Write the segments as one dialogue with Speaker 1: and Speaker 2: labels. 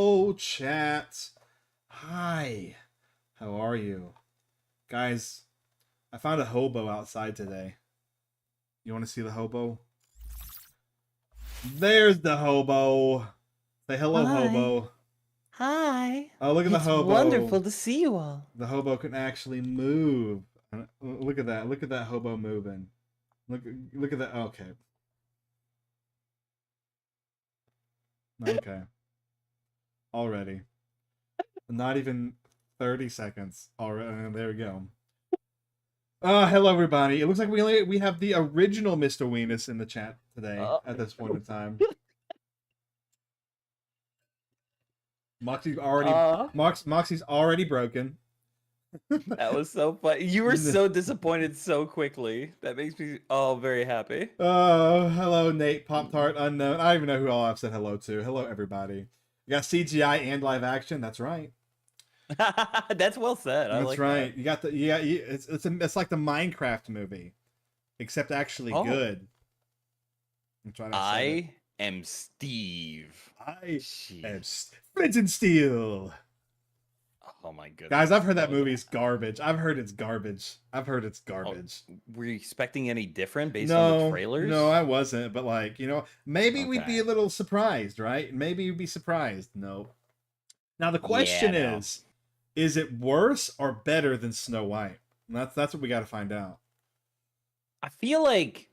Speaker 1: Hello, chat. Hi. How are you? Guys, I found a hobo outside today. You want to see the hobo? There's the hobo. Say hello,
Speaker 2: Hi.
Speaker 1: hobo.
Speaker 2: Hi.
Speaker 1: Oh, look at the
Speaker 2: It's
Speaker 1: hobo.
Speaker 2: wonderful to see you all.
Speaker 1: The hobo can actually move. Look at that. Look at that hobo moving. Look at that. Okay. Okay. Already. Not even 30 seconds. Already. There we go. Hello everybody. It looks like we have the original Mr. Weenus in the chat today
Speaker 2: Uh,
Speaker 1: at this point in time. Moxie's already
Speaker 2: uh,
Speaker 1: Moxie's already broken.
Speaker 2: that was so funny. You were so disappointed so quickly. That makes me very happy.
Speaker 1: Oh, hello Nate, Pop Tart, Unknown. I don't even know who all I've said hello to. Hello everybody. You got CGI and live action. That's right.
Speaker 2: That's well said. I
Speaker 1: That's
Speaker 2: like
Speaker 1: right.
Speaker 2: that.
Speaker 1: It's like the Minecraft movie, except actually
Speaker 2: Oh,
Speaker 1: good. I'm trying to set it.
Speaker 2: I am Steve.
Speaker 1: I am
Speaker 2: Jeez.
Speaker 1: Flint and Steel.
Speaker 2: Oh my
Speaker 1: Guys,
Speaker 2: goodness.
Speaker 1: I've heard that
Speaker 2: Oh yeah.
Speaker 1: movie's garbage. I've heard it's garbage. I've heard it's
Speaker 2: Oh,
Speaker 1: garbage.
Speaker 2: were you expecting any different based on the
Speaker 1: No,
Speaker 2: trailers?
Speaker 1: I wasn't. But like, maybe we'd be
Speaker 2: Okay.
Speaker 1: a little surprised, right? Maybe we'd be surprised. No. Now the
Speaker 2: Yeah,
Speaker 1: question
Speaker 2: no.
Speaker 1: is it worse or better than Snow White? And that's what we got to find out.
Speaker 2: I feel like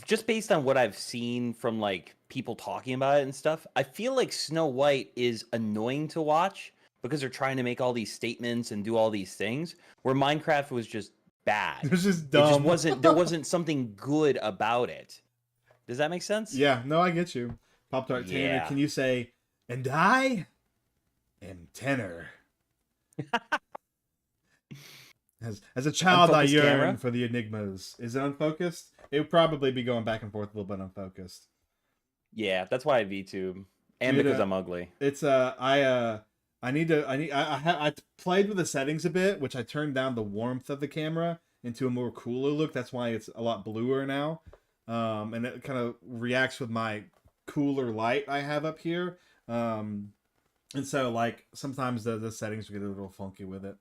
Speaker 2: just based on what I've seen from like people talking about it and stuff, I feel like Snow White is annoying to watch because they're trying to make all these statements and do all these things, where Minecraft was just bad.
Speaker 1: It's just
Speaker 2: It just
Speaker 1: dumb.
Speaker 2: wasn't there wasn't something good about it. Does that make sense?
Speaker 1: Yeah, no, I get you. Pop Tart Tanner,
Speaker 2: Yeah.
Speaker 1: can you say, and I am Tenor? As a child, I
Speaker 2: Unfocused
Speaker 1: yearn
Speaker 2: camera?
Speaker 1: for the enigmas. Is it unfocused? It would probably be going back and forth a little bit unfocused.
Speaker 2: Yeah, that's why I VTube. And
Speaker 1: Dude,
Speaker 2: because I'm ugly.
Speaker 1: it's I played with the settings a bit, which I turned down the warmth of the camera into a more cooler look. That's why it's a lot bluer now, and it kind of reacts with my cooler light I have up here. And so like sometimes the settings get a little funky with it.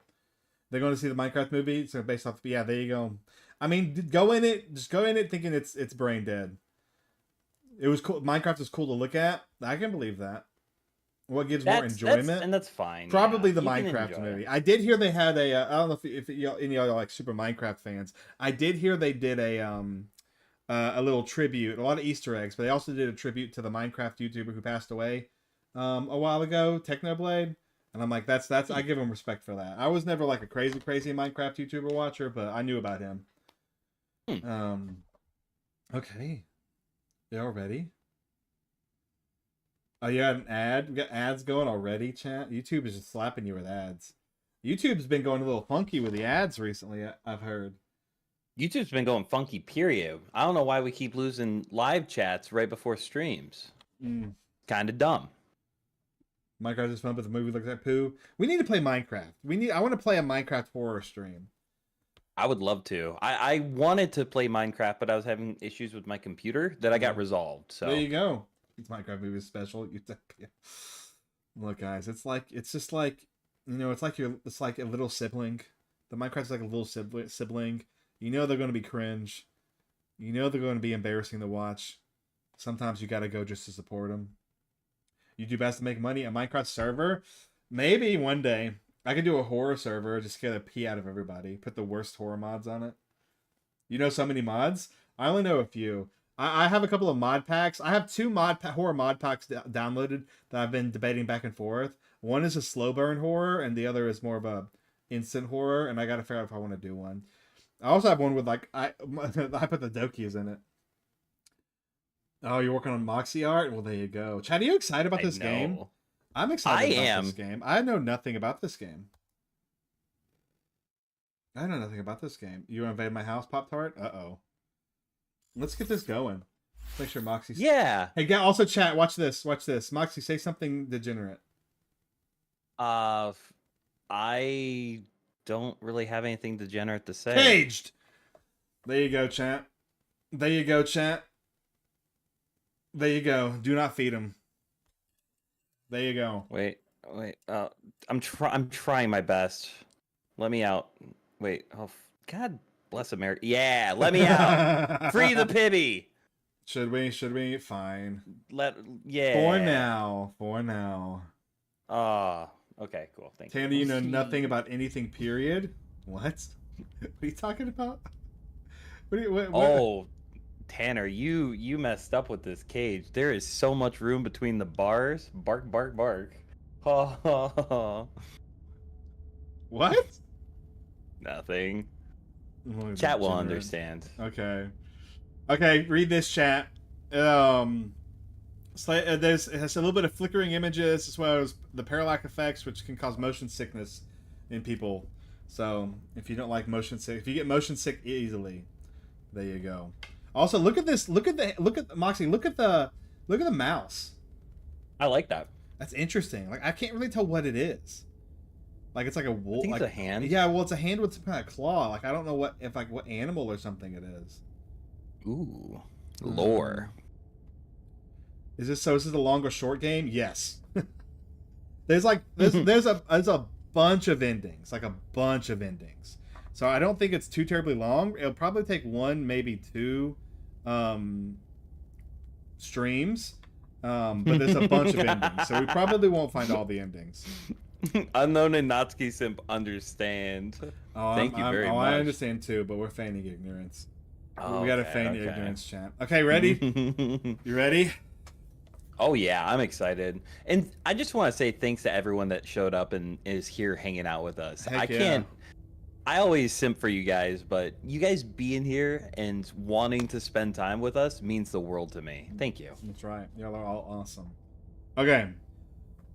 Speaker 1: They're going to see the Minecraft movie, so based off, yeah, there you go. I mean, just go in it thinking it's brain dead. It was cool. Minecraft is cool to look at. I can believe that. What gives more
Speaker 2: That's
Speaker 1: enjoyment?
Speaker 2: and that's fine. Yeah,
Speaker 1: Probably the
Speaker 2: you can
Speaker 1: Minecraft
Speaker 2: enjoy it.
Speaker 1: movie. I did hear they had a. I don't know if any of y'all are like super Minecraft fans. I did hear they did a little tribute, a lot of Easter eggs, but they also did a tribute to the Minecraft YouTuber who passed away a while ago, Technoblade. And I'm like, that's I
Speaker 2: Hmm.
Speaker 1: give him respect for that. I was never like a crazy Minecraft YouTuber watcher, but I knew about him.
Speaker 2: Hmm.
Speaker 1: Um, okay, y'all ready? Oh, you got an ad? We got ads going already, chat? YouTube is just slapping you with ads. YouTube's been going a little funky with the ads recently, I've heard.
Speaker 2: YouTube's been going funky, period. I don't know why we keep losing live chats right before streams.
Speaker 1: Mm.
Speaker 2: Kind of dumb.
Speaker 1: Minecraft is fun, but the movie looks like poo. We need to play Minecraft. I want to play a Minecraft horror stream.
Speaker 2: I would love to. I wanted to play Minecraft, but I was having issues with my computer that I got resolved.
Speaker 1: There
Speaker 2: So
Speaker 1: you go. It's Minecraft movie special. Look, guys, it's just like it's like a little sibling. The Minecraft's like a little sibling. You know they're going to be cringe. You know they're going to be embarrassing to watch. Sometimes you got to go just to support them. You do best to make money. A Minecraft server, maybe one day I could do a horror server. Just scare the pee out of everybody. Put the worst horror mods on it. You know so many mods. I only know a few. I have a couple of mod packs. I have two horror mod packs downloaded that I've been debating back and forth. One is a slow burn horror, and the other is more of a instant horror. And I got to figure out if I want to do one. I also have one with like I put the Dokias in it. Oh, you're working on Moxie art? Well, there you go. Chad, are you excited about
Speaker 2: I
Speaker 1: this game?
Speaker 2: know.
Speaker 1: I'm
Speaker 2: I
Speaker 1: excited about this
Speaker 2: am.
Speaker 1: game. I know nothing about this game. I know nothing about this game. You invade my house, Pop Tart? Uh-oh. Let's get this going. Make sure Moxie's...
Speaker 2: Yeah.
Speaker 1: Hey, also chat, watch this. Watch this. Moxie, say something degenerate.
Speaker 2: Uh, I don't really have anything degenerate to say.
Speaker 1: Caged! There you go, chat. There you go, chat. There you go. Do not feed him. There you go.
Speaker 2: Wait. I'm trying my best. Let me out. Wait. Oh, God bless America. Yeah, let me out. Free the Pibby.
Speaker 1: Should we? Should we? Fine.
Speaker 2: Yeah.
Speaker 1: For now. For now.
Speaker 2: Okay, cool. Thank you.
Speaker 1: Tanner, you know nothing about anything, period? What? What are you talking about? What?
Speaker 2: Oh, Tanner, you messed up with this cage. There is so much room between the bars. Bark, bark, bark. Ha ha ha.
Speaker 1: What?
Speaker 2: Nothing.
Speaker 1: Oh,
Speaker 2: Chat will
Speaker 1: degenerate.
Speaker 2: understand.
Speaker 1: Okay. Okay, read this chat. It has a little bit of flickering images as well as the parallax effects, which can cause motion sickness in people. So if you don't like motion sick, if you get motion sick easily, there you go. Also, look at this. Look at Moxie. Look at the mouse.
Speaker 2: I like that.
Speaker 1: That's interesting. Like I can't really tell what it is. Like it's like a wolf.
Speaker 2: I think
Speaker 1: like,
Speaker 2: it's a hand.
Speaker 1: Yeah, well, it's a hand with some kind of claw. Like I don't know what animal or something it is.
Speaker 2: Ooh, lore.
Speaker 1: Is this a long or short game? Yes. there's a bunch of endings, like a bunch of endings. So I don't think it's too terribly long. It'll probably take one, maybe two streams. But there's a bunch of endings, so we probably won't find all the endings.
Speaker 2: Unknown and Natsuki Simp understand. Thank you very much.
Speaker 1: I understand too, but we're feigning ignorance.
Speaker 2: Oh,
Speaker 1: we gotta feign the ignorance, chat. Okay, ready? You ready?
Speaker 2: Oh yeah, I'm excited, and I just want to say thanks to everyone that showed up and is here hanging out with us.
Speaker 1: Heck yeah.
Speaker 2: I always simp for you guys, but you guys being here and wanting to spend time with us means the world to me. Thank you.
Speaker 1: That's right. Y'all are all awesome. Okay.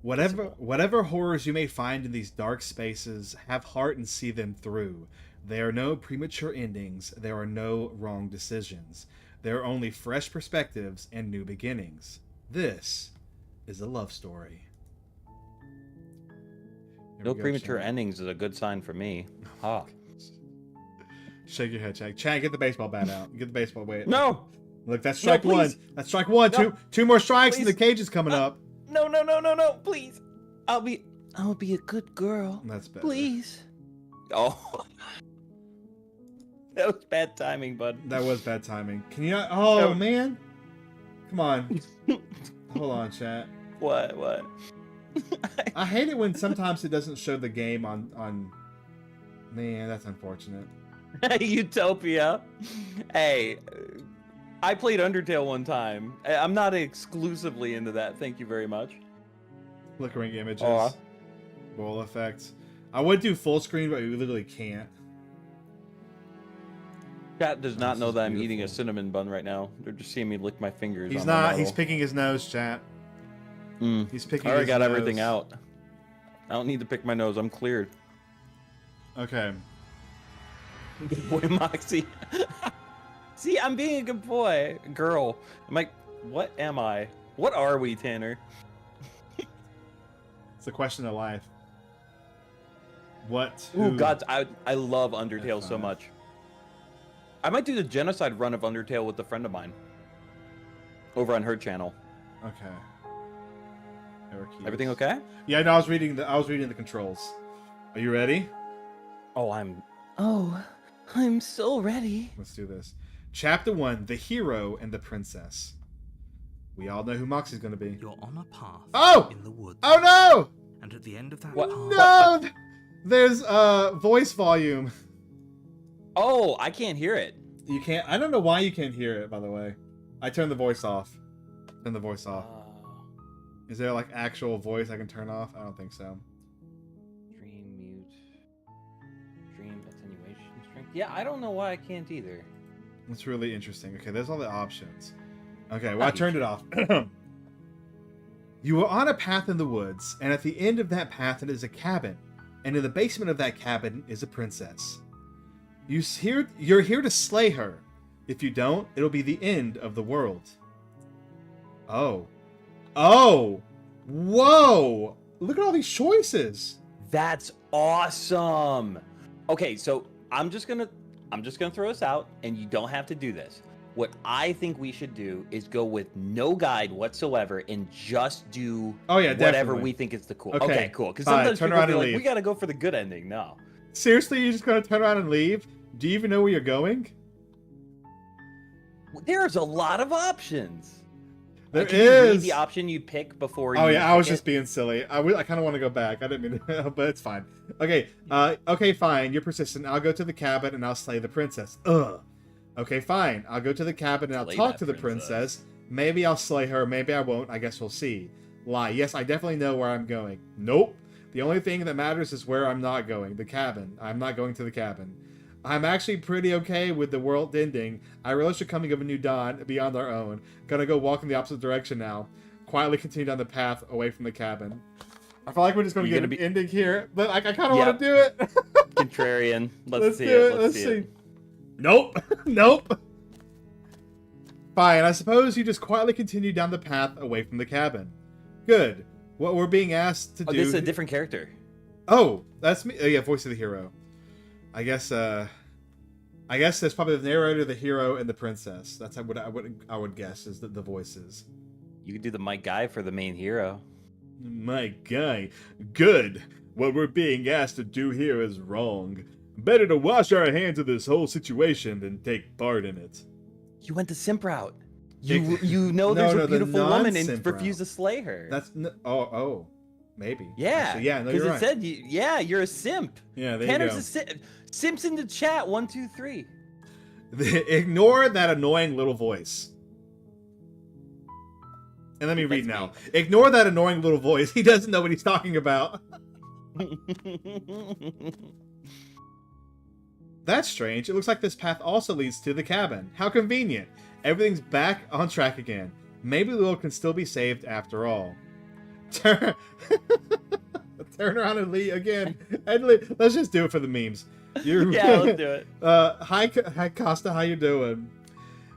Speaker 1: Whatever horrors you may find in these dark spaces, have heart and see them through. There are no premature endings. There are no wrong decisions. There are only fresh perspectives and new beginnings. This is a love story.
Speaker 2: No premature endings is a good sign for me. Ha.
Speaker 1: Shake your head, Chad. Chad, get the baseball bat out. Get the baseball bat.
Speaker 2: No.
Speaker 1: Look, that's strike
Speaker 2: No,
Speaker 1: one.
Speaker 2: please.
Speaker 1: That's strike one.
Speaker 2: No.
Speaker 1: Two more strikes,
Speaker 2: Please.
Speaker 1: and the cage is coming up.
Speaker 2: No, please. I'll be a good girl.
Speaker 1: That's better.
Speaker 2: Please. Oh. That was bad timing, bud.
Speaker 1: That was bad timing. Can you not? Oh,
Speaker 2: No.
Speaker 1: man. Come on. Hold on, chat.
Speaker 2: What?
Speaker 1: I hate it when sometimes it doesn't show the game on... Man, that's unfortunate.
Speaker 2: Utopia. Hey, I played Undertale one time. I'm not exclusively into that. Thank you very much.
Speaker 1: Flickering images. Roll effects. I would do full screen, but we literally can't.
Speaker 2: Chat does not
Speaker 1: This
Speaker 2: know
Speaker 1: is
Speaker 2: that I'm eating a
Speaker 1: beautiful.
Speaker 2: cinnamon bun right now. They're just seeing me lick my fingers.
Speaker 1: He's
Speaker 2: on the
Speaker 1: not.
Speaker 2: model.
Speaker 1: He's picking his nose, chat. He's picking
Speaker 2: I already
Speaker 1: his
Speaker 2: got
Speaker 1: nose.
Speaker 2: everything out. I don't need to pick my nose. I'm cleared.
Speaker 1: Okay.
Speaker 2: Good boy, Moxie. See, I'm being a good boy. Girl. I'm like, what am I? What are we, Tanner?
Speaker 1: It's a question of life. What?
Speaker 2: Ooh,
Speaker 1: Who?
Speaker 2: God, I love Undertale so
Speaker 1: F5.
Speaker 2: much. I might do the genocide run of Undertale with a friend of mine. Over on her channel.
Speaker 1: Okay. Error keys.
Speaker 2: Everything okay?
Speaker 1: Yeah, no, I was reading the controls. Are you ready?
Speaker 2: Oh, I'm so ready.
Speaker 1: Let's do this. Chapter 1, The Hero and the Princess. We all know who Moxie's gonna be.
Speaker 3: You're on a path
Speaker 1: Oh!
Speaker 3: in the woods.
Speaker 1: Oh no!
Speaker 3: And at the end of that
Speaker 2: What?
Speaker 3: path,
Speaker 1: No! There's voice volume.
Speaker 2: Oh, I can't hear it.
Speaker 1: You can't. I don't know why you can't hear it. By the way, I turned the voice off. Turn the voice off. Is there like actual voice I can turn off? I don't think so.
Speaker 2: Dream mute. Dream attenuation strength. Yeah, I don't know why I can't either.
Speaker 1: It's really interesting. Okay, there's all the options. Okay, well, I
Speaker 2: Nice.
Speaker 1: turned it off. You are on a path in the woods, and at the end of that path it is a cabin, and in the basement of that cabin is a princess. You're here to slay her. If you don't, it'll be the end of the world. Oh. Oh! Whoa! Look at all these choices!
Speaker 2: That's awesome. Okay, so I'm just gonna throw this out, and you don't have to do this. What I think we should do is go with no guide whatsoever and just do whatever
Speaker 1: definitely.
Speaker 2: we think is the cool.
Speaker 1: Okay,
Speaker 2: Okay, cool. Because
Speaker 1: fine,
Speaker 2: sometimes
Speaker 1: turn
Speaker 2: people
Speaker 1: around
Speaker 2: be
Speaker 1: and
Speaker 2: like,
Speaker 1: leave.
Speaker 2: we got to go for the good ending. No.
Speaker 1: Seriously, you're just gonna turn around and leave? Do you even know where you're going?
Speaker 2: There's a lot of options.
Speaker 1: There
Speaker 2: Can you read
Speaker 1: is.
Speaker 2: the option you pick before you
Speaker 1: Oh yeah, I was
Speaker 2: pick
Speaker 1: just being silly. I kind of want to go back. I didn't mean to, but it's fine. Okay, okay, fine. You're persistent. I'll go to the cabin and I'll slay the princess. Ugh. Okay, fine. I'll go to the cabin and I'll
Speaker 2: Slay
Speaker 1: talk
Speaker 2: that
Speaker 1: to the princess. Maybe I'll slay her. Maybe I won't. I guess we'll see. Lie. Yes, I definitely know where I'm going. Nope. The only thing that matters is where I'm not going. The cabin. I'm not going to the cabin. I'm actually pretty okay with the world ending. I relish the coming of a new dawn beyond our own. Gonna go walk in the opposite direction now. Quietly continue down the path away from the cabin. I feel like we're just gonna get an ending here, but I kind of want to do it.
Speaker 2: Contrarian. Let's see
Speaker 1: do
Speaker 2: it. Let's see it.
Speaker 1: Nope. Nope. Fine, I suppose you just quietly continue down the path away from the cabin. Good. What we're being asked to do...
Speaker 2: This is a different character.
Speaker 1: Oh, that's me. Oh, yeah, voice of the hero. I guess there's probably the narrator, the hero, and the princess. That's what I would guess is the voices.
Speaker 2: You could do the Mike Guy for the main hero.
Speaker 1: My guy. Good. What we're being asked to do here is wrong. Better to wash our hands of this whole situation than take part in it.
Speaker 2: You went the simp route. You know there's a beautiful woman and refuse to slay her.
Speaker 1: That's maybe.
Speaker 2: Yeah.
Speaker 1: Actually, yeah, no, you're right.
Speaker 2: Because it said, you're a simp.
Speaker 1: Yeah, there
Speaker 2: Tanner's
Speaker 1: you go.
Speaker 2: a simp. Simps in the chat. 1, 2, 3.
Speaker 1: Ignore that annoying little voice. And let me read now. Ignore that annoying little voice. He doesn't know what he's talking about. That's strange. It looks like this path also leads to the cabin. How convenient. Everything's back on track again. Maybe the world can still be saved after all. Turn around and leave again. And leave. Let's just do it for the memes.
Speaker 2: Yeah, let's do it.
Speaker 1: Hi, Costa. How you doing?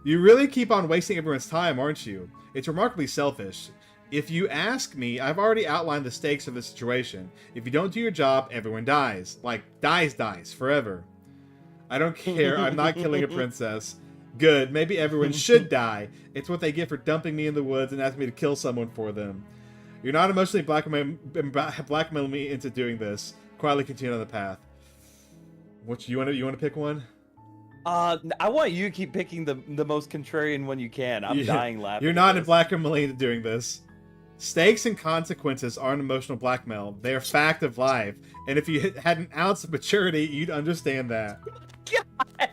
Speaker 1: You really keep on wasting everyone's time, aren't you? It's remarkably selfish. If you ask me, I've already outlined the stakes of the situation. If you don't do your job, everyone dies. Like, dies forever. I don't care. I'm not killing a princess. Good. Maybe everyone should die. It's what they get for dumping me in the woods and asking me to kill someone for them. You're not emotionally blackmailing me into doing this. Quietly continue on the path. What you want to pick one?
Speaker 2: I want you to keep picking the most contrarian one you can. I'm dying laughing.
Speaker 1: You're not blackmailing into doing this. Stakes and consequences aren't emotional blackmail. They are fact of life. And if you had an ounce of maturity, you'd understand that. God.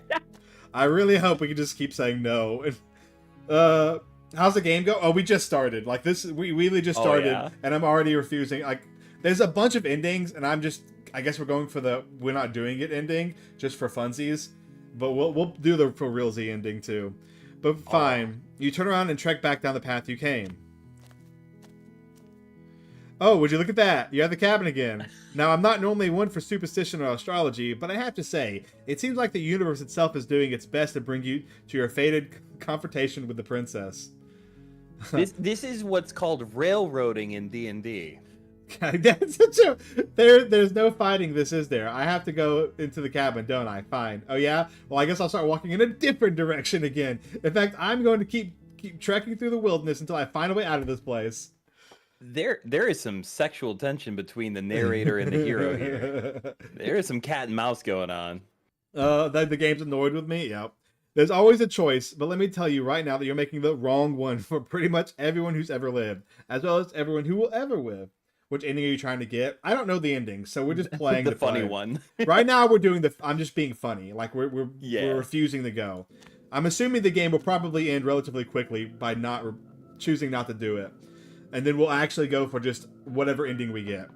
Speaker 1: I really hope we can just keep saying no. How's the game go? Oh, we just started. Like this, we really just started, and I'm already refusing. Like, there's a bunch of endings, and I guess we're going for the we're not doing it ending just for funsies, but we'll do the for realsy ending too. But fine, you turn around and trek back down the path you came. Oh, would you look at that? You're at the cabin again. Now, I'm not normally one for superstition or astrology, but I have to say, it seems like the universe itself is doing its best to bring you to your fated confrontation with the princess.
Speaker 2: This is what's called railroading in D&D.
Speaker 1: That's such a... There's no fighting this, is there? I have to go into the cabin, don't I? Fine. Oh, yeah? Well, I guess I'll start walking in a different direction again. In fact, I'm going to keep trekking through the wilderness until I find a way out of this place.
Speaker 2: There is some sexual tension between the narrator and the hero here. There is some cat and mouse going on.
Speaker 1: The game's annoyed with me? Yep. There's always a choice, but let me tell you right now that you're making the wrong one for pretty much everyone who's ever lived, as well as everyone who will ever live. Which ending are you trying to get? I don't know the ending, so we're just playing
Speaker 2: the funny one.
Speaker 1: Right now, we're doing I'm just being funny. Like we're refusing to go. I'm assuming the game will probably end relatively quickly by choosing not to do it. And then we'll actually go for just whatever ending we get.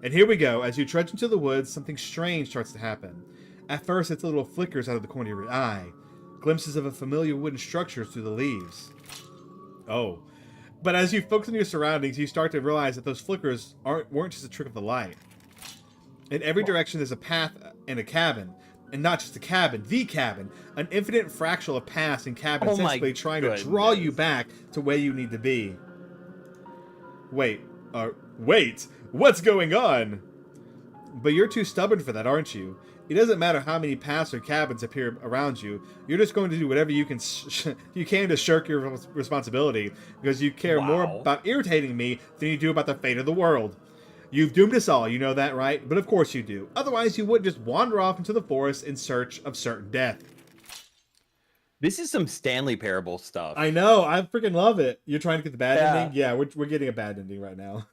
Speaker 1: And here we go. As you trudge into the woods, something strange starts to happen. At first, it's little flickers out of the corner of your eye. Glimpses of a familiar wooden structure through the leaves. Oh. But as you focus on your surroundings, you start to realize that those flickers weren't just a trick of the light. In every direction, there's a path and a cabin. And not just a cabin, the cabin. An infinite fractal of paths and cabins essentially trying to draw you back to where you need to be. Wait, what's going on? But you're too stubborn for that, aren't you? It doesn't matter how many paths or cabins appear around you. You're just going to do whatever you can to shirk your responsibility because you care more about irritating me than you do about the fate of the world. You've doomed us all, you know that, right? But of course you do. Otherwise, you wouldn't just wander off into the forest in search of certain death.
Speaker 2: This is some Stanley Parable stuff.
Speaker 1: I know. I freaking love it. You're trying to get the bad ending? Yeah, we're getting a bad ending right now.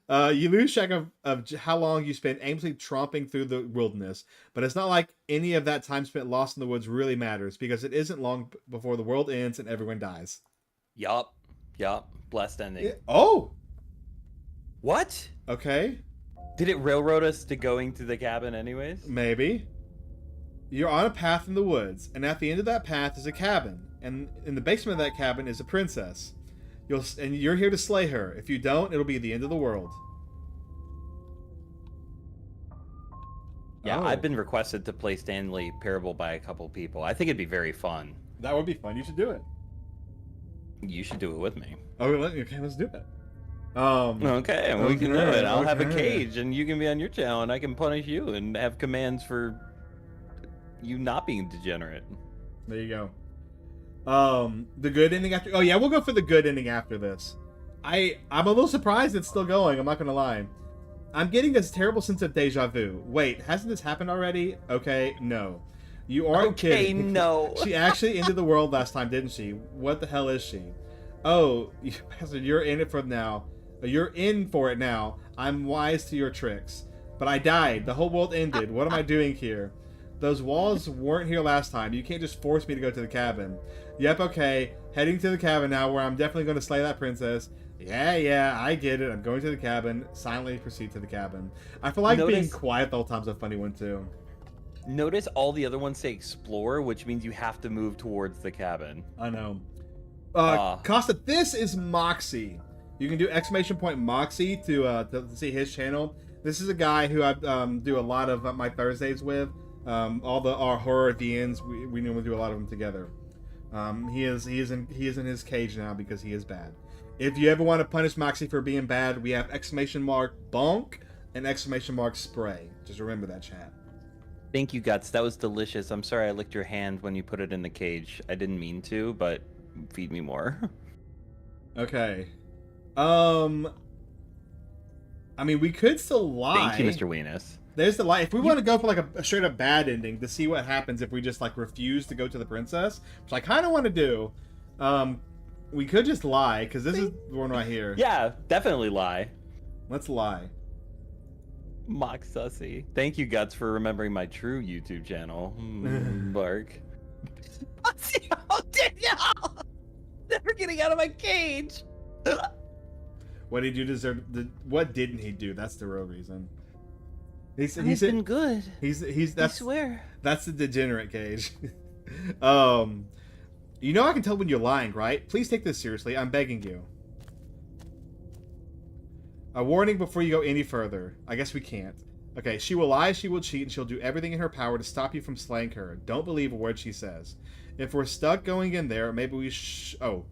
Speaker 1: You lose track of how long you spent aimlessly tromping through the wilderness, but it's not like any of that time spent lost in the woods really matters, because it isn't long before the world ends and everyone dies.
Speaker 2: Yup. Blessed ending.
Speaker 1: Oh!
Speaker 2: What?
Speaker 1: Okay.
Speaker 2: Did it railroad us to going to the cabin anyways?
Speaker 1: Maybe. You're on a path in the woods, and at the end of that path is a cabin, and in the basement of that cabin is a princess. You're here to slay her. If you don't, it'll be the end of the world.
Speaker 2: Yeah, I've been requested to play Stanley Parable by a couple people. I think it'd be very fun.
Speaker 1: That would be fun. You should do it.
Speaker 2: You should do it with me.
Speaker 1: Oh, okay, let's do it.
Speaker 2: Okay, we can do it. I'll have a cage, and you can be on your channel, and I can punish you and have commands for you not being degenerate.
Speaker 1: There you go. The good ending after. Oh yeah, we'll go for the good ending after this. I'm a little surprised it's still going. I'm not gonna lie. I'm getting this terrible sense of deja vu. Wait, hasn't this happened already? Okay, no. You aren't kidding.
Speaker 2: No.
Speaker 1: She actually ended the world last time, didn't she? What the hell is she? Oh, you're in it for now. You're in for it now. I'm wise to your tricks. But I died. The whole world ended. What am I doing here? Those walls weren't here last time. You can't just force me to go to the cabin. Yep, okay. Heading to the cabin now, where I'm definitely going to slay that princess. Yeah, I get it. I'm going to the cabin. Silently proceed to the cabin. I feel like being quiet the whole time's a funny one, too.
Speaker 2: Notice all the other ones say explore, which means you have to move towards the cabin.
Speaker 1: I know. Costa, this is Moxie. You can do ! Moxie to see his channel. This is a guy who I do a lot of my Thursdays with. Our horror at the ends, we normally do a lot of them together. He is in his cage now because he is bad. If you ever want to punish Moxie for being bad, we have ! Bonk and ! Spray. Just remember that, chat.
Speaker 2: Thank you, Guts. That was delicious. I'm sorry I licked your hand when you put it in the cage. I didn't mean to, but feed me more.
Speaker 1: Okay. I mean, we could still lie.
Speaker 2: Thank you, Mr. Weenus.
Speaker 1: There's the lie. If we want to go for like a straight up bad ending to see what happens if we just like refuse to go to the princess, which I kind of want to do, we could just lie, because this is the one right here.
Speaker 2: Yeah, definitely lie.
Speaker 1: Let's lie.
Speaker 2: Mock Sussy. Thank you, Guts, for remembering my true YouTube channel. Bark. Oh, Danielle! Never getting out of my cage!
Speaker 1: What did you deserve? What didn't he do? That's the real reason.
Speaker 2: He's been good.
Speaker 1: I
Speaker 2: swear.
Speaker 1: That's the degenerate cage. You know I can tell when you're lying, right? Please take this seriously. I'm begging you. A warning before you go any further. I guess we can't. Okay, she will lie, she will cheat, and she'll do everything in her power to stop you from slaying her. Don't believe a word she says. If we're stuck going in there, maybe we Oh.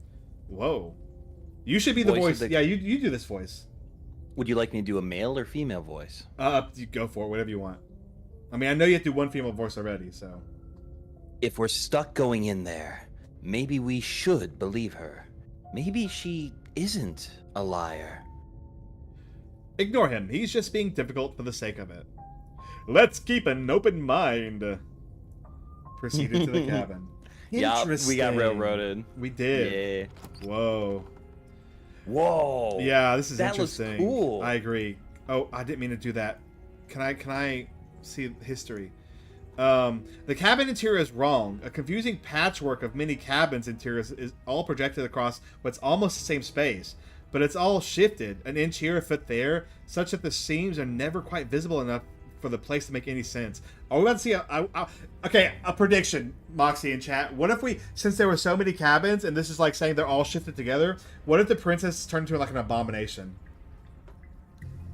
Speaker 1: Whoa. You should be the voice. Yeah, you do this voice.
Speaker 2: Would you like me to do a male or female voice?
Speaker 1: You go for it, whatever you want. I mean, I know you have to do one female voice already, so.
Speaker 2: If we're stuck going in there, maybe we should believe her. Maybe she isn't a liar.
Speaker 1: Ignore him. He's just being difficult for the sake of it. Let's keep an open mind. Proceeded to the cabin.
Speaker 2: Yeah, we got railroaded.
Speaker 1: We did.
Speaker 2: Yeah.
Speaker 1: Whoa. Yeah, this is interesting.
Speaker 2: That looks cool.
Speaker 1: I agree. Oh, I didn't mean to do that. Can I see history? The cabin interior is wrong. A confusing patchwork of many cabins interiors is all projected across what's almost the same space. But it's all shifted, an inch here, a foot there, such that the seams are never quite visible enough for the place to make any sense. Are we about to see a prediction, Moxie in chat? What if since there were so many cabins, and this is like saying they're all shifted together, what if the princess turned into like an abomination?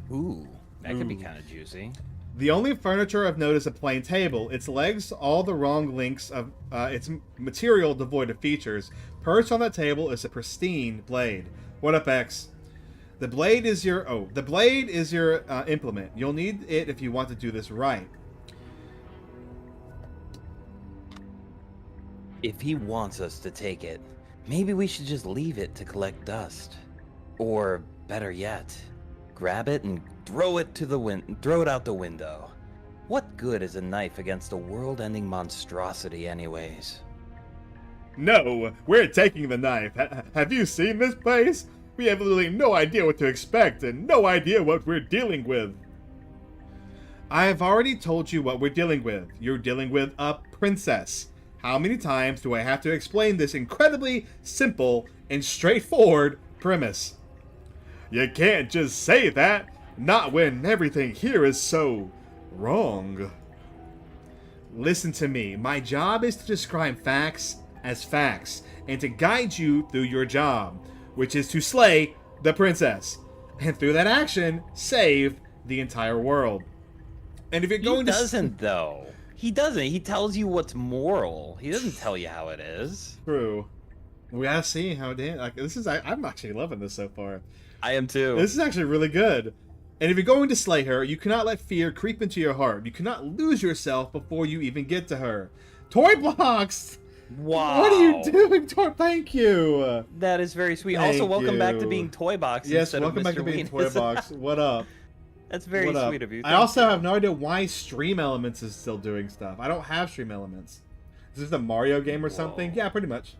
Speaker 2: Ooh, that could be kind of juicy.
Speaker 1: The only furniture of note is a plain table. Its legs, all the wrong links of its material devoid of features. Perched on that table is a pristine blade. What up, X? The blade is your implement. You'll need it if you want to do this right.
Speaker 2: If he wants us to take it, maybe we should just leave it to collect dust. Or better yet, grab it and throw it out the window. What good is a knife against a world-ending monstrosity anyways?
Speaker 1: No, we're taking the knife. Have you seen this place? We have literally no idea what to expect and no idea what we're dealing with. I have already told you what we're dealing with. You're dealing with a princess. How many times do I have to explain this incredibly simple and straightforward premise? You can't just say that, not when everything here is so wrong. Listen to me. My job is to describe facts as facts and to guide you through your job, which is to slay the princess, and through that action, save the entire world. And if you're going
Speaker 2: He doesn't, though. He doesn't. He tells you what's moral. He doesn't tell you how it is.
Speaker 1: True. We gotta see how I'm actually loving this so far.
Speaker 2: I am too.
Speaker 1: This is actually really good. And if you're going to slay her, you cannot let fear creep into your heart. You cannot lose yourself before you even get to her. Toy blocks!
Speaker 2: Wow.
Speaker 1: What are you doing, Toy? Thank you.
Speaker 2: That is very sweet.
Speaker 1: Thank
Speaker 2: also, welcome back to
Speaker 1: you.
Speaker 2: being Toy Box
Speaker 1: Yes,
Speaker 2: instead
Speaker 1: welcome
Speaker 2: of Mr.
Speaker 1: back to being Toy
Speaker 2: Weenus.
Speaker 1: Box. What up?
Speaker 2: That's very
Speaker 1: What up?
Speaker 2: sweet of you.
Speaker 1: I also have no idea why Stream Elements is still doing stuff. I don't have Stream Elements. Is this a Mario game or something?
Speaker 2: Whoa.
Speaker 1: Yeah, pretty much.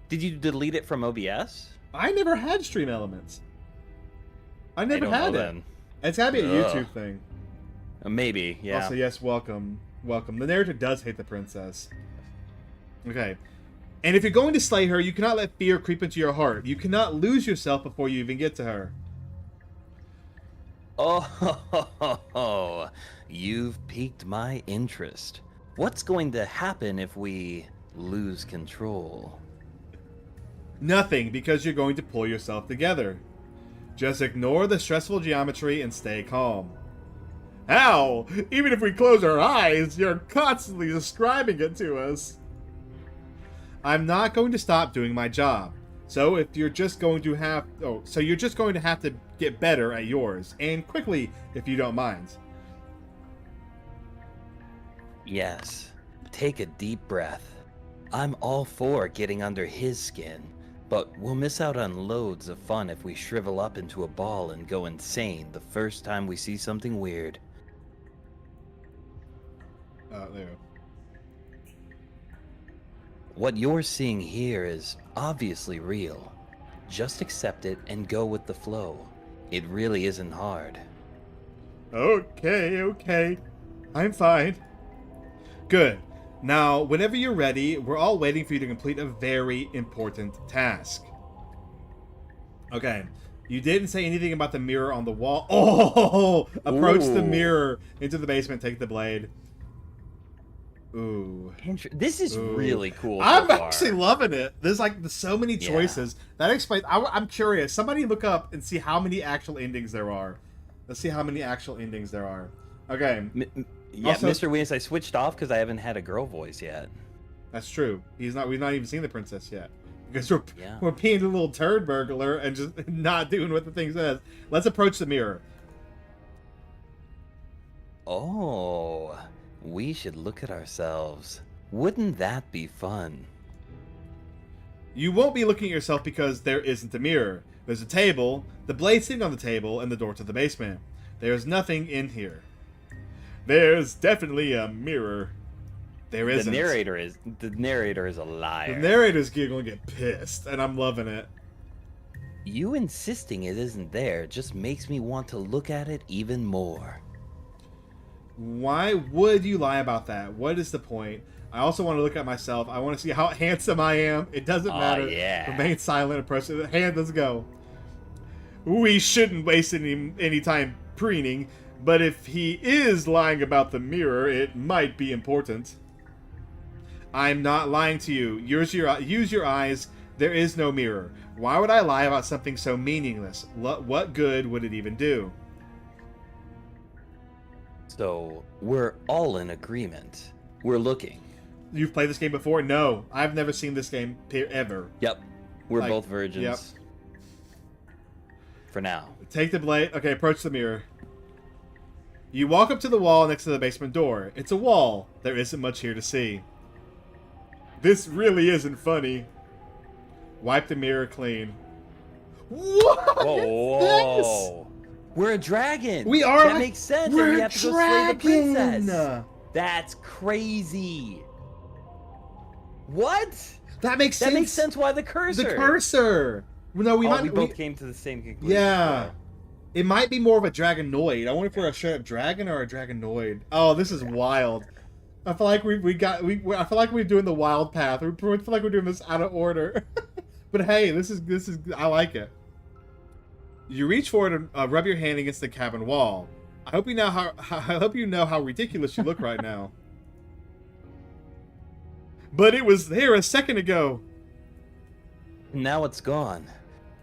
Speaker 2: Did you delete it from OBS?
Speaker 1: I never had Stream Elements. I never
Speaker 2: don't
Speaker 1: had
Speaker 2: know
Speaker 1: it.
Speaker 2: then.
Speaker 1: It's gotta be a
Speaker 2: Ugh.
Speaker 1: YouTube thing.
Speaker 2: Maybe, yeah.
Speaker 1: Also, yes, welcome. Welcome. The narrator does hate the princess. Okay. And if you're going to slay her, you cannot let fear creep into your heart. You cannot lose yourself before you even get to her.
Speaker 2: Oh, you've piqued my interest. What's going to happen if we lose control?
Speaker 1: Nothing, because you're going to pull yourself together. Just ignore the stressful geometry and stay calm. How? Even if we close our eyes, you're constantly describing it to us. I'm not going to stop doing my job. So you're just going to have to get better at yours, and quickly if you don't mind.
Speaker 2: Yes. Take a deep breath. I'm all for getting under his skin, but we'll miss out on loads of fun if we shrivel up into a ball and go insane the first time we see something weird.
Speaker 1: There.
Speaker 2: What you're seeing here is obviously real. Just accept it and go with the flow. It really isn't hard.
Speaker 1: Okay. I'm fine. Good. Now, whenever you're ready, we're all waiting for you to complete a very important task. Okay. You didn't say anything about the mirror on the wall. Oh! Approach the
Speaker 2: Ooh.
Speaker 1: mirror into the basement, take the blade. Ooh.
Speaker 2: This is
Speaker 1: Ooh.
Speaker 2: really cool.
Speaker 1: I'm
Speaker 2: so far.
Speaker 1: actually loving it. There's so many
Speaker 2: Yeah.
Speaker 1: choices. That explains. I'm curious. Somebody look up and see how many actual endings there are. Let's see how many actual endings there are. Okay.
Speaker 2: Yeah,
Speaker 1: Also-
Speaker 2: Mr. Weenus, I switched off because I haven't had a girl voice yet.
Speaker 1: That's true. We've not even seen the princess yet. Because
Speaker 2: Yeah.
Speaker 1: we're being a little turd burglar and just not doing what the thing says. Let's approach the mirror.
Speaker 2: Oh, we should look at ourselves. Wouldn't that be fun?
Speaker 1: You won't be looking at yourself because there isn't a mirror. There's a table, the blade sitting on the table, and the door to the basement. There's nothing in here. There's definitely a mirror. There isn't.
Speaker 2: The narrator is a liar.
Speaker 1: The narrator's gonna get pissed, and I'm loving it.
Speaker 2: You insisting it isn't there just makes me want to look at it even more.
Speaker 1: Why would you lie about that? What is the point? I also want to look at myself. I want to see how handsome I am. It doesn't matter.
Speaker 2: Yeah.
Speaker 1: Remain silent. Approach the hand. Let's go. We shouldn't waste any time preening, but if he is lying about the mirror, it might be important. I'm not lying to you. Use your eyes. There is no mirror. Why would I lie about something so meaningless? What good would it even do?
Speaker 2: So, we're all in agreement. We're looking.
Speaker 1: You've played this game before? No, I've never seen this game ever.
Speaker 2: Yep. We're
Speaker 1: Like,
Speaker 2: both virgins.
Speaker 1: yep.
Speaker 2: for now.
Speaker 1: Take the blade. Okay, approach the mirror. You walk up to the wall next to the basement door. It's a wall. There isn't much here to see. This really isn't funny. Wipe the mirror clean. What?
Speaker 2: Whoa. We're a dragon.
Speaker 1: We are.
Speaker 2: That makes sense.
Speaker 1: We're
Speaker 2: and we have to go slay the princess. That's crazy. What?
Speaker 1: That makes sense.
Speaker 2: That makes sense. Why the cursor?
Speaker 1: The cursor. No, we
Speaker 2: both came to the same conclusion.
Speaker 1: Yeah. It might be more of a dragonoid. I wonder if we're a straight up dragon or a dragonoid. Oh, this is wild. I feel like I feel like we're doing the wild path. We feel like we're doing this out of order. But hey, this is I like it. You reach forward and rub your hand against the cabin wall. I hope you know how ridiculous you look right now. But it was there a second ago.
Speaker 2: Now it's gone.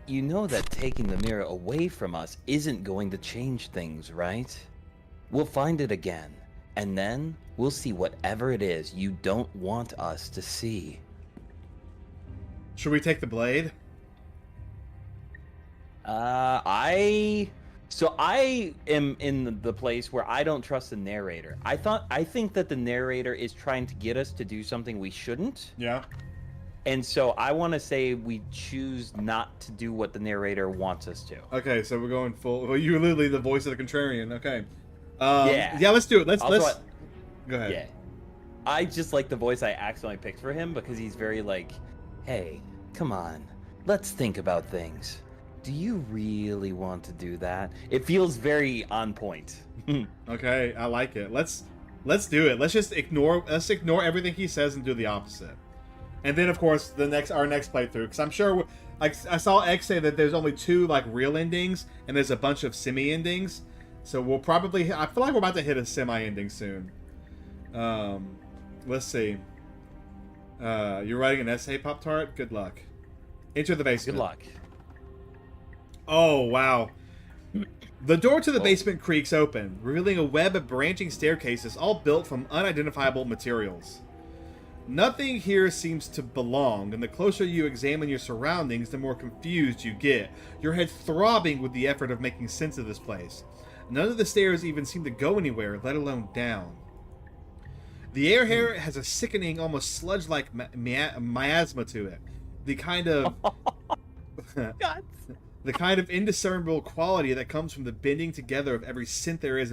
Speaker 2: You know that taking the mirror away from us isn't going to change things, right? We'll find it again, and then we'll see whatever it is you don't want us to see.
Speaker 1: Should we take the blade?
Speaker 2: I am in the place where I don't trust the narrator. I think that the narrator is trying to get us to do something we shouldn't.
Speaker 1: Yeah.
Speaker 2: And so I want to say we choose not to do what the narrator wants us to.
Speaker 1: Okay, so we're going full. Well, you're literally the voice of the contrarian. Okay.
Speaker 2: Yeah.
Speaker 1: Yeah, let's do it. Let's. Go ahead.
Speaker 2: Yeah. I just like the voice I accidentally picked for him because he's very like, hey, come on, let's think about things. Do you really want to do that? It feels very on point.
Speaker 1: Okay, I like it. Let's do it. Let's ignore everything he says and do the opposite. And then, of course, our next playthrough, because I'm sure, like I saw X say that there's only 2 like real endings, and there's a bunch of semi endings. So we'll probably, I feel like we're about to hit a semi ending soon. Let's see. You're writing an essay, Pop-Tart? Good luck. Enter the basement.
Speaker 2: Good luck.
Speaker 1: Oh wow. The door to the basement creaks open, revealing a web of branching staircases, all built from unidentifiable materials. Nothing here seems to belong, and the closer you examine your surroundings, the more confused you get, your head throbbing with the effort of making sense of this place. None of the stairs even seem to go anywhere, let alone down. The air here has a sickening, almost sludge-like miasma to it. The kind of...
Speaker 2: God.
Speaker 1: The kind of indiscernible quality that comes from the bending together of every synth there is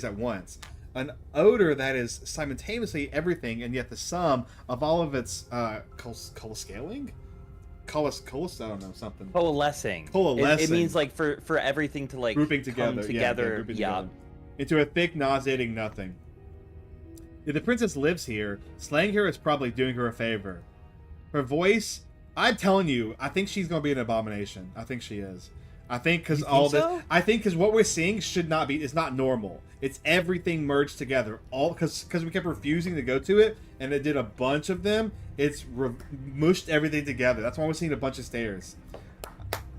Speaker 1: at once. An odor that is simultaneously everything, and yet the sum of all of its coalescing? I don't know, something.
Speaker 2: Coalescing.
Speaker 1: Coalescing.
Speaker 2: It means like for everything to like
Speaker 1: grouping together.
Speaker 2: come together.
Speaker 1: Grouping together. Into a thick, nauseating nothing. If the princess lives here, slaying her is probably doing her a favor. Her voice, I'm telling you, I think she's going to be an abomination. I think she is. I think because what we're seeing is not normal. It's everything merged together. All because we kept refusing to go to it, and it did a bunch of them. It's mushed everything together. That's why we're seeing a bunch of stairs.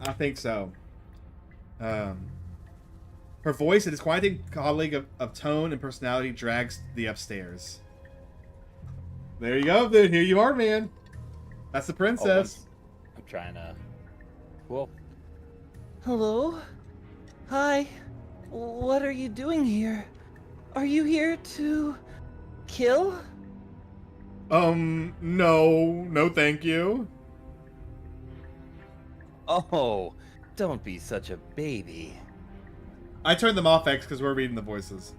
Speaker 1: I think so. Her voice, a disquieting colleague of tone and personality, drags the upstairs. There you go, dude. Here you are, man. That's the princess.
Speaker 2: I'm trying to... Cool. Hello? Hi. What are you doing here? Are you here to... kill?
Speaker 1: No. No, thank you.
Speaker 2: Oh, don't be such a baby.
Speaker 1: I turned them off, X, because we're reading the voices.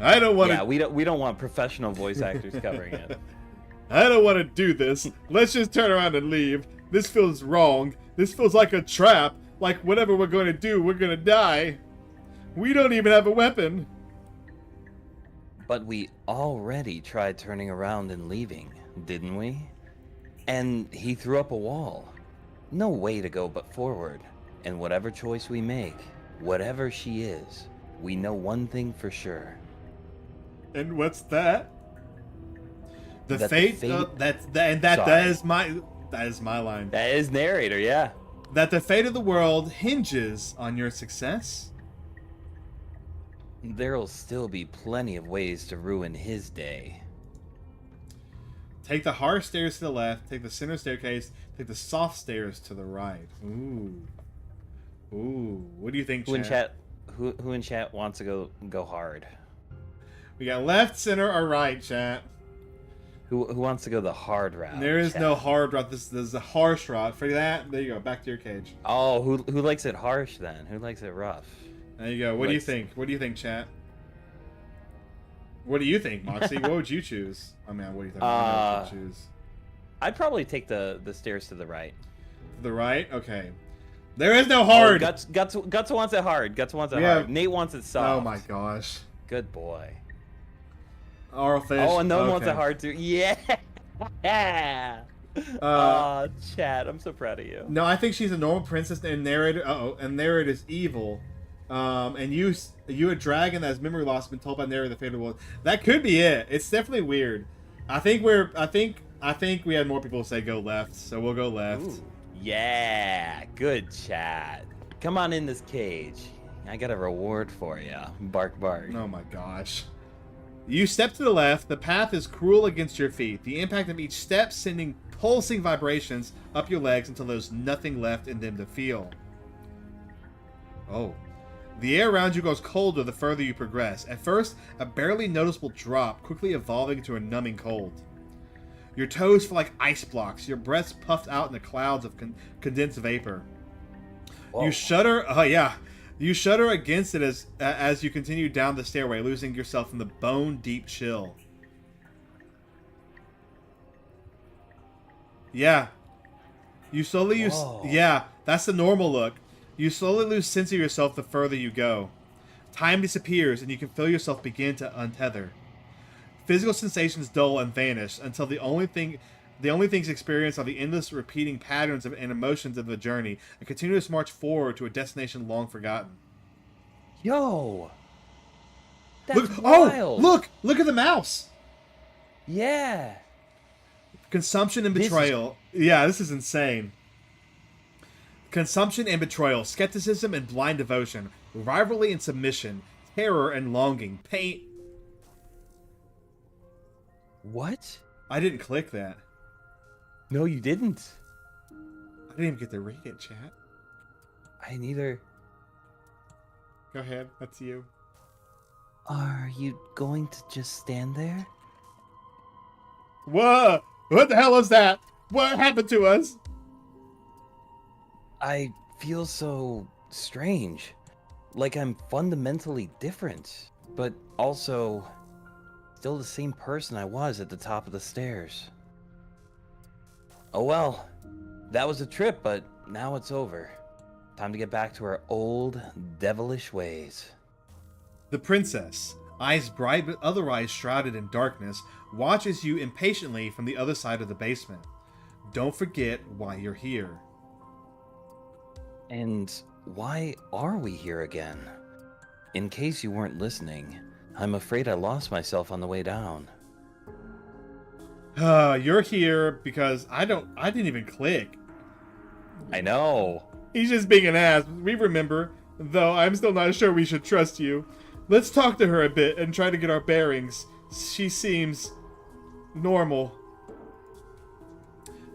Speaker 1: I don't want to...
Speaker 2: Yeah, we don't want professional voice actors covering it.
Speaker 1: I don't want to do this. Let's just turn around and leave. This feels wrong. This feels like a trap. Like whatever we're going to do, we're going to die. We don't even have a weapon.
Speaker 2: But we already tried turning around and leaving, didn't we? And he threw up a wall. No way to go but forward. And whatever choice we make, whatever she is, we know one thing for sure.
Speaker 1: And what's that? That is my line.
Speaker 2: That is narrator, yeah.
Speaker 1: That the fate of the world hinges on your success.
Speaker 2: There'll still be plenty of ways to ruin his day.
Speaker 1: Take the hard stairs to the left, take the center staircase, take the soft stairs to the right. Ooh. Ooh, what do you think,
Speaker 2: Who in
Speaker 1: chat?
Speaker 2: chat? Who in chat wants to go hard?
Speaker 1: We got left, center, or right, chat.
Speaker 2: Who wants to go the hard route?
Speaker 1: There is
Speaker 2: chat?
Speaker 1: no hard route. This is a harsh route. For that, there you go. Back to your cage.
Speaker 2: Oh, who likes it harsh then? Who likes it rough?
Speaker 1: There you go. What do you think? What do you think, chat? What do you think, Moxie? What would you choose? I mean, what do you think? What would you choose?
Speaker 2: I'd probably take the stairs to the right.
Speaker 1: To the right? Okay. There is no hard.
Speaker 2: Oh, Guts wants it hard. Guts wants it hard. Nate wants it soft.
Speaker 1: Oh my gosh.
Speaker 2: Good boy.
Speaker 1: Arlfish.
Speaker 2: Oh, and no one wants it hard too. Yeah. Chat, I'm so proud of you.
Speaker 1: No, I think she's a normal princess, and narrator. And narrator is evil. And you a dragon that has memory loss, has been told by narrator the fate of the world. That could be it. It's definitely weird. I think we had more people say go left, so we'll go left.
Speaker 2: Ooh, yeah, good chat. Come on in this cage. I got a reward for you. Bark, bark.
Speaker 1: Oh my gosh. You step to the left. The path is cruel against your feet. The impact of each step sending pulsing vibrations up your legs until there's nothing left in them to feel. Oh. The air around you goes colder the further you progress. At first, a barely noticeable drop, quickly evolving into a numbing cold. Your toes feel like ice blocks, your breath's puffed out in the clouds of condensed vapor. Whoa. You shudder, you shudder against it as you continue down the stairway, losing yourself in the bone-deep chill. Yeah. You slowly that's the normal look. You slowly lose sense of yourself the further you go. Time disappears, and you can feel yourself begin to untether. Physical sensations dull and vanish until the only things experienced are the endless repeating patterns and emotions of the journey, a continuous march forward to a destination long forgotten.
Speaker 2: Yo! That's wild.
Speaker 1: Look at the mouse!
Speaker 2: Yeah!
Speaker 1: Consumption and betrayal. This is insane. Consumption and betrayal, skepticism and blind devotion, rivalry and submission, terror and longing, pain.
Speaker 2: What?
Speaker 1: I didn't click that.
Speaker 2: No, you didn't.
Speaker 1: I didn't even get to read it, chat.
Speaker 2: I neither.
Speaker 1: Go ahead, that's you.
Speaker 2: Are you going to just stand there?
Speaker 1: Whoa! What the hell is that? What happened to us?
Speaker 2: I feel so strange. Like I'm fundamentally different, but also still the same person I was at the top of the stairs. Oh well, that was a trip, but now it's over. Time to get back to our old, devilish ways.
Speaker 1: The princess, eyes bright but otherwise shrouded in darkness, watches you impatiently from the other side of the basement. Don't forget why you're here.
Speaker 2: And why are we here again? In case you weren't listening, I'm afraid I lost myself on the way down.
Speaker 1: You're here because I didn't even click.
Speaker 2: I know.
Speaker 1: He's just being an ass. We remember, though I'm still not sure we should trust you. Let's talk to her a bit and try to get our bearings. She seems normal.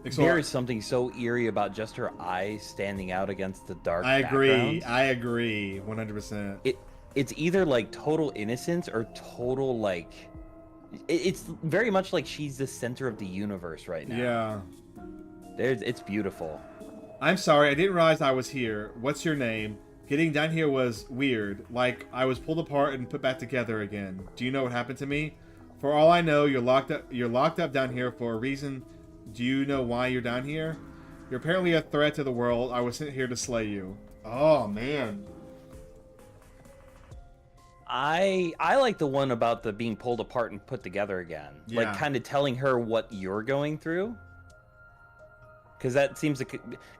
Speaker 2: There is something so eerie about just her eyes standing out against the dark
Speaker 1: background.
Speaker 2: background.
Speaker 1: I agree. 100%.
Speaker 2: It's either like total innocence or total like... It's very much like she's the center of the universe right now.
Speaker 1: Yeah.
Speaker 2: It's beautiful.
Speaker 1: I'm sorry, I didn't realize I was here. What's your name? Getting down here was weird. Like, I was pulled apart and put back together again. Do you know what happened to me? For all I know, you're locked up down here for a reason. Do you know why you're down here? You're apparently a threat to the world. I was sent here to slay you. Oh, man.
Speaker 2: I like the one about the being pulled apart and put together again.
Speaker 1: Yeah.
Speaker 2: Like, kind of telling her what you're going through. Because that seems to...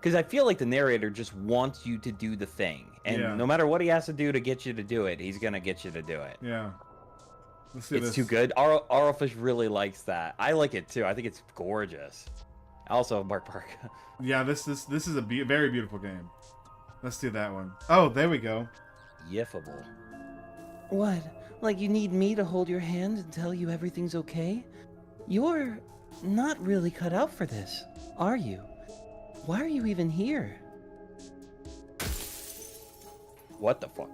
Speaker 2: Because I feel like the narrator just wants you to do the thing. And no matter what he has to do to get you to do it, he's going to get you to do it.
Speaker 1: Yeah. Let's do
Speaker 2: it's
Speaker 1: this.
Speaker 2: Too good. Arlfish really likes that. I like it too. I think it's gorgeous. Also, Bark Bark.
Speaker 1: Yeah, this is a very beautiful game. Let's do that one. Oh, there we go.
Speaker 2: Yiffable. What? Like you need me to hold your hand and tell you everything's okay? You're not really cut out for this, are you? Why are you even here? What the fuck?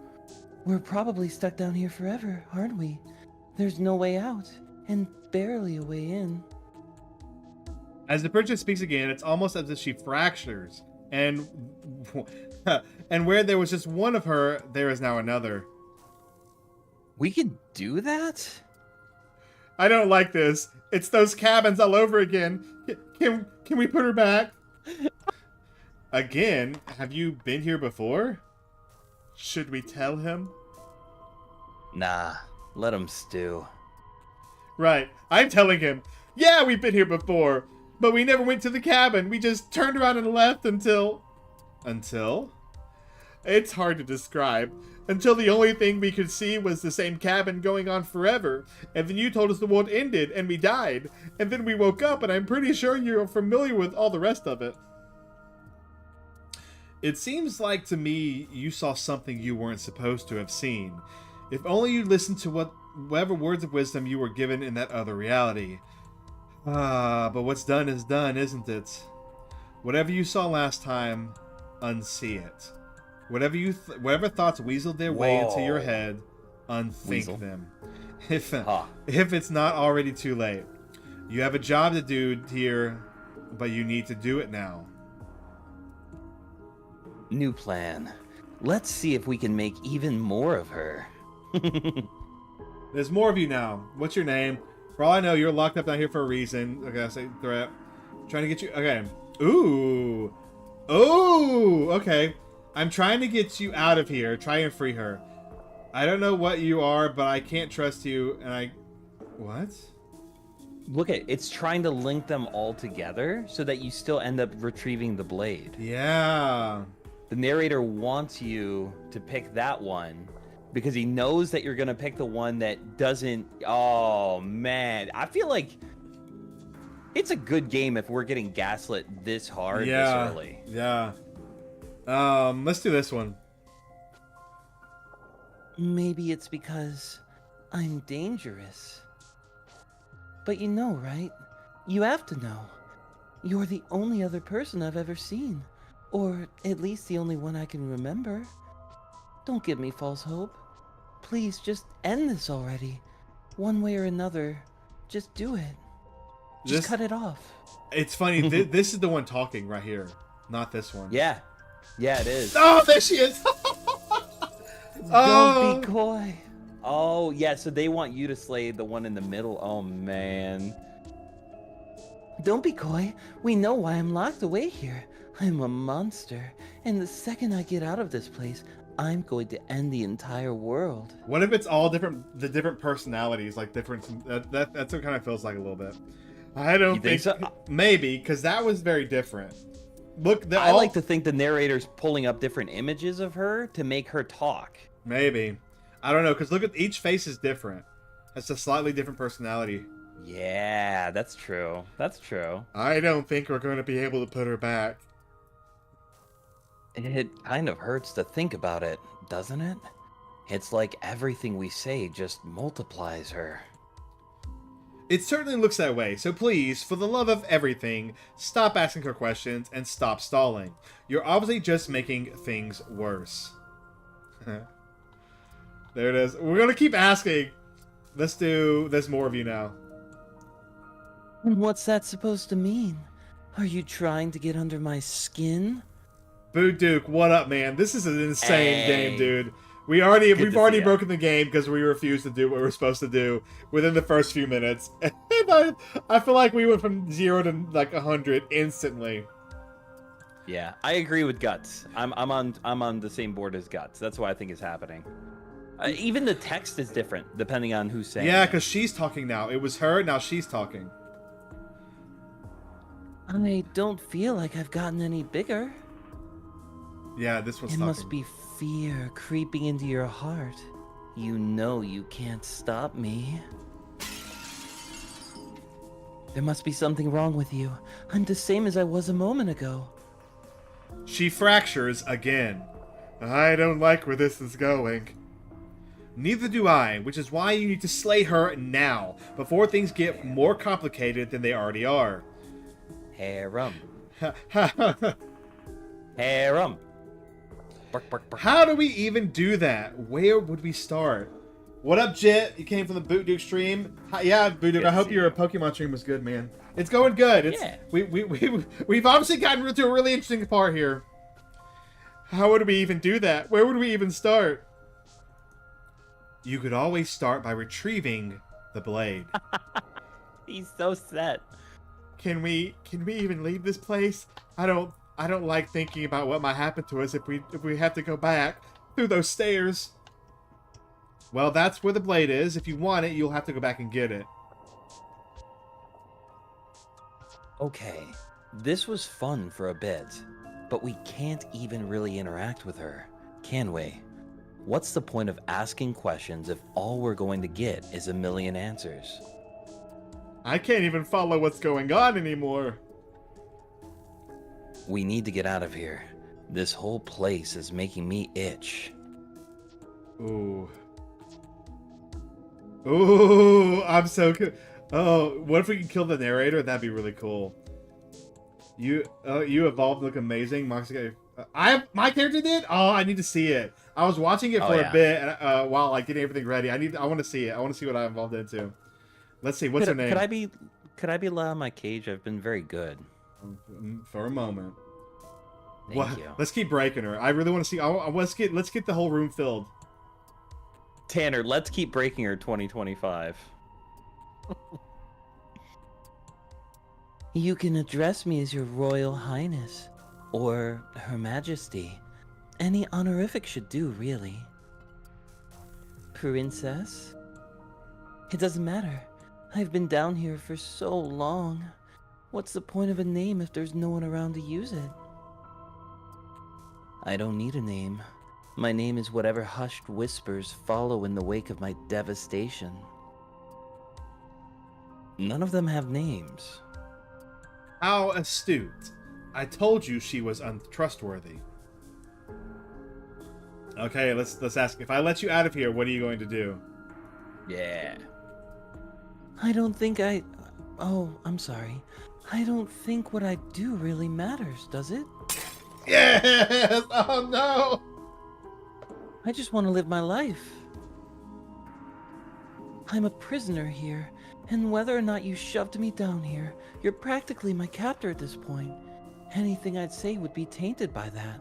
Speaker 3: We're probably stuck down here forever, aren't we? There's no way out, and barely a way in.
Speaker 1: As the princess speaks again, it's almost as if she fractures, and and where there was just one of her, there is now another.
Speaker 2: We could do that?
Speaker 1: I don't like this. It's those cabins all over again. Can we put her back? Again? Have you been here before? Should we tell him?
Speaker 2: Nah, let him stew.
Speaker 1: Right, I'm telling him. Yeah, we've been here before, but we never went to the cabin. We just turned around and left until... Until? It's hard to describe. Until the only thing we could see was the same cabin going on forever. And then you told us the world ended and we died. And then we woke up and I'm pretty sure you're familiar with all the rest of it. It seems like to me you saw something you weren't supposed to have seen. If only you listened to whatever words of wisdom you were given in that other reality. Ah, but what's done is done, isn't it? Whatever you saw last time, unsee it. Whatever thoughts weaseled their way into your head, unthink
Speaker 2: Weasel.
Speaker 1: them. If it's not already too late. You have a job to do here, but you need to do it now.
Speaker 2: New plan. Let's see if we can make even more of her.
Speaker 1: There's more of you now. What's your name? For all I know, you're locked up down here for a reason. Okay, I say threat. Trying to get you... Okay. Ooh. Ooh. Okay. I'm trying to get you out of here. Try and free her. I don't know what you are, but I can't trust you, and I... What?
Speaker 2: Look at it's trying to link them all together so that you still end up retrieving the blade.
Speaker 1: Yeah.
Speaker 2: The narrator wants you to pick that one because he knows that you're going to pick the one that doesn't... Oh, man. I feel like it's a good game if we're getting gaslit this hard this early.
Speaker 1: Yeah. Let's do this one.
Speaker 3: Maybe it's because I'm dangerous. But you know, right? You have to know. You're the only other person I've ever seen. Or at least the only one I can remember. Don't give me false hope. Please, just end this already. One way or another, just do it. Just cut it off.
Speaker 1: It's funny. This is the one talking right here, not this one.
Speaker 2: Yeah. Yeah, it is.
Speaker 1: Oh, there she is.
Speaker 3: Don't be coy.
Speaker 2: Oh, yeah, so they want you to slay the one in the middle. Oh, man.
Speaker 3: Don't be coy. We know why I'm locked away here. I'm a monster. And the second I get out of this place, I'm going to end the entire world.
Speaker 1: What if it's all different, the different personalities, like different, that's what it kind of feels like a little bit. I don't think so? Maybe, because that was very different. Look,
Speaker 2: I like to think the narrator's pulling up different images of her to make her talk.
Speaker 1: Maybe. I don't know, because look at each face is different. It's a slightly different personality.
Speaker 2: Yeah, that's true. That's true.
Speaker 1: I don't think we're going to be able to put her back.
Speaker 2: It kind of hurts to think about it, doesn't it? It's like everything we say just multiplies her.
Speaker 1: It certainly looks that way, so please, for the love of everything, stop asking her questions and stop stalling. You're obviously just making things worse. There it is. We're gonna keep asking. There's more of you now.
Speaker 3: What's that supposed to mean? Are you trying to get under my skin?
Speaker 1: Boo Duke, what up, man? This is an insane
Speaker 2: Hey.
Speaker 1: game, dude. We've already
Speaker 2: see ya.
Speaker 1: broken the game because we refused to do what we were supposed to do within the first few minutes. And I feel like we went from 0 to like 100 instantly.
Speaker 2: Yeah, I agree with Guts. I'm on the same board as Guts. That's what I think is happening. Even the text is different depending on who's saying
Speaker 1: Yeah,
Speaker 2: it.
Speaker 1: because she's talking now. It was her, now she's talking.
Speaker 3: I don't feel like I've gotten any bigger.
Speaker 1: Yeah, this one's
Speaker 3: It
Speaker 1: talking.
Speaker 3: must be fear creeping into your heart. You know you can't stop me. There must be something wrong with you. I'm the same as I was a moment ago.
Speaker 1: She fractures again. I don't like where this is going. Neither do I, which is why you need to slay her now, before things get more complicated than they already are.
Speaker 2: Harem. Harem. Bark, bark, bark.
Speaker 1: How do we even do that? Where would we start? What up, Jit? You came from the Boot Duke stream. Hi, yeah, Boot Duke.
Speaker 2: Good
Speaker 1: I
Speaker 2: to
Speaker 1: hope
Speaker 2: see
Speaker 1: your
Speaker 2: you.
Speaker 1: Pokemon stream was good, man. It's going good. It's
Speaker 2: Yeah.
Speaker 1: we've obviously gotten to a really interesting part here. How would we even do that? Where would we even start? You could always start by retrieving the blade.
Speaker 2: He's so set.
Speaker 1: Can we even leave this place? I don't like thinking about what might happen to us if we have to go back through those stairs. Well, that's where the blade is. If you want it, you'll have to go back and get it.
Speaker 2: Okay, this was fun for a bit, but we can't even really interact with her, can we? What's the point of asking questions if all we're going to get is a million answers?
Speaker 1: I can't even follow what's going on anymore.
Speaker 2: We need to get out of here. This whole place is making me itch.
Speaker 1: Ooh. Ooh, I'm so good. Oh, what if we can kill the narrator? That'd be really cool. You evolved, look amazing. Moxie, my character did. Oh, I need to see it. I was watching it for a bit while like getting everything ready. I want to see it. I want to see what I evolved into. Let's see. What's her name?
Speaker 2: Could I be allowed in my cage? I've been very good.
Speaker 1: For a moment.
Speaker 2: Thank you.
Speaker 1: Let's keep breaking her. I really want to see. Let's get the whole room filled.
Speaker 2: Tanner, let's keep breaking her 2025.
Speaker 3: You can address me as your Royal Highness, or Her Majesty. Any honorific should do, really. Princess? It doesn't matter. I've been down here for so long. What's the point of a name if there's no one around to use it? I don't need a name. My name is whatever hushed whispers follow in the wake of my devastation. None of them have names.
Speaker 1: How astute. I told you she was untrustworthy. Okay, let's ask. If I let you out of here, what are you going to do?
Speaker 2: Yeah.
Speaker 3: I don't think Oh, I'm sorry. I don't think what I do really matters, does it?
Speaker 1: Yes! Oh no!
Speaker 3: I just want to live my life. I'm a prisoner here, and whether or not you shoved me down here, you're practically my captor at this point. Anything I'd say would be tainted by that.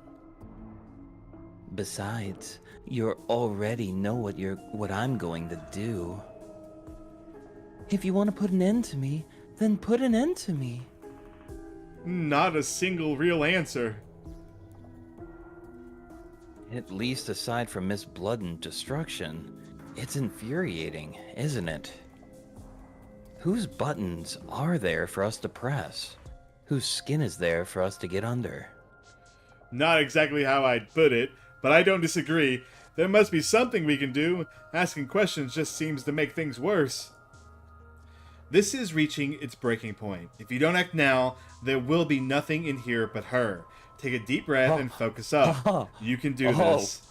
Speaker 3: Besides, you already know what I'm going to do. If you want to put an end to me, then put an end to me.
Speaker 1: Not a single real answer.
Speaker 2: At least aside from Miss Blood and Destruction, it's infuriating, isn't it? Whose buttons are there for us to press? Whose skin is there for us to get under?
Speaker 1: Not exactly how I'd put it, but I don't disagree. There must be something we can do. Asking questions just seems to make things worse. This is reaching its breaking point. If you don't act now, there will be nothing in here but her. Take a deep breath and focus up. You can do this.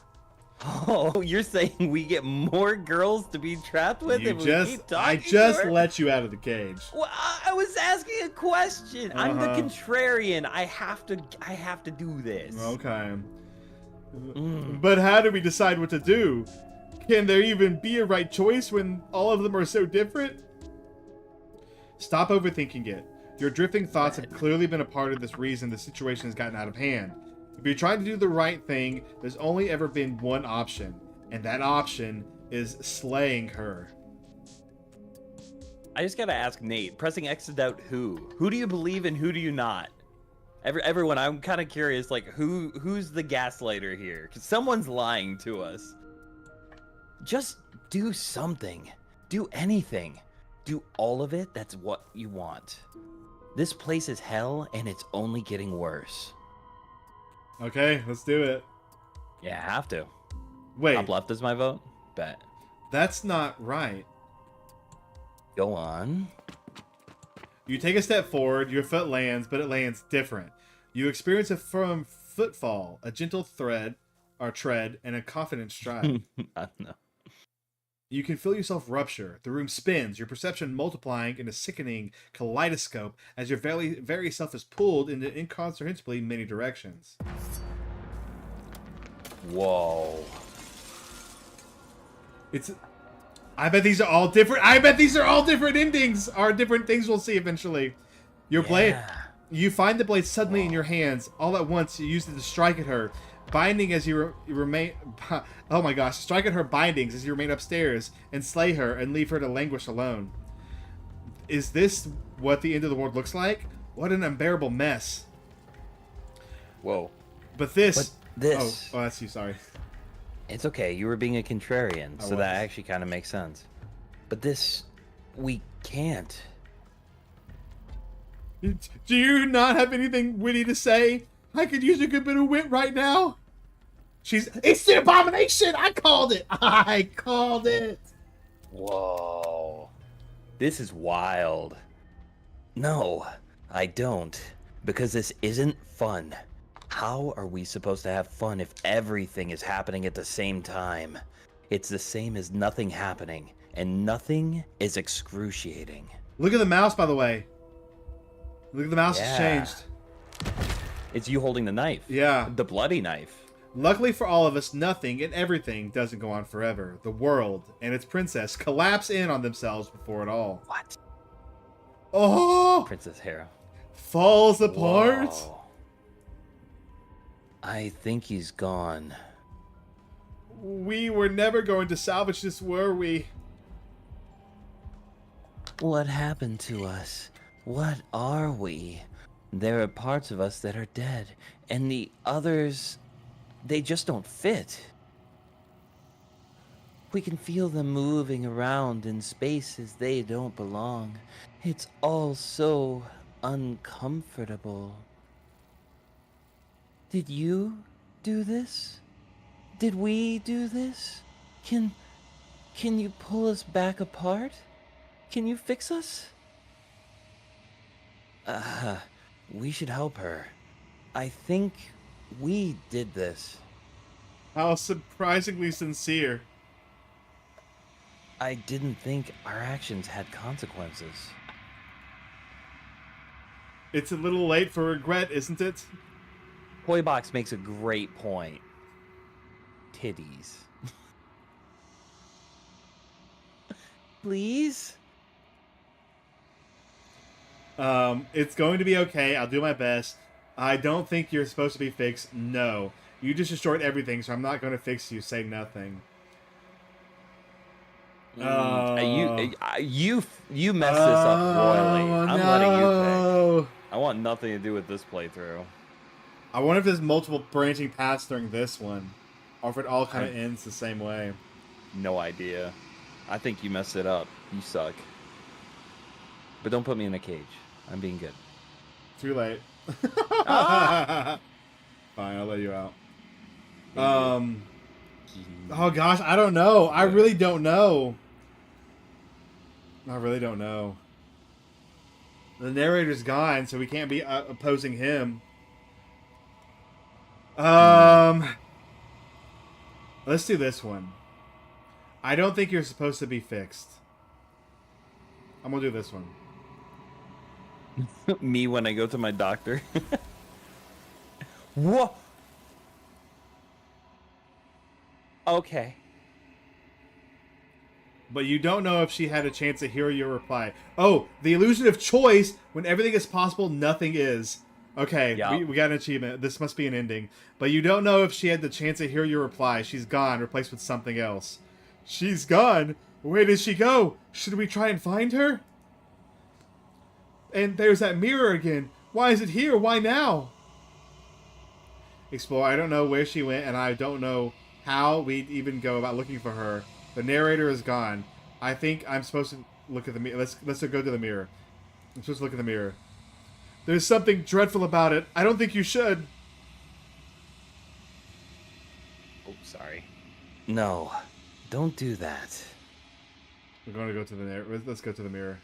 Speaker 2: Oh, you're saying we get more girls to be trapped with if we keep talking
Speaker 1: I just
Speaker 2: to her?
Speaker 1: let you out of the cage.
Speaker 2: Well, I was asking a question. I'm the contrarian. I have to do this.
Speaker 1: Okay. But how do we decide what to do? Can there even be a right choice when all of them are so different? Stop overthinking it. Your drifting thoughts have clearly been a part of this reason the situation has gotten out of hand. If you're trying to do the right thing, there's only ever been one option, and that option is slaying her.
Speaker 2: I just gotta ask Nate, pressing X to doubt who? Who do you believe and who do you not? Everyone, I'm kind of curious, like, who's the gaslighter here? Because someone's lying to us. Just do something. Do anything. Do all of it. That's what you want. This place is hell, and it's only getting worse.
Speaker 1: Okay, let's do it.
Speaker 2: Yeah, I have to.
Speaker 1: Wait,
Speaker 2: Top left is my vote? Bet.
Speaker 1: that's not right.
Speaker 2: Go on.
Speaker 1: You take a step forward, your foot lands, but it lands different. You experience a firm footfall, a gentle tread, and a confident stride.
Speaker 2: No.
Speaker 1: You can feel yourself rupture. The room spins, your perception multiplying in a sickening kaleidoscope as your very self is pulled in incomprehensibly many directions.
Speaker 2: Whoa.
Speaker 1: It's. I bet these are all different. I bet these are all different endings, or different things we'll see eventually. Your blade. You find the blade suddenly in your hands. All at once, you use it to strike at her, binding as you remain. Oh my gosh! Strike at her bindings as you remain upstairs, and slay her and leave her to languish alone. Is this what the end of the world looks like? What an unbearable mess.
Speaker 2: Whoa.
Speaker 1: But this.
Speaker 2: This.
Speaker 1: Oh, that's you. Sorry.
Speaker 2: It's okay. You were being a contrarian, so
Speaker 1: was.
Speaker 2: that actually kind of makes sense. But this, we can't.
Speaker 1: Do you not have anything witty to say? I could use a good bit of wit right now. It's the abomination! I called it! I called it!
Speaker 2: Whoa. This is wild. No, I don't. Because this isn't fun. How are we supposed to have fun if everything is happening at the same time? It's the same as nothing happening, and nothing is excruciating.
Speaker 1: Look at the mouse, by the way. Look at the mouse has changed.
Speaker 2: It's you holding the knife.
Speaker 1: Yeah.
Speaker 2: The bloody knife.
Speaker 1: Luckily for all of us, nothing and everything doesn't go on forever. The world and its princess collapse in on themselves before it all.
Speaker 2: What?
Speaker 1: Oh!
Speaker 2: Princess Hera.
Speaker 1: Falls apart?
Speaker 2: Whoa. I think he's gone.
Speaker 1: We were never going to salvage this, were we?
Speaker 3: What happened to us? What are we? There are parts of us that are dead, and the others, they just don't fit. We can feel them moving around in spaces they don't belong. It's all so uncomfortable. Did you do this? Did we do this? Can you pull us back apart? Can you fix us? We should help her. I think we did this.
Speaker 1: How surprisingly sincere.
Speaker 3: I didn't think our actions had consequences.
Speaker 1: It's a little late for regret, isn't it?
Speaker 2: Toybox makes a great point. Titties.
Speaker 3: Please?
Speaker 1: It's going to be okay. I'll do my best. I don't think you're supposed to be fixed. No. You just destroyed everything, so I'm not going to fix you. Say nothing.
Speaker 2: You messed this up royally. I'm letting you pick. I want nothing to do with this playthrough.
Speaker 1: I wonder if there's multiple branching paths during this one, or if it all kind of ends the same way.
Speaker 2: No idea. I think you messed it up. You suck. But don't put me in a cage. I'm being good.
Speaker 1: Too late.
Speaker 2: Ah!
Speaker 1: Fine, I'll let you out. Oh gosh, I don't know. I really don't know. I really don't know. The narrator's gone, so we can't be opposing him. Let's do this one. I don't think you're supposed to be fixed. I'm gonna do this one.
Speaker 2: Me when I go to my doctor. What? Okay.
Speaker 1: But you don't know if she had a chance to hear your reply. Oh, the illusion of choice. When everything is possible, nothing is. Okay,
Speaker 2: Yep.
Speaker 1: we got an achievement. This must be an ending. But you don't know if she had the chance to hear your reply. She's gone, replaced with something else. She's gone? Where did she go? Should we try and find her? And there's that mirror again. Why is it here? Why now? Explore. I don't know where she went, and I don't know how we'd even go about looking for her. The narrator is gone. I think I'm supposed to look at the mirror. Let's go to the mirror. I'm supposed to look at the mirror. There's something dreadful about it. I don't think you should.
Speaker 2: Oh, sorry.
Speaker 3: No, don't do that.
Speaker 1: We're going to go to the mirror. Let's go to the mirror.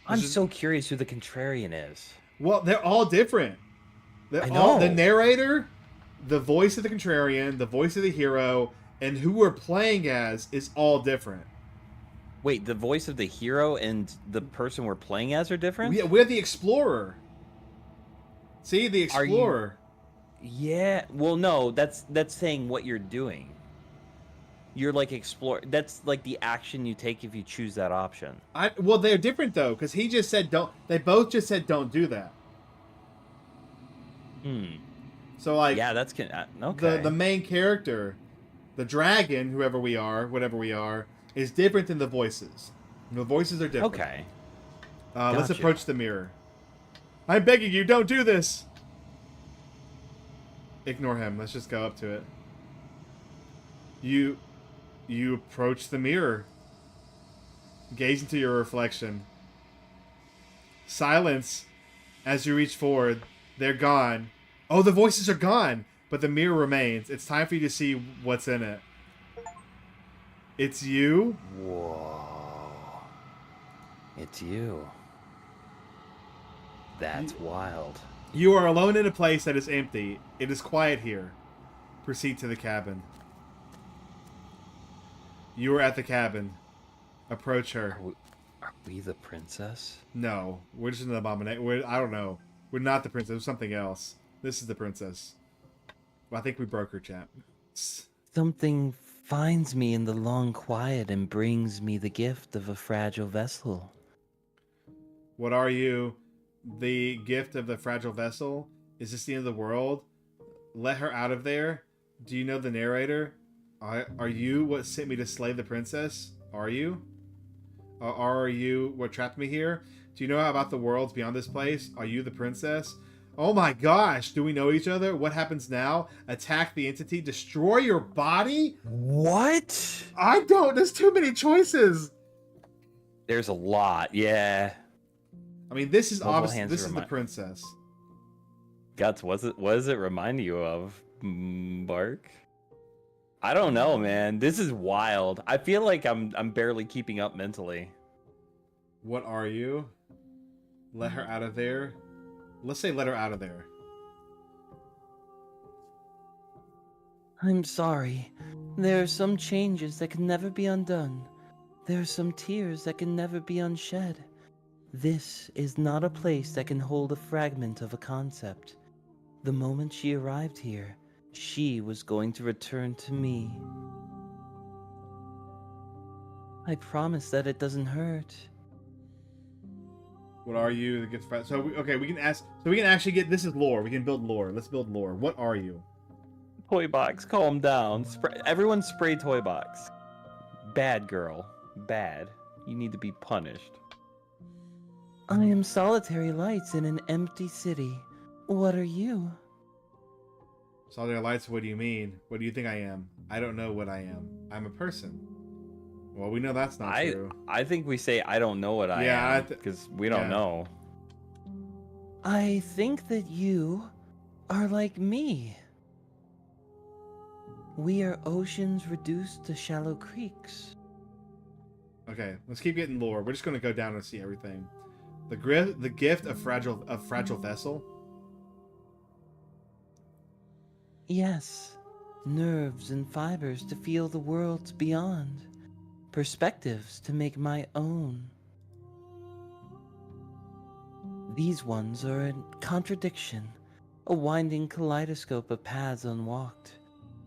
Speaker 2: I'm so curious who the contrarian is.
Speaker 1: Well, they're all different.
Speaker 2: I know.
Speaker 1: The narrator, the voice of the contrarian, the voice of the hero, and who we're playing as is all different.
Speaker 2: Wait, the voice of the hero and the person we're playing as are different?
Speaker 1: We're the explorer. See, the explorer.
Speaker 2: Yeah. Well, no, that's saying what you're doing. You're like explore. That's like the action you take if you choose that option.
Speaker 1: Well, they're different though, because he just said don't. They both just said don't do that.
Speaker 2: Hmm.
Speaker 1: So like,
Speaker 2: Yeah, that's
Speaker 1: the
Speaker 2: okay.
Speaker 1: main character, the dragon, whoever we are, whatever we are, is different than the voices. The voices are different.
Speaker 2: Okay.
Speaker 1: Let's
Speaker 2: Gotcha.
Speaker 1: approach the mirror. I'm begging you, don't do this. Ignore him. Let's just go up to it. You approach the mirror. Gaze into your reflection. Silence as you reach forward. They're gone. Oh, the voices are gone, but the mirror remains. It's time for you to see what's in it. It's you.
Speaker 2: Whoa. It's you. That's wild.
Speaker 1: You are alone in a place that is empty. It is quiet here. Proceed to the cabin. You are at the cabin. Approach her.
Speaker 2: Are we the princess?
Speaker 1: No, we're just an abomination. I don't know. We're not the princess. We're something else. This is the princess. Well, I think we broke her, chap.
Speaker 3: Something finds me in the long quiet and brings me the gift of a fragile vessel.
Speaker 1: What are you? The gift of the fragile vessel? Is this the end of the world? Let her out of there? Do you know the narrator? Are you what sent me to slay the princess? Are you? Are you what trapped me here? Do you know about the worlds beyond this place? Are you the princess? Oh my gosh, do we know each other? What happens now? Attack the entity? Destroy your body?
Speaker 2: What?
Speaker 1: I don't. There's too many choices.
Speaker 2: There's a lot. Yeah.
Speaker 1: I mean, this is
Speaker 2: Multiple
Speaker 1: obviously
Speaker 2: hands
Speaker 1: this
Speaker 2: to
Speaker 1: is the princess.
Speaker 2: Guts, what does it remind you of? Bark? I don't know, man. This is wild. I feel like I'm barely keeping up mentally.
Speaker 1: What are you? Let her out of there. Let's say let her out of there.
Speaker 3: I'm sorry. There are some changes that can never be undone. There are some tears that can never be unshed. This is not a place that can hold a fragment of a concept. The moment she arrived here, she was going to return to me. I promise that it doesn't hurt.
Speaker 1: What are you? The gift. So okay, we can ask. So we can actually get. This is lore. We can build lore. Let's build lore. What are you?
Speaker 2: Toy box, calm down. Everyone spray toy box. Bad girl. Bad. You need to be punished.
Speaker 3: I am solitary lights in an empty city. What are you?
Speaker 1: Solitary lights. What do you mean? What do you think I am? I don't know what I am. I'm a person. Well, we know that's not true.
Speaker 2: I think we say I don't know what I am because we don't know.
Speaker 3: I think that you are like me. We are oceans reduced to shallow creeks.
Speaker 1: Okay, let's keep getting lore. We're just gonna go down and see everything. The gift of fragile vessel.
Speaker 3: Yes, nerves and fibers to feel the worlds beyond. Perspectives to make my own. These ones are a contradiction, a winding kaleidoscope of paths unwalked.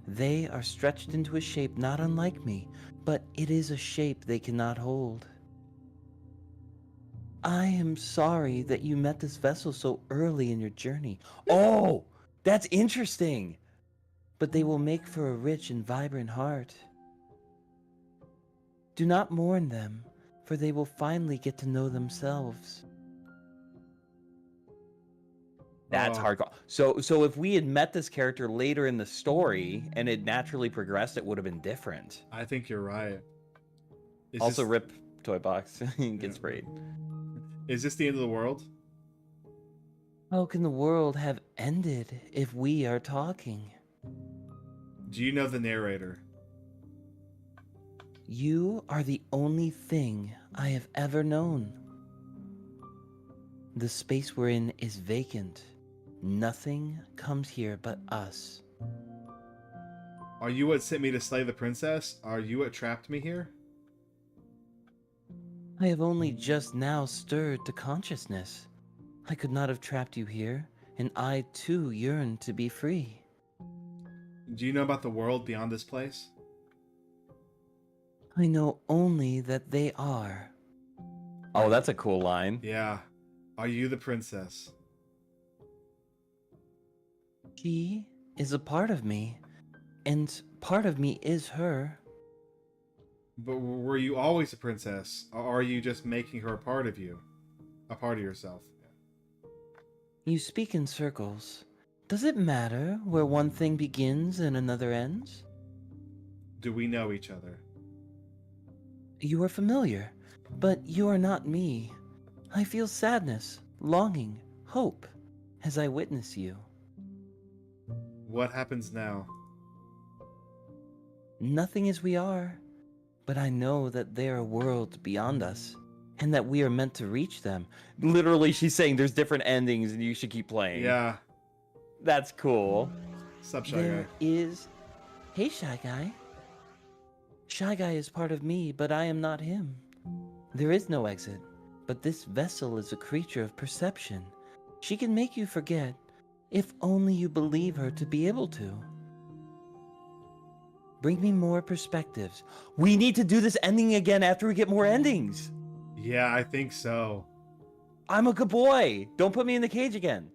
Speaker 3: They are stretched into a shape not unlike me, but it is a shape they cannot hold. I am sorry that you met this vessel so early in your journey.
Speaker 2: Oh, that's interesting.
Speaker 3: But they will make for a rich and vibrant heart. Do not mourn them, for they will finally get to know themselves.
Speaker 2: That's hardcore. So if we had met this character later in the story and it naturally progressed, it would have been different.
Speaker 1: I think you're right.
Speaker 2: Also, rip toy box. Get sprayed.
Speaker 1: Is this the end of the world?
Speaker 3: How can the world have ended if we are talking?
Speaker 1: Do you know the narrator?
Speaker 3: You are the only thing I have ever known. The space we're in is vacant. Nothing comes here but us.
Speaker 1: Are you what sent me to slay the princess? Are you what trapped me here?
Speaker 3: I have only just now stirred to consciousness. I could not have trapped you here, and I too yearn to be free.
Speaker 1: Do you know about the world beyond this place?
Speaker 3: I know only that they are.
Speaker 2: Oh, that's a cool line.
Speaker 1: Yeah. Are you the princess?
Speaker 3: She is a part of me, and part of me is her.
Speaker 1: But were you always a princess? Or are you just making her a part of you? A part of yourself?
Speaker 3: You speak in circles. Does it matter where one thing begins and another ends?
Speaker 1: Do we know each other?
Speaker 3: You are familiar, but you are not me. I feel sadness, longing, hope, as I witness you.
Speaker 1: What happens now?
Speaker 3: Nothing as we are, but I know that there are worlds beyond us, and that we are meant to reach them.
Speaker 2: Literally, she's saying there's different endings and you should keep playing.
Speaker 1: Yeah.
Speaker 2: That's cool.
Speaker 1: Sup, Shy
Speaker 3: There
Speaker 1: Guy?
Speaker 3: is... Hey, Shy Guy. Shy Guy is part of me, but I am not him. There is no exit, but this vessel is a creature of perception. She can make you forget, if only you believe her to be able to. Bring me more perspectives.
Speaker 2: We need to do this ending again after we get more endings.
Speaker 1: Yeah, I think so.
Speaker 2: I'm a good boy. Don't put me in the cage again.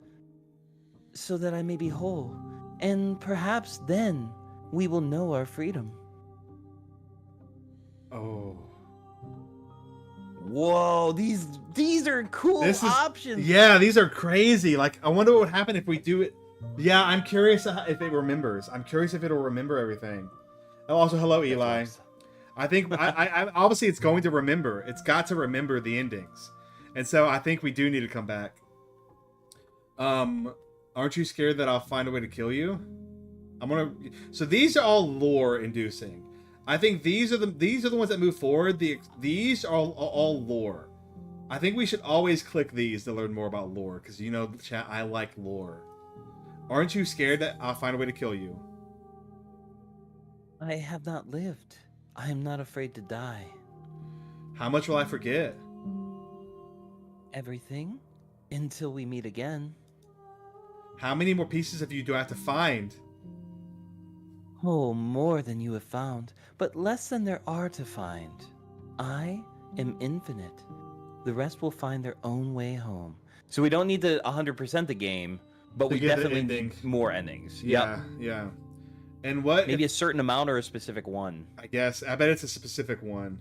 Speaker 3: So that I may be whole, and perhaps then we will know our freedom.
Speaker 1: Oh.
Speaker 2: Whoa, these are cool
Speaker 1: This is-
Speaker 2: options.
Speaker 1: Yeah, these are crazy. Like, I wonder what would happen if we do it. Yeah, I'm curious if it remembers. I'm curious if it'll remember everything. Oh, also, hello, Eli. I think, I obviously it's going to remember. It's got to remember the endings. And so I think we do need to come back. Aren't you scared that I'll find a way to kill you? So these are all lore inducing. I think these are the ones that move forward. These are all lore. I think we should always click these to learn more about lore, because you know, chat, I like lore. Aren't you scared that I'll find a way to kill you?
Speaker 3: I have not lived. I am not afraid to die.
Speaker 1: How much will I forget?
Speaker 3: Everything? Until we meet again.
Speaker 1: How many more pieces of you do I have to find?
Speaker 3: Oh, more than you have found, but less than there are to find. I am infinite. The rest will find their own way home.
Speaker 2: So we don't need to 100% the game, but
Speaker 1: To
Speaker 2: we
Speaker 1: get the
Speaker 2: definitely
Speaker 1: ending.
Speaker 2: need more endings.
Speaker 1: Yeah, yeah. And what?
Speaker 2: Maybe a certain amount or a specific one.
Speaker 1: I guess. I bet it's a specific one.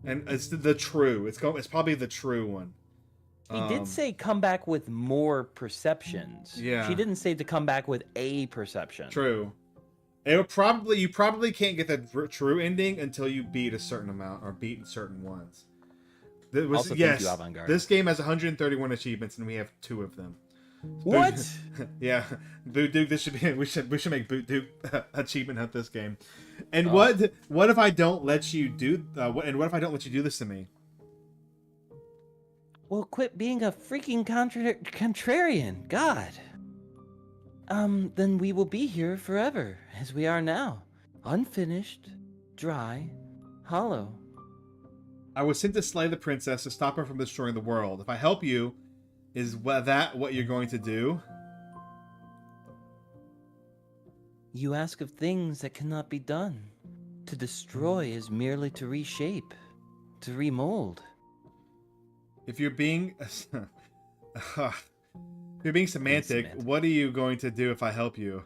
Speaker 1: And it's the true. It's probably the true one.
Speaker 2: He did say come back with more perceptions.
Speaker 1: Yeah.
Speaker 2: She didn't say to come back with a perception.
Speaker 1: True. You probably can't get the true ending until you beat a certain amount or beat certain ones.
Speaker 2: Also, thank you, Avant-Garde.
Speaker 1: This game has 131 achievements and we have 2 of them.
Speaker 2: What?
Speaker 1: Yeah, Boot Duke. This should be. We should make Boot Duke achievement hunt this game. And
Speaker 2: Oh.
Speaker 1: what if I don't let you do? And what if I don't let you do this to me?
Speaker 3: Well, quit being a freaking contrarian. God. Then we will be here forever, as we are now. Unfinished, dry, hollow.
Speaker 1: I was sent to slay the princess to stop her from destroying the world. If I help you, is that what you're going to do?
Speaker 3: You ask of things that cannot be done. To destroy is merely to reshape, to remold.
Speaker 1: If you're being semantic, what are you going to do if I help you?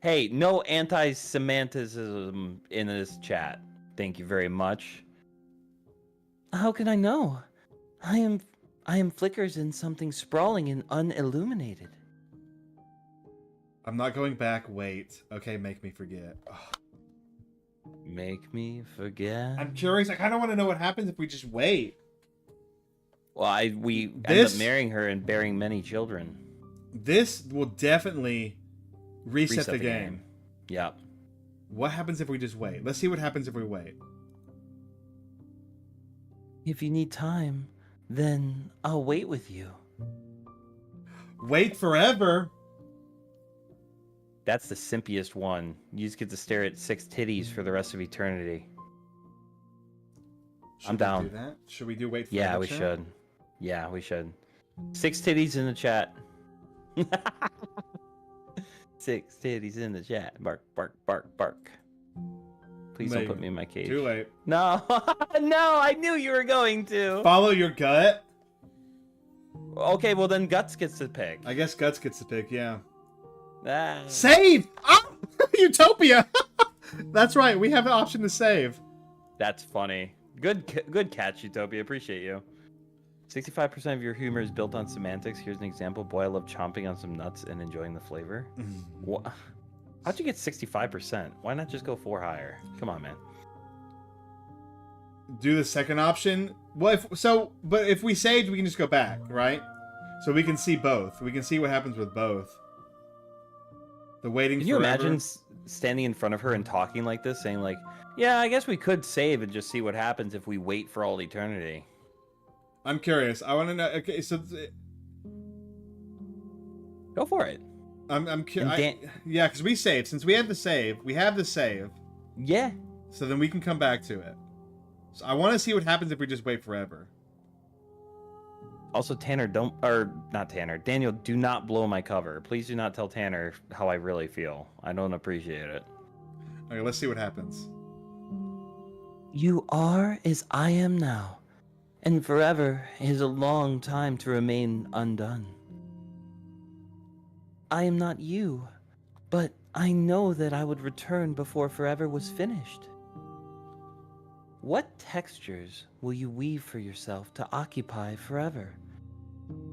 Speaker 2: Hey, no anti-Semitism in this chat. Thank you very much.
Speaker 3: How can I know? I am flickers in something sprawling and unilluminated.
Speaker 1: I'm not going back. Wait. Okay, make me forget. Ugh.
Speaker 3: Make me forget.
Speaker 1: I'm curious. I kind of want to know what happens if we just wait.
Speaker 2: Well, we end
Speaker 1: This-
Speaker 2: up marrying her and bearing many children.
Speaker 1: This will definitely reset the game.
Speaker 2: Yep.
Speaker 1: What happens if we just wait? Let's see what happens if we wait.
Speaker 3: If you need time, then I'll wait with you.
Speaker 1: Wait forever?
Speaker 2: That's the simpiest one. You just get to stare at 6 titties for the rest of eternity.
Speaker 1: Should
Speaker 2: I'm
Speaker 1: we
Speaker 2: down.
Speaker 1: do that? Should we do wait forever?
Speaker 2: Yeah, we
Speaker 1: chat?
Speaker 2: should. Yeah, we should. 6 titties in the chat. 6 titties in the chat. Bark, bark, bark, bark. Please don't put me in my cage.
Speaker 1: Too late.
Speaker 2: No, no, I knew you were going to.
Speaker 1: Follow your gut.
Speaker 2: Okay, well then Guts gets to pick.
Speaker 1: I guess Guts gets to pick, yeah.
Speaker 2: Ah.
Speaker 1: Save! Ah! Utopia! That's right, we have an option to save.
Speaker 2: That's funny. Good catch, Utopia. Appreciate you. 65% of your humor is built on semantics. Here's an example. Boy, I love chomping on some nuts and enjoying the flavor. What? How'd you get 65%? Why not just go 4 higher? Come on, man.
Speaker 1: Do the second option. Well, but if we saved, we can just go back, right? So we can see both. We can see what happens with both. The waiting.
Speaker 2: Can you
Speaker 1: forever.
Speaker 2: imagine standing in front of her and talking like this, saying like, "Yeah, I guess we could save and just see what happens if we wait for all eternity."
Speaker 1: I'm curious. I want to know. Okay, so
Speaker 2: Go for it.
Speaker 1: I'm curious. Yeah, because we saved. Since we have the save,
Speaker 2: Yeah.
Speaker 1: So then we can come back to it. So I want to see what happens if we just wait forever.
Speaker 2: Also, Tanner, Daniel, do not blow my cover. Please do not tell Tanner how I really feel. I don't appreciate it.
Speaker 1: Okay, let's see what happens.
Speaker 3: You are as I am now, and forever is a long time to remain undone. I am not you, but I know that I would return before forever was finished. What textures will you weave for yourself to occupy forever?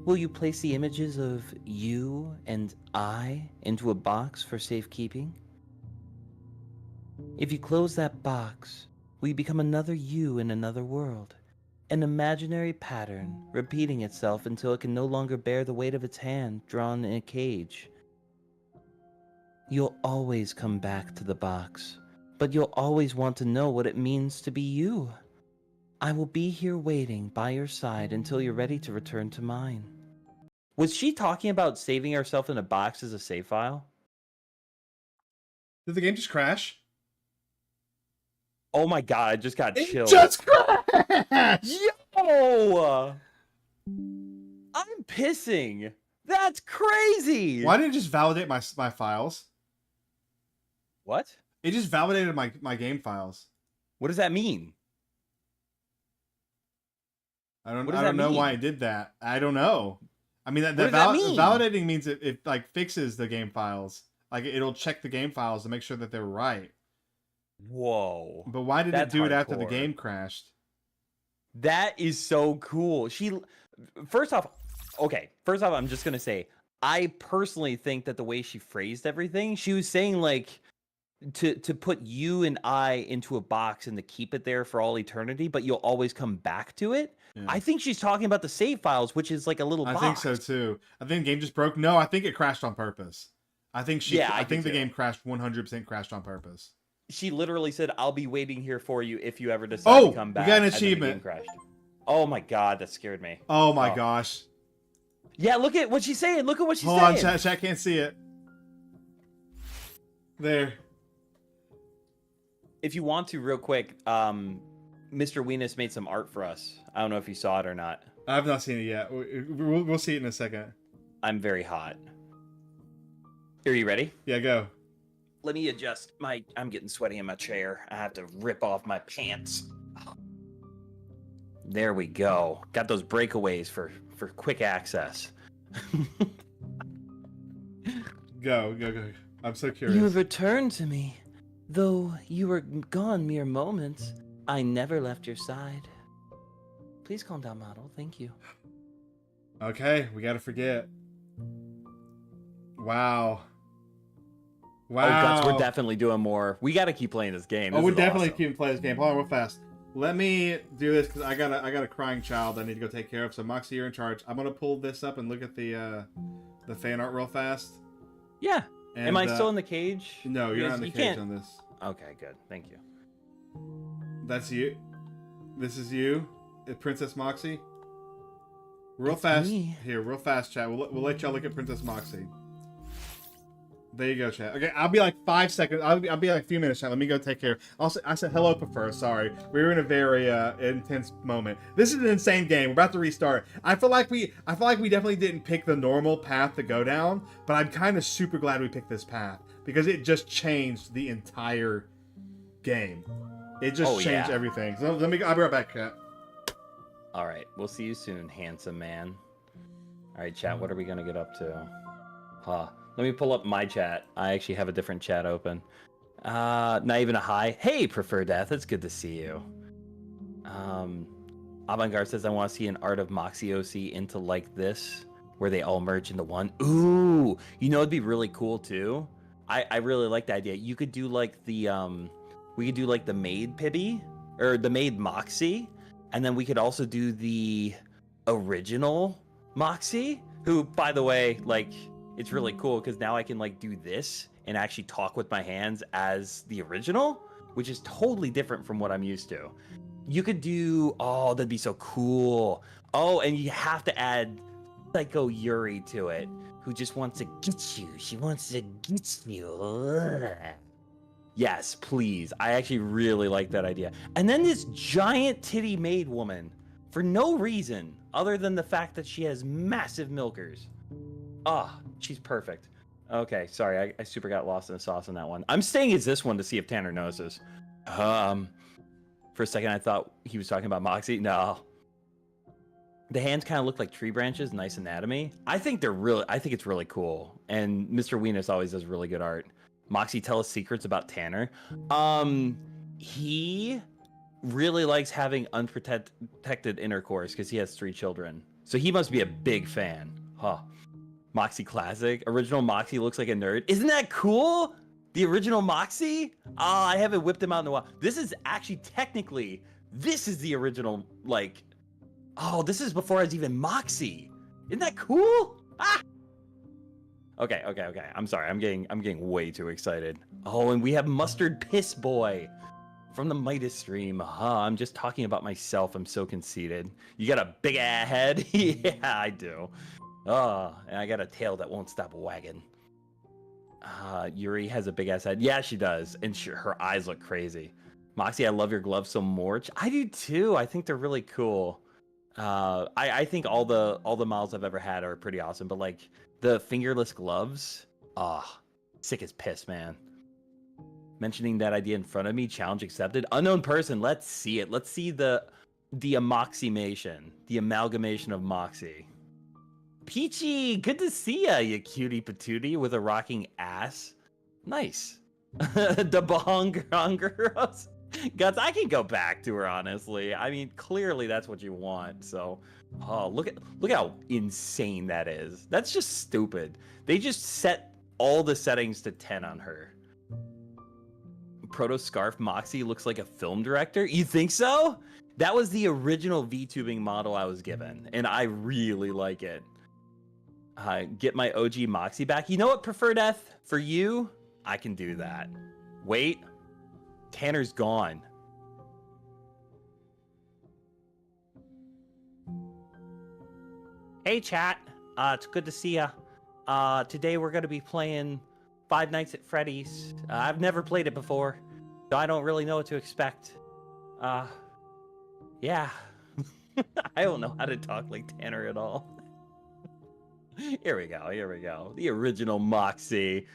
Speaker 3: Will you place the images of you and I into a box for safekeeping? If you close that box, will you become another you in another world? An imaginary pattern repeating itself until it can no longer bear the weight of its hand drawn in a cage. You'll always come back to the box, but you'll always want to know what it means to be you. I will be here waiting by your side until you're ready to return to mine.
Speaker 2: Was she talking about saving herself in a box as a save file?
Speaker 1: Did the game just crash?
Speaker 2: Oh my god, I just got
Speaker 1: It
Speaker 2: chilled.
Speaker 1: just crashed!
Speaker 2: Yo! I'm pissing. That's crazy.
Speaker 1: Why didn't it just validate my files?
Speaker 2: What?
Speaker 1: It just validated my game files.
Speaker 2: What does that mean?
Speaker 1: I don't
Speaker 2: What does that
Speaker 1: know
Speaker 2: mean?
Speaker 1: why it did that. I don't know. I mean,
Speaker 2: What does that mean?
Speaker 1: validating means it like fixes the game files. Like it'll check the game files to make sure that they're right.
Speaker 2: Whoa.
Speaker 1: But why did
Speaker 2: That's
Speaker 1: it do it after the
Speaker 2: hardcore.
Speaker 1: game crashed?
Speaker 2: That is so cool. First off, I'm just going to say, I personally think that the way she phrased everything, she was saying like to put you and I into a box and to keep it there for all eternity, but you'll always come back to it.
Speaker 1: Yeah.
Speaker 2: I think she's talking about the save files, which is like a little box.
Speaker 1: I think so too. I think the game just broke. No, I think it crashed on purpose. I think I think the game crashed 100% crashed on purpose.
Speaker 2: She literally said, "I'll be waiting here for you if you ever decide to come back."
Speaker 1: We got an
Speaker 2: and then the
Speaker 1: achievement.
Speaker 2: game crashed. Oh my god, that scared me.
Speaker 1: Oh my gosh.
Speaker 2: Yeah, look at what she's saying. Look at what she's
Speaker 1: Hold
Speaker 2: saying.
Speaker 1: on, chat can't see it. There.
Speaker 2: If you want to, real quick, Mr. Weenus made some art for us. I don't know if you saw it or not.
Speaker 1: I have not seen it yet. We'll see it in a second.
Speaker 2: I'm very hot. Are you ready?
Speaker 1: Yeah, go.
Speaker 2: Let me adjust I'm getting sweaty in my chair. I have to rip off my pants. There we go. Got those breakaways for quick access.
Speaker 1: Go. I'm so
Speaker 3: You
Speaker 1: curious.
Speaker 3: have returned to me. Though you were gone mere moments, I never left your side. Please calm down, model. Thank you.
Speaker 1: Okay, we gotta forget. Wow.
Speaker 2: Oh, Guts, we're definitely doing more. We got to keep playing this game. This
Speaker 1: we're
Speaker 2: is
Speaker 1: definitely
Speaker 2: awesome.
Speaker 1: keeping playing this game. Hold on, real fast. Let me do this because I got a crying child I need to go take care of. So Moxie, you're in charge. I'm gonna pull this up and look at the fan art real fast.
Speaker 2: Yeah.
Speaker 1: And,
Speaker 2: Am I still in the cage?
Speaker 1: No, you're not in the
Speaker 2: You
Speaker 1: cage
Speaker 2: can't-
Speaker 1: on this.
Speaker 2: Okay, good. Thank you.
Speaker 1: That's you. This is you, Princess Moxie. Real
Speaker 3: It's
Speaker 1: fast
Speaker 3: me.
Speaker 1: here, real fast, chat. We'll let y'all look at Princess Moxie. There you go, chat. Okay, I'll be like 5 seconds. I'll be like a few minutes, chat. Let me go take care. Also, I said hello, prefer. Sorry, we were in a very intense moment. This is an insane game. We're about to restart. I feel like we definitely didn't pick the normal path to go down, but I'm kind of super glad we picked this path because it just changed the entire game. It just changed everything. So I'll be right back, chat.
Speaker 2: All right, we'll see you soon, handsome man. All right, chat. What are we gonna get up to? Let me pull up my chat. I actually have a different chat open. Not even a hi. Hey, Prefer Death. It's good to see you. Avant-Garde says, I want to see an Art of Moxie OC into like this, where they all merge into one. Ooh, you know, it'd be really cool too. I really like the idea. You could do like the, we could do like the Maid Pibby, or the Maid Moxie, and then we could also do the original Moxie, who, by the way, like, it's really cool because now I can like do this and actually talk with my hands as the original, which is totally different from what I'm used to. You could do, oh, that'd be so cool. Oh, and you have to add Psycho Yuri to it, who just wants to get you. She wants to get you. Ugh. Yes, please. I actually really like that idea. And then this giant titty maid woman, for no reason other than the fact that she has massive milkers. Ah, she's perfect. Okay, sorry, I super got lost in the sauce on that one. I'm staying as this one to see if Tanner notices. For a second I thought he was talking about Moxie. No. The hands kind of look like tree branches, nice anatomy. I think it's really cool. And Mr. Weenus always does really good art. Moxie, tell us secrets about Tanner. He really likes having unprotected intercourse because he has 3 children. So he must be a big fan. Huh. Moxie Classic. Original Moxie looks like a nerd. Isn't that cool? The original Moxie? I haven't whipped him out in a while. This is actually technically, this is the original, like, oh, this is before I was even Moxie. Isn't that cool? Ah! Okay. I'm sorry. I'm getting way too excited. Oh, and we have Mustard Piss Boy from the Midas stream. I'm just talking about myself. I'm so conceited. You got a big ass head? Yeah, I do. Oh, and I got a tail that won't stop wagging. Yuri has a big ass head. Yeah, she does. And her eyes look crazy. Moxie, I love your gloves so much. I do too. I think they're really cool. I think all the models I've ever had are pretty awesome, but like the fingerless gloves, sick as piss, man. Mentioning that idea in front of me, challenge accepted. Unknown person, let's see it. Let's see the amoximation, the amalgamation of Moxie. Peachy, good to see ya, you cutie patootie with a rocking ass. Nice. The Bahongeros. Guts, I can go back to her, honestly. I mean, clearly that's what you want. So, look how insane that is. That's just stupid. They just set all the settings to 10 on her. Proto Scarf Moxie looks like a film director. You think so? That was the original VTubing model I was given, and I really like it. Get my OG Moxie back. You know what, Prefer Death? For you, I can do that. Wait. Tanner's gone. Hey, chat. It's good to see ya. Today we're going to be playing Five Nights at Freddy's. I've never played it before, so I don't really know what to expect. Yeah. I don't know how to talk like Tanner at all. Here we go. The original Moxie.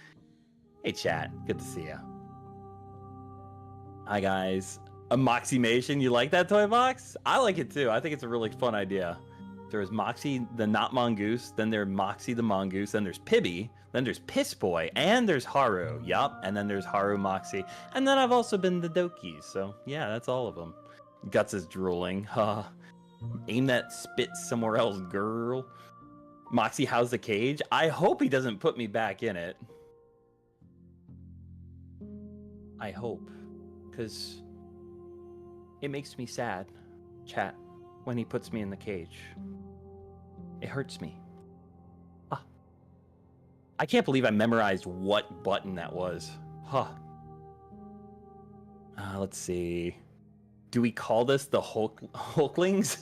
Speaker 2: Hey, chat. Good to see ya. Hi, guys. A Moximation. You like that toy box? I like it, too. I think it's a really fun idea. There's Moxie the Not Mongoose, then there's Moxie the Mongoose, then there's Pibby, then there's Piss Boy, and there's Haru. Yup, and then there's Haru Moxie. And then I've also been the Dokis, so yeah, that's all of them. Guts is drooling. Aim that spit somewhere else, girl. Moxie, how's the cage? I hope he doesn't put me back in it. I hope. Because it makes me sad, chat, when he puts me in the cage. It hurts me. I can't believe I memorized what button that was. Let's see. Do we call this the Hulklings?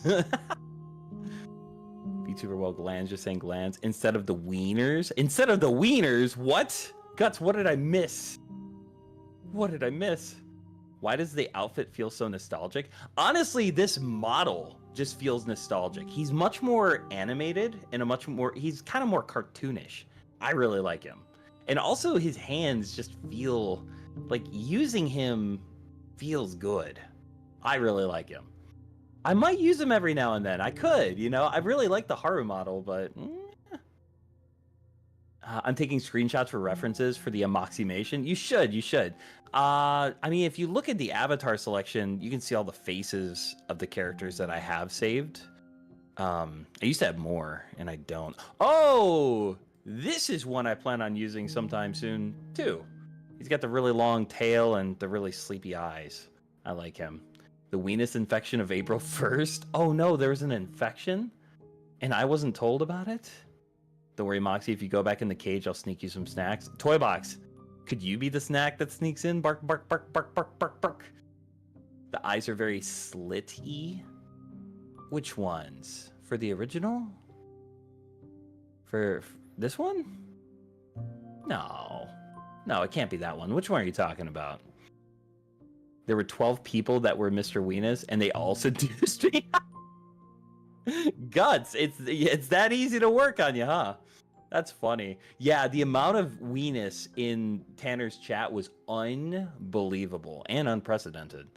Speaker 2: VTuber well glands, just saying glands. Instead of the wieners? Instead of the wieners? What? Guts, what did I miss? What did I miss? Why does the outfit feel so nostalgic? Honestly, this model just feels nostalgic. He's much more animated and he's kind of more cartoonish. I really like him. And also his hands just feel like using him feels good. I really like him. I might use him every now and then. I could, I really like the Haru model, but I'm taking screenshots for references for the Amoximation. You should. I mean, if you look at the avatar selection, you can see all the faces of the characters that I have saved. I used to have more, and I don't. Oh, this is one I plan on using sometime soon, too. He's got the really long tail and the really sleepy eyes. I like him. The weenus infection of April 1st? Oh no, there was an infection? And I wasn't told about it? Don't worry, Moxie, if you go back in the cage, I'll sneak you some snacks. Toy Box, could you be the snack that sneaks in? Bark, bark, bark, bark, bark, bark, bark. The eyes are very slit-y. Which ones? For the original? For this one? No, it can't be that one. Which one are you talking about? There were 12 people that were Mr. Weenus, and they all seduced me. Guts, it's that easy to work on you, huh? That's funny. Yeah, the amount of weenus in Tanner's chat was unbelievable and unprecedented.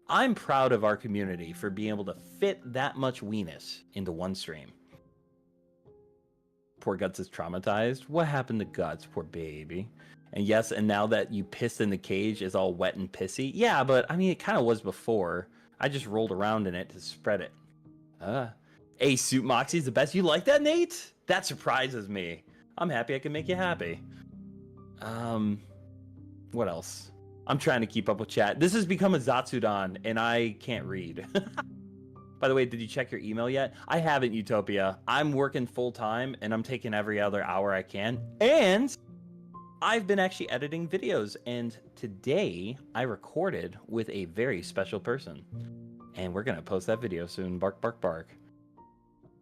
Speaker 2: I'm proud of our community for being able to fit that much weenus into one stream. Poor Guts is traumatized. What happened to Guts? Poor baby. And yes, and now that you pissed in the cage is all wet and pissy. Yeah, but I mean, it kind of was before. I just rolled around in it to spread it. Hey, Suit Moxie's the best. You like that, Nate? That surprises me. I'm happy I can make you happy. What else? I'm trying to keep up with chat. This has become a Zatsudan, and I can't read. By the way, did you check your email yet? I haven't, Utopia. I'm working full time, and I'm taking every other hour I can. And I've been actually editing videos, and today I recorded with a very special person. And we're going to post that video soon. Bark, bark, bark.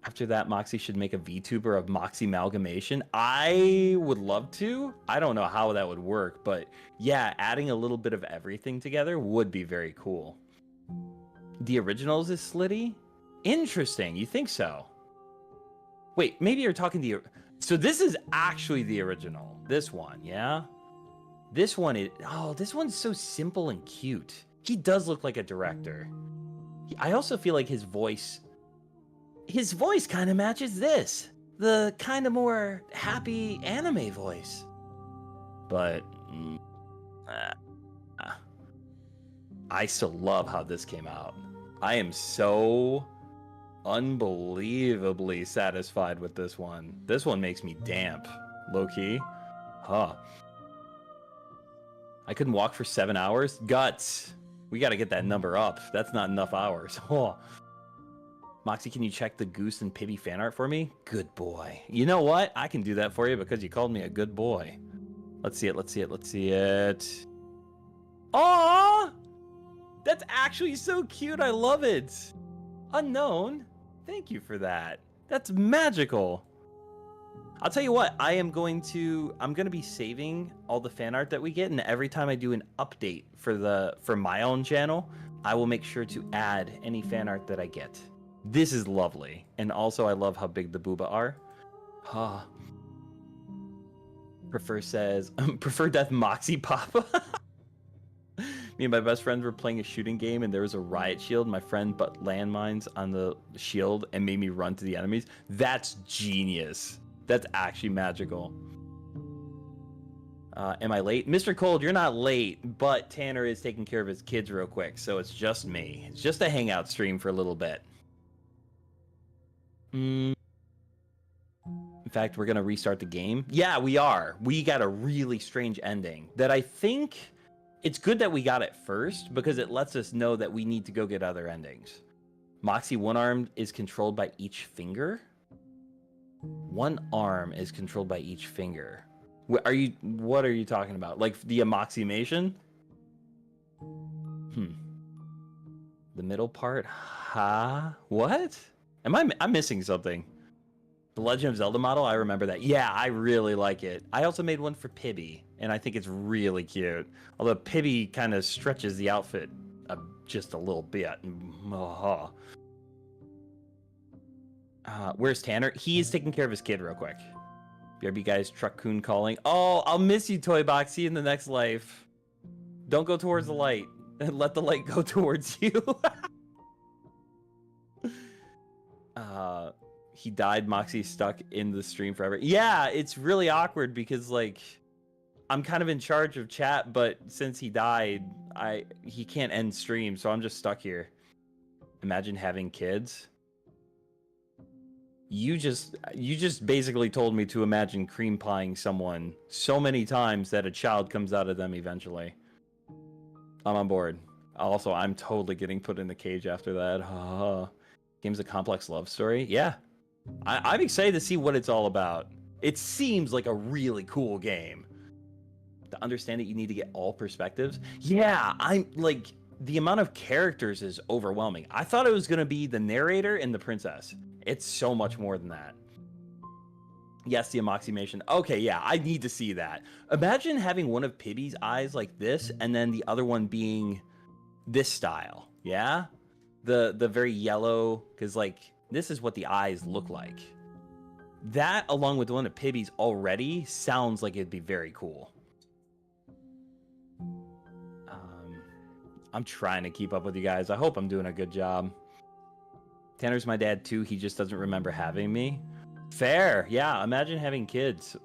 Speaker 2: After that, Moxie should make a VTuber of Moxie Amalgamation. I would love to. I don't know how that would work, but yeah, adding a little bit of everything together would be very cool. The originals is slitty? Interesting. You think so? Wait, maybe you're talking the... So this is actually the original. This one, yeah? This one is... Oh, this one's so simple and cute. He does look like a director. I also feel like his voice kind of matches this. The kind of more happy anime voice. But... I still love how this came out. I am so unbelievably satisfied with this one. This one makes me damp, low-key. Huh. I couldn't walk for 7 hours? Guts. We gotta get that number up. That's not enough hours. Oh. Moxie, can you check the Goose and Pibby fan art for me? Good boy. You know what? I can do that for you because you called me a good boy. Let's see it, let's see it, let's see it. Aww! That's actually so cute. I love it. Unknown. Thank you for that. That's magical. I'll tell you what, I'm going to be saving all the fan art that we get, and every time I do an update for my own channel, I will make sure to add any fan art that I get. This is lovely. And also I love how big the booba are. Huh. Prefer Death Moxie Papa. Me and my best friend were playing a shooting game, and there was a riot shield. My friend put landmines on the shield and made me run to the enemies. That's genius. That's actually magical. Am I late? Mr. Cold, you're not late, but Tanner is taking care of his kids real quick, so it's just me. It's just a hangout stream for a little bit. In fact, we're going to restart the game. Yeah, we are. We got a really strange ending that I think... It's good that we got it first because it lets us know that we need to go get other endings. Moxie one-armed is controlled by each finger? One arm is controlled by each finger. What are you talking about? Like the Amoximation? The middle part? What? I'm missing something. The Legend of Zelda model, I remember that. Yeah, I really like it. I also made one for Pibby, and I think it's really cute. Although Pibby kind of stretches the outfit just a little bit. Where's Tanner? He is taking care of his kid real quick. BRB guys, Truck-kun calling. Oh, I'll miss you, Toy Box. See you in the next life. Don't go towards the light. Let the light go towards you. He died. Moxie's stuck in the stream forever. Yeah, it's really awkward because, like, I'm kind of in charge of chat, but since he died, he can't end stream, so I'm just stuck here. Imagine having kids. You just basically told me to imagine cream pieing someone so many times that a child comes out of them eventually. I'm on board. Also, I'm totally getting put in the cage after that. Game's a complex love story. Yeah. I'm excited to see what it's all about. It seems like a really cool game. To understand it, you need to get all perspectives. Yeah, I'm like, the amount of characters is overwhelming. I thought it was going to be the narrator and the princess. It's so much more than that. Yes, the amoximation. Okay, yeah, I need to see that. Imagine having one of Pibby's eyes like this, and then the other one being this style. Yeah? The very yellow, because, like, this is what the eyes look like. That, along with the one of Pibby's already, sounds like it'd be very cool. I'm trying to keep up with you guys. I hope I'm doing a good job. Tanner's my dad, too. He just doesn't remember having me. Fair. Yeah, imagine having kids.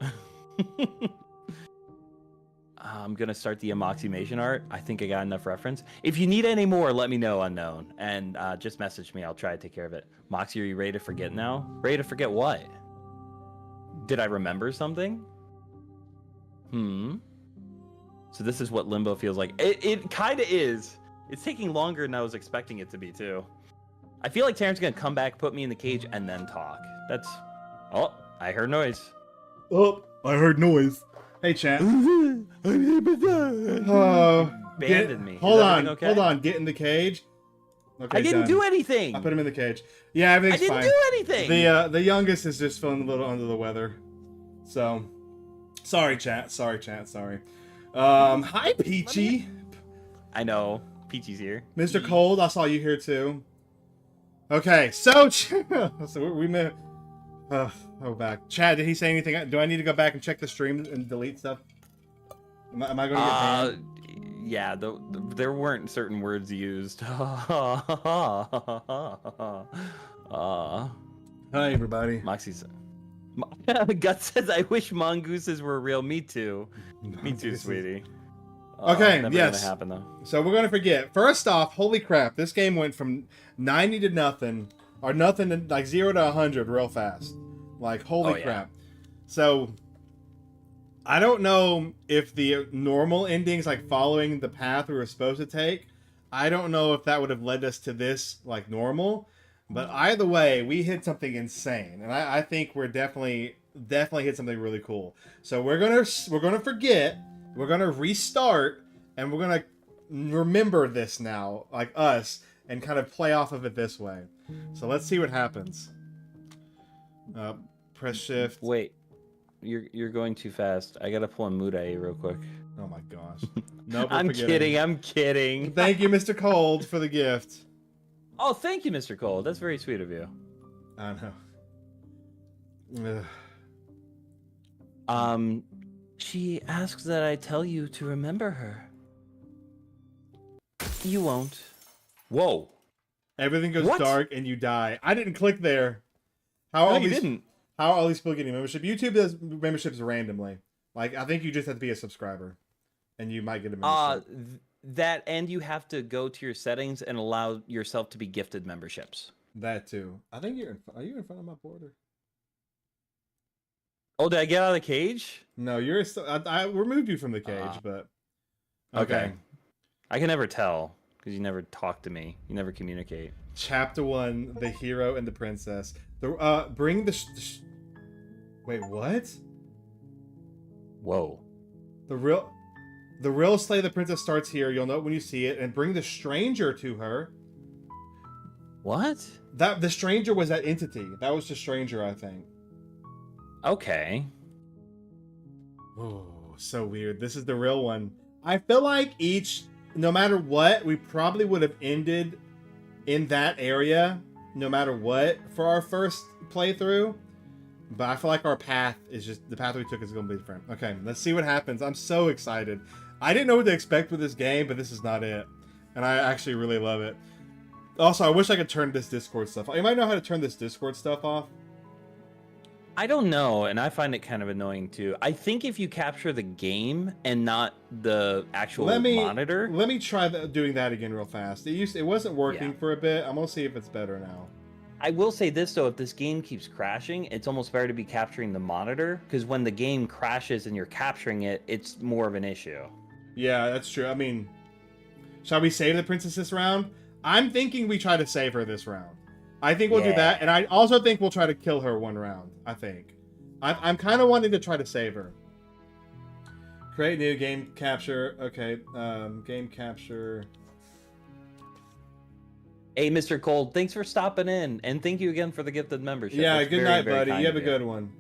Speaker 2: I'm going to start the amoximation art. I think I got enough reference. If you need any more, let me know, unknown. And just message me. I'll try to take care of it. Moxie, are you ready to forget now? Ready to forget what? Did I remember something? So this is what limbo feels like. It kind of is. It's taking longer than I was expecting it to be, too. I feel like Terrence's going to come back, put me in the cage, and then talk. That's... Oh, I heard noise.
Speaker 1: Oh, I heard noise. Hey, chat.
Speaker 2: Abandoned me.
Speaker 1: Hold on. Get in the cage. Okay,
Speaker 2: I didn't do anything.
Speaker 1: I put him in the cage. Yeah, everything's fine.
Speaker 2: I didn't do anything.
Speaker 1: The youngest is just feeling a little under the weather. So, sorry, chat. Sorry. Hi, Peachy.
Speaker 2: I know. Peachy's here.
Speaker 1: Mr. Cold, I saw you here too. Okay, so we may. Back. Chad, did he say anything? Do I need to go back and check the stream and delete stuff? Am I going to get banned?
Speaker 2: Yeah, there weren't certain words used.
Speaker 1: Hi, everybody.
Speaker 2: Moxie said. Gut says, I wish mongooses were real. Me too. Me too, sweetie.
Speaker 1: Okay,
Speaker 2: never
Speaker 1: yes.
Speaker 2: Gonna happen, though.
Speaker 1: So we're going to forget. First off, holy crap, this game went from 90 to nothing, or nothing to like 0 to 100 real fast. Like, holy crap. So, I don't know if the normal endings, like following the path we were supposed to take, I don't know if that would have led us to this, like, normal. But either way, we hit something insane. And I think we're definitely hit something really cool. So we're gonna forget, we're gonna restart, and we're gonna remember this now, like us, and kind of play off of it this way. So let's see what happens. Press shift.
Speaker 2: Wait, you're going too fast. I gotta pull a Muday real quick.
Speaker 1: Oh my gosh. Nope,
Speaker 2: I'm kidding.
Speaker 1: Thank you, Mr. Cold, for the gift.
Speaker 2: Oh, thank you, Mr. Cold. That's very sweet of you.
Speaker 1: I know.
Speaker 3: She asks that I tell you to remember her. You won't.
Speaker 2: Whoa.
Speaker 1: Everything goes dark and you die. I didn't click there.
Speaker 2: How are all
Speaker 1: these people getting membership? YouTube does memberships randomly. Like, I think you just have to be a subscriber, and you might get a membership.
Speaker 2: That, and you have to go to your settings and allow yourself to be gifted memberships.
Speaker 1: That too. I think are you in front of my border?
Speaker 2: Oh, did I get out of the cage?
Speaker 1: No, you're still. I removed you from the cage, but okay.
Speaker 2: I can never tell because you never talk to me. You never communicate.
Speaker 1: Chapter 1: The Hero and the Princess. Bring the. Wait, what?
Speaker 2: Whoa.
Speaker 1: The real Slay the Princess starts here. You'll know it when you see it, and bring the stranger to her.
Speaker 2: What?
Speaker 1: The stranger was that entity. That was the stranger, I think.
Speaker 2: Okay.
Speaker 1: Oh. so weird. This is the real one. I feel like no matter what, we probably would have ended in that area, no matter what, for our first playthrough. But I feel like our path is just, the path we took is going to be different. Okay, let's see what happens. I'm so excited. I didn't know what to expect with this game, but this is not it. And I actually really love it. Also, I wish I could turn this Discord stuff off. You might know how to turn this Discord stuff off.
Speaker 2: I don't know, and I find it kind of annoying too. I think if you capture the game and not the actual monitor.
Speaker 1: Let me try doing that again real fast. It wasn't working for a bit. I'm gonna see if it's better now.
Speaker 2: I will say this though, if this game keeps crashing, it's almost better to be capturing the monitor, because when the game crashes and you're capturing it, it's more of an issue.
Speaker 1: Yeah, that's true. I mean, shall we save the princess this round? I'm thinking we try to save her this round. I think we'll do that, and I also think we'll try to kill her one round, I think. I'm kind of wanting to try to save her. Create new game capture. Okay, game capture.
Speaker 2: Hey, Mr. Cold, thanks for stopping in, and thank you again for the gifted membership.
Speaker 1: Yeah,
Speaker 2: That's
Speaker 1: good
Speaker 2: very,
Speaker 1: night,
Speaker 2: very
Speaker 1: buddy.
Speaker 2: kind
Speaker 1: You have
Speaker 2: of
Speaker 1: a good one.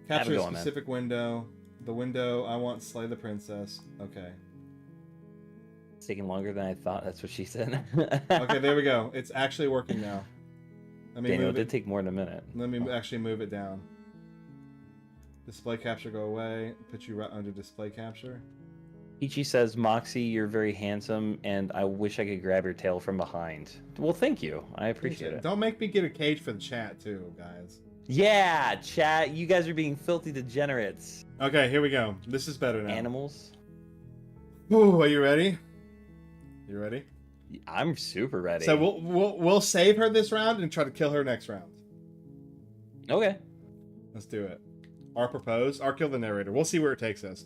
Speaker 1: Capture a
Speaker 2: one,
Speaker 1: specific window. The window, I want slay the princess. Okay.
Speaker 2: It's taking longer than I thought. That's what she said.
Speaker 1: Okay, there we go. It's actually working now. Let me
Speaker 2: Daniel,
Speaker 1: move
Speaker 2: it did take more than a minute.
Speaker 1: Let me actually move it down. Display capture, go away. Put you right under display capture.
Speaker 2: Peachy says, Moxie, you're very handsome, and I wish I could grab your tail from behind. Well, thank you. I appreciate it.
Speaker 1: Don't make me get a cage for the chat, too, guys.
Speaker 2: Yeah, chat. You guys are being filthy degenerates.
Speaker 1: Okay, here we go. This is better now.
Speaker 2: Animals.
Speaker 1: Ooh, are you ready? You ready?
Speaker 2: I'm super ready.
Speaker 1: So we'll save her this round and try to kill her next round.
Speaker 2: Okay.
Speaker 1: Let's do it. Or kill the narrator. We'll see where it takes us.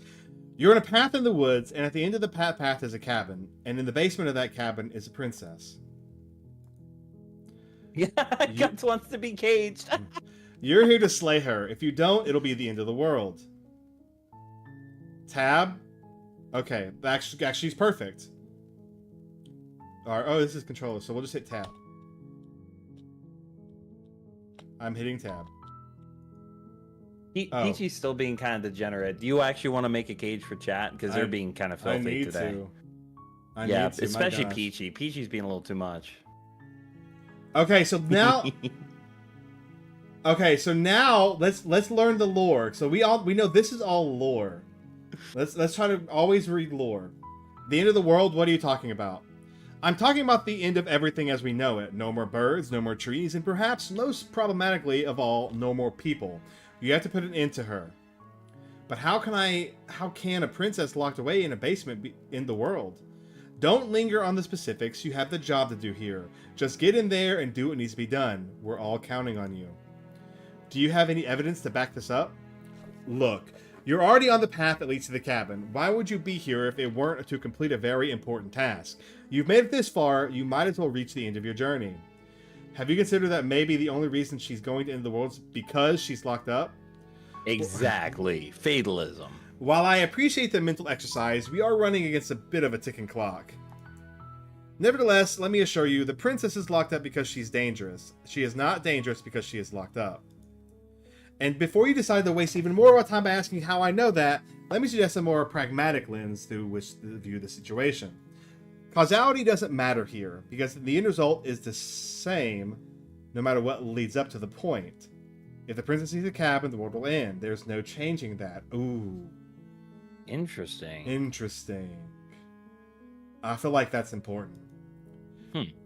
Speaker 1: You're on a path in the woods, and at the end of the path is a cabin, and in the basement of that cabin is a princess.
Speaker 2: Yeah, Guts wants to be caged.
Speaker 1: You're here to slay her. If you don't, it'll be the end of the world. Tab. Okay, actually, she's perfect. All right. Oh, this is controller, so we'll just hit tab. I'm hitting tab.
Speaker 2: Peachy's still being kind of degenerate. Do you actually want to make a cage for chat? Because they're being kind of filthy today.
Speaker 1: I need to.
Speaker 2: Especially Peachy. Peachy's being a little too much.
Speaker 1: Okay, so now... Okay, so now let's learn the lore. So we know this is all lore. Let's try to always read lore. The end of the world, what are you talking about? I'm talking about the end of everything as we know it. No more birds, no more trees, and perhaps most problematically of all, no more people. You have to put an end to her. But how can a princess locked away in a basement be in the world? Don't linger on the specifics. You have the job to do here. Just get in there and do what needs to be done. We're all counting on you. Do you have any evidence to back this up? Look, you're already on the path that leads to the cabin. Why would you be here if it weren't to complete a very important task? You've made it this far, you might as well reach the end of your journey. Have you considered that maybe the only reason she's going to end the world is because she's locked up?
Speaker 2: Exactly. Fatalism.
Speaker 1: While I appreciate the mental exercise, we are running against a bit of a ticking clock. Nevertheless, let me assure you, the princess is locked up because she's dangerous. She is not dangerous because she is locked up. And before you decide to waste even more of our time by asking how I know that, let me suggest a more pragmatic lens through which to view the situation. Causality doesn't matter here, because the end result is the same no matter what leads up to the point. If the princess sees the cabin, the world will end. There's no changing that. Ooh.
Speaker 2: Interesting.
Speaker 1: Interesting. I feel like that's important.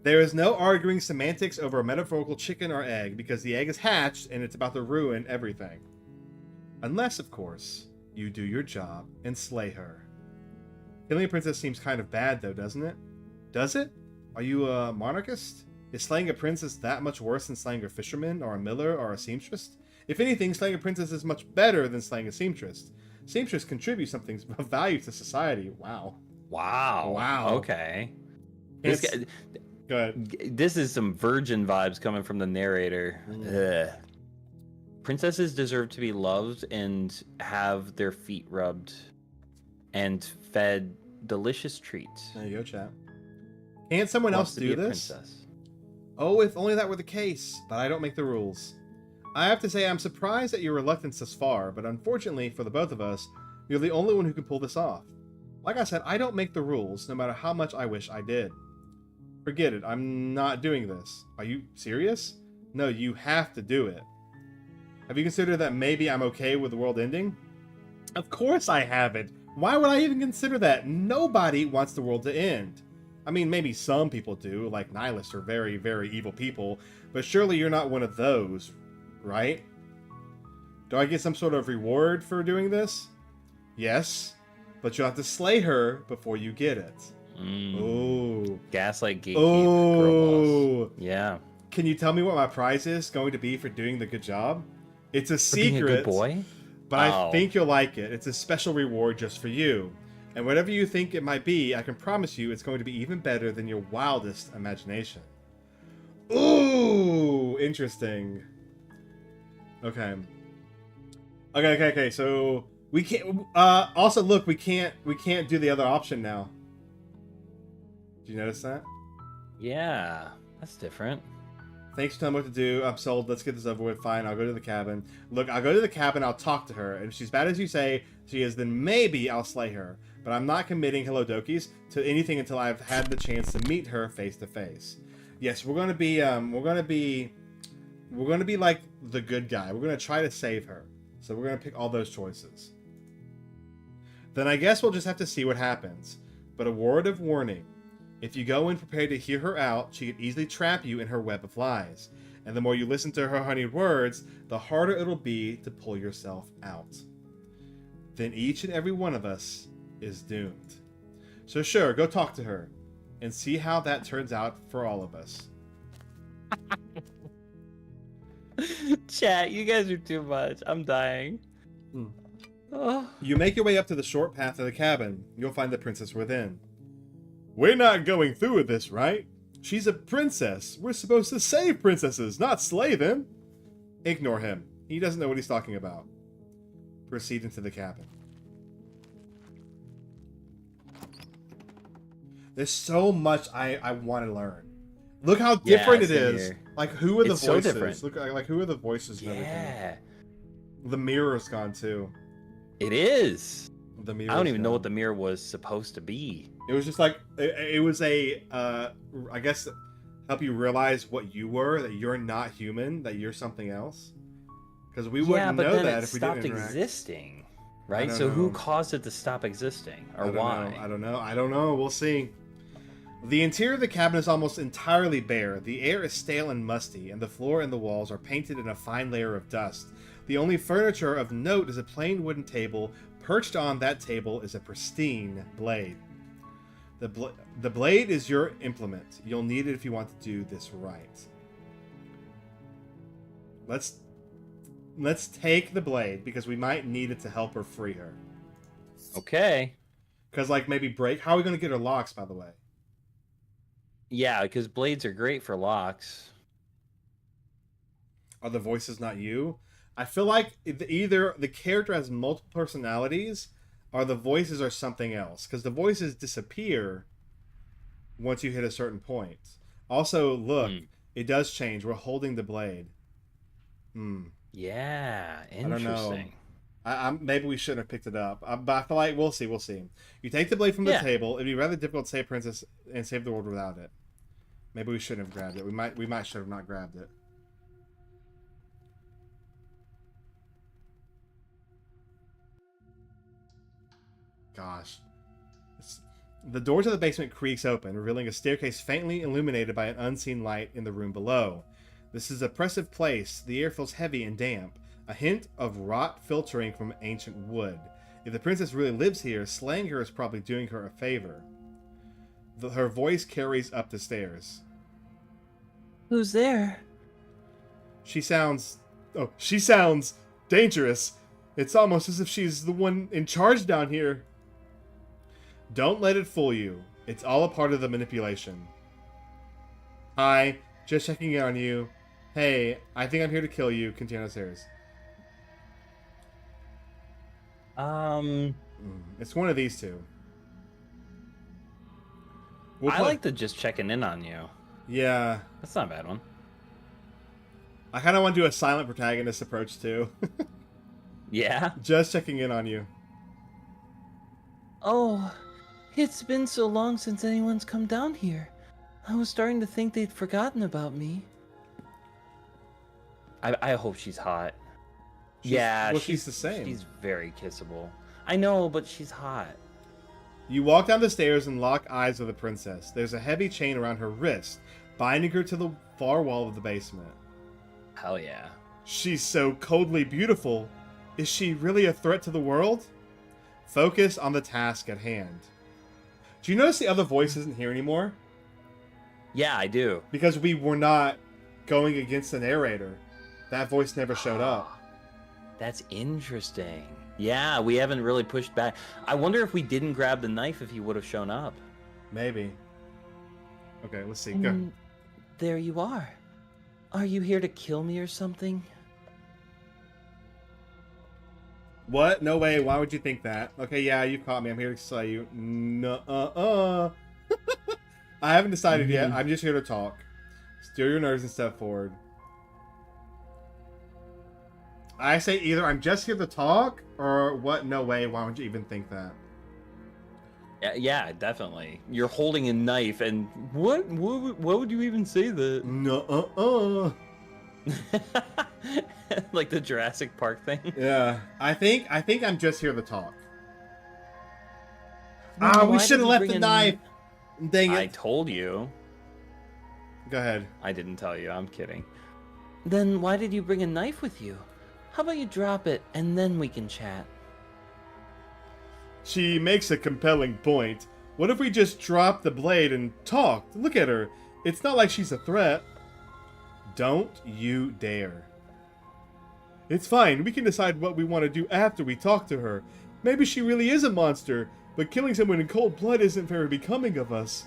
Speaker 1: There is no arguing semantics over a metaphorical chicken or egg, because the egg is hatched and it's about to ruin everything. Unless, of course, you do your job and slay her. Killing a princess seems kind of bad, though, doesn't it? Does it? Are you a monarchist? Is slaying a princess that much worse than slaying a fisherman, or a miller, or a seamstress? If anything, slaying a princess is much better than slaying a seamstress. Seamstress contribute something of value to society. Wow.
Speaker 2: Wow. Okay. Go
Speaker 1: ahead.
Speaker 2: This is some virgin vibes coming from the narrator. Ugh. Princesses deserve to be loved and have their feet rubbed and fed delicious treats.
Speaker 1: There you go, chat. Can't someone else do this?
Speaker 2: Princess.
Speaker 1: Oh, if only that were the case, but I don't make the rules. I have to say I'm surprised at your reluctance thus far, but unfortunately for the both of us, You're the only one who can pull this off. Like I said, I don't make the rules, no matter how much I wish I did. Forget it, I'm not doing this. Are you serious? No, you have to do it. Have you considered that maybe I'm okay with the world ending? Of course I haven't. Why would I even consider that? Nobody wants the world to end. I mean, maybe some people do, like nihilists are very, very evil people, but surely you're not one of those, right? Do I get some sort of reward for doing this? Yes, but you'll have to slay her before you get it. Oh.
Speaker 2: Gaslight gatekeep. Girl boss.
Speaker 1: Oh.
Speaker 2: Yeah.
Speaker 1: Can you tell me what my prize is going to be for doing the good job? It's a secret.
Speaker 2: Being a good boy?
Speaker 1: But I think you'll like it. It's a special reward just for you. And whatever you think it might be, I can promise you it's going to be even better than your wildest imagination. Ooh, interesting. Okay. Okay. So we can't. Also, look, we can't do the other option now. Did you notice that?
Speaker 2: Yeah, that's different.
Speaker 1: Thanks for telling me what to do. I'm sold. Let's get this over with. Fine, I'll go to the cabin. Look, I'll go to the cabin. I'll talk to her. And if she's bad as you say she is, then maybe I'll slay her. But I'm not committing, hello Dokis, to anything until I've had the chance to meet her face to face. Yes, we're gonna be like the good guy. We're gonna try to save her. So we're gonna pick all those choices. Then I guess we'll just have to see what happens. But a word of warning. If you go in prepared to hear her out, she could easily trap you in her web of lies. And the more you listen to her honeyed words, the harder it'll be to pull yourself out. Then each and every one of us is doomed. So sure, go talk to her, and see how that turns out for all of us.
Speaker 2: Chat, you guys are too much. I'm dying.
Speaker 3: Oh.
Speaker 1: You make your way up to the short path to the cabin. You'll find the princess within. We're not going through with this, right? She's a princess. We're supposed to save princesses, not slay them. Ignore him. He doesn't know what he's talking about. Proceed into the cabin. There's so much I want to learn. Look how different it is.
Speaker 2: Here.
Speaker 1: Like, who are the
Speaker 2: It's so
Speaker 1: voices?
Speaker 2: different.
Speaker 1: Look, like, who are the voices and everything? The mirror's gone, too.
Speaker 2: It is.
Speaker 1: The mirror.
Speaker 2: I don't even know what the mirror was supposed to be.
Speaker 1: It was just like, it was a, I guess, help you realize what you were, that you're not human, that you're something else. Because we wouldn't know that if we didn't interact.
Speaker 2: Stopped existing, right? So who caused it to stop existing, or why?
Speaker 1: I don't know. We'll see. The interior of the cabin is almost entirely bare. The air is stale and musty, and the floor and the walls are painted in a fine layer of dust. The only furniture of note is a plain wooden table. Perched on that table is a pristine blade. The blade is your implement. You'll need it if you want to do this right. Let's take the blade, because we might need it to help her free her.
Speaker 2: Okay.
Speaker 1: Because, like, maybe break... How are we going to get her locks, by the way?
Speaker 2: Yeah, because blades are great for locks.
Speaker 1: Are the voices not you? I feel like either the character has multiple personalities, or the voices are something else. Because the voices disappear once you hit a certain point. Also, look, it does change. We're holding the blade.
Speaker 2: Yeah, interesting.
Speaker 1: I don't know. Maybe we shouldn't have picked it up. But I feel like we'll see. You take the blade from the table. It'd be rather difficult to save Princess and save the world without it. Maybe we shouldn't have grabbed it. We might should have not grabbed it. Gosh. The door to the basement creaks open, revealing a staircase faintly illuminated by an unseen light in the room below. This is an oppressive place. The air feels heavy and damp, a hint of rot filtering from ancient wood. If the princess really lives here, slaying her is probably doing her a favor. Her voice carries up the stairs.
Speaker 3: Who's there?
Speaker 1: She sounds dangerous. It's almost as if she's the one in charge down here. Don't let it fool you. It's all a part of the manipulation. Hi, just checking in on you. Hey, I think I'm here to kill you. Continue downstairs. It's one of these two.
Speaker 2: I like the just checking in on you.
Speaker 1: Yeah.
Speaker 2: That's not a bad one.
Speaker 1: I kind of want to do a silent protagonist approach too.
Speaker 2: Yeah?
Speaker 1: Just checking in on you.
Speaker 3: Oh, it's been so long since anyone's come down here. I was starting to think they'd forgotten about me.
Speaker 2: I hope she's hot.
Speaker 1: She's the same.
Speaker 2: She's very kissable. I know, but she's hot.
Speaker 1: You walk down the stairs and lock eyes with the princess. There's a heavy chain around her wrist, binding her to the far wall of the basement.
Speaker 2: Hell yeah.
Speaker 1: She's so coldly beautiful. Is she really a threat to the world? Focus on the task at hand. Do you notice the other voice isn't here anymore?
Speaker 2: Yeah, I do.
Speaker 1: Because we were not going against the narrator. That voice never showed up.
Speaker 2: That's interesting. Yeah, we haven't really pushed back. I wonder if we didn't grab the knife if he would have shown up.
Speaker 1: Maybe. Okay, let's see.
Speaker 3: And
Speaker 1: Go.
Speaker 3: there you are. Are you here to kill me or something?
Speaker 1: What? No way. Why would you think that? Okay, yeah, you caught me. I'm here to slay you. No. I haven't decided yet. I'm just here to talk. Steer your nerves and step forward. I say either I'm just here to talk, or what? No way. Why would you even think that?
Speaker 2: Yeah, definitely. You're holding a knife, and what would you even say that?
Speaker 1: No.
Speaker 2: Like the Jurassic Park thing.
Speaker 1: Yeah, I think I'm just here to talk.
Speaker 3: Then
Speaker 1: We
Speaker 3: why
Speaker 1: should
Speaker 3: did
Speaker 1: have
Speaker 3: you
Speaker 1: left
Speaker 3: bring
Speaker 1: the
Speaker 3: a
Speaker 1: knife. Dang
Speaker 2: I
Speaker 1: it.
Speaker 2: told you.
Speaker 1: Go ahead.
Speaker 2: I didn't tell you. I'm kidding.
Speaker 3: Then why did you bring a knife with you? How about you drop it and then we can chat?
Speaker 1: She makes a compelling point. What if we just dropped the blade and talked? Look at her. It's not like she's a threat. Don't you dare. It's fine. We can decide what we want to do after we talk to her. Maybe she really is a monster, but killing someone in cold blood isn't very becoming of us.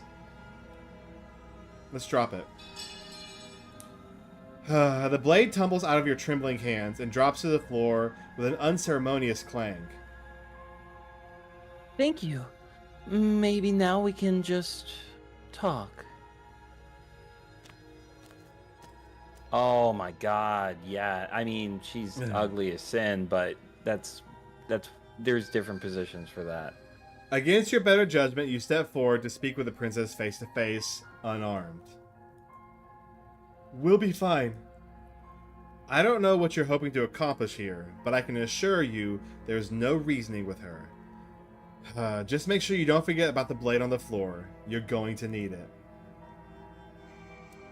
Speaker 1: Let's drop it. The blade tumbles out of your trembling hands and drops to the floor with an unceremonious clang.
Speaker 3: Thank you. Maybe now we can just talk.
Speaker 2: Oh my god, yeah. I mean, she's ugly as sin, but that's there's different positions for that.
Speaker 1: Against your better judgment, you step forward to speak with the princess face to face, unarmed. We'll be fine. I don't know what you're hoping to accomplish here, but I can assure you there's no reasoning with her. Just make sure you don't forget about the blade on the floor. You're going to need it.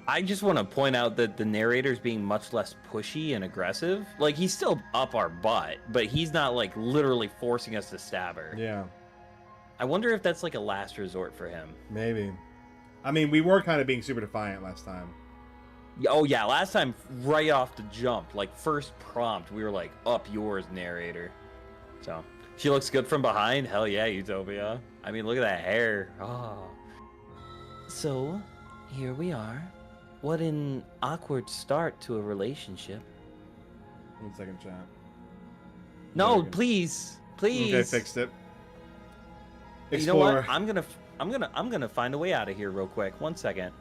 Speaker 2: I just want to point out that the narrator's being much less pushy and aggressive. Like, he's still up our butt, but he's not, like, literally forcing us to stab her.
Speaker 1: Yeah,
Speaker 2: I wonder if that's, like, a last resort for him.
Speaker 1: maybe. I mean, we were kind of being super defiant last time.
Speaker 2: Oh, yeah, last time, right off the jump, like, first prompt, we were like, up yours, narrator. So, she looks good from behind? Hell yeah, Utopia. I mean, look at that hair. Oh.
Speaker 3: So, here we are. What an awkward start to a relationship.
Speaker 1: 1 second, chat.
Speaker 2: No,
Speaker 1: Okay.
Speaker 2: please. Please.
Speaker 1: Okay, fixed it.
Speaker 2: You know what?
Speaker 1: Explore.
Speaker 2: I'm gonna find a way out of here real quick. 1 second.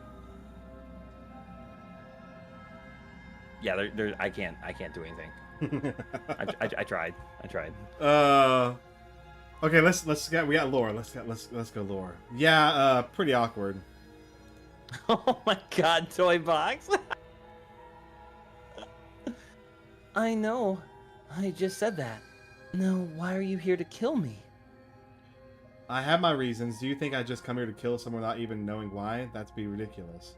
Speaker 2: Yeah, I can't do anything. I tried.
Speaker 1: Okay, we got lore. Let's go lore. Yeah, pretty awkward.
Speaker 2: Oh my god, toy box.
Speaker 3: I know. I just said that. Now, why are you here to kill me?
Speaker 1: I have my reasons. Do you think I just come here to kill someone without even knowing why? That'd be ridiculous.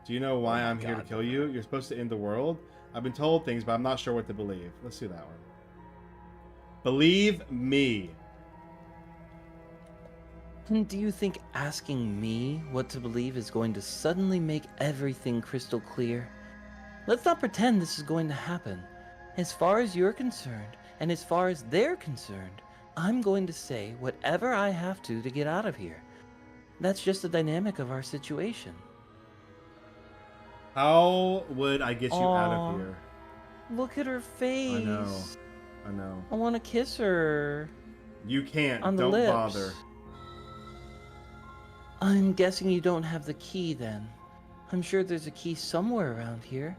Speaker 1: Do you know why I'm here to kill you? You're supposed to end the world? I've been told things, but I'm not sure what to believe. Let's do that one. Believe me.
Speaker 3: And do you think asking me what to believe is going to suddenly make everything crystal clear? Let's not pretend this is going to happen. As far as you're concerned, and as far as they're concerned, I'm going to say whatever I have to get out of here. That's just the dynamic of our situation.
Speaker 1: How would I get you out
Speaker 3: Aw.
Speaker 1: of here?
Speaker 3: Look at her face.
Speaker 1: I know.
Speaker 3: I want to kiss her.
Speaker 1: You can't.
Speaker 3: On the
Speaker 1: Don't
Speaker 3: lips.
Speaker 1: bother.
Speaker 3: I'm guessing you don't have the key then. I'm sure there's a key somewhere around here.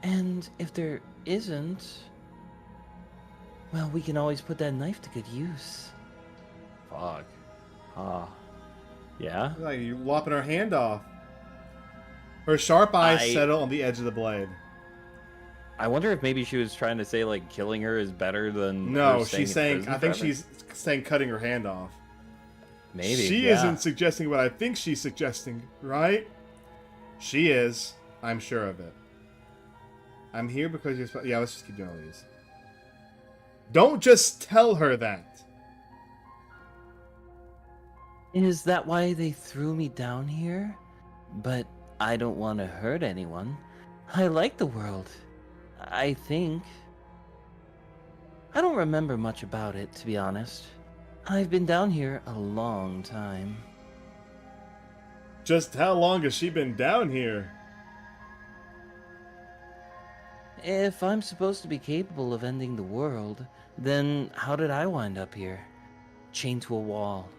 Speaker 3: And if there isn't, well, we can always put that knife to good use.
Speaker 2: Fuck. Yeah?
Speaker 1: Like you lopping her hand off. Her sharp eyes
Speaker 2: I-
Speaker 1: settle on the edge of the blade.
Speaker 2: I wonder if maybe she was trying to say, like, killing her is better than
Speaker 1: No,
Speaker 2: her
Speaker 1: she's
Speaker 2: in
Speaker 1: saying.
Speaker 2: prison
Speaker 1: I think
Speaker 2: forever?
Speaker 1: she's saying cutting her hand off.
Speaker 2: Maybe,
Speaker 1: She
Speaker 2: yeah.
Speaker 1: isn't suggesting what I think she's suggesting, right? She is. I'm sure of it. I'm here because you're. Yeah, let's just keep doing all these. Don't just tell her that.
Speaker 3: Is that why they threw me down here? But I don't want to hurt anyone. I like the world. I think. I don't remember much about it, to be honest. I've been down here a long time.
Speaker 1: Just how long has she been down here?
Speaker 3: If I'm supposed to be capable of ending the world, then how did I wind up here? Chained to a wall.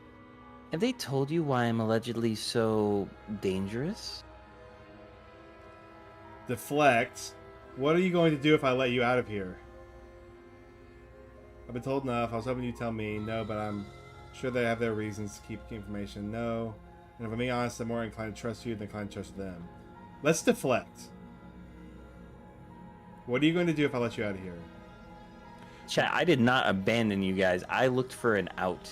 Speaker 3: Have they told you why I'm allegedly so dangerous?
Speaker 1: Deflect. What are you going to do if I let you out of here? I've been told enough. I was hoping you'd tell me. No, but I'm sure they have their reasons to keep information. No. And if I'm being honest, I'm more inclined to trust you than inclined to trust them. Let's deflect. What are you going to do if I let you out of here?
Speaker 2: Chat, I did not abandon you guys. I looked for an out.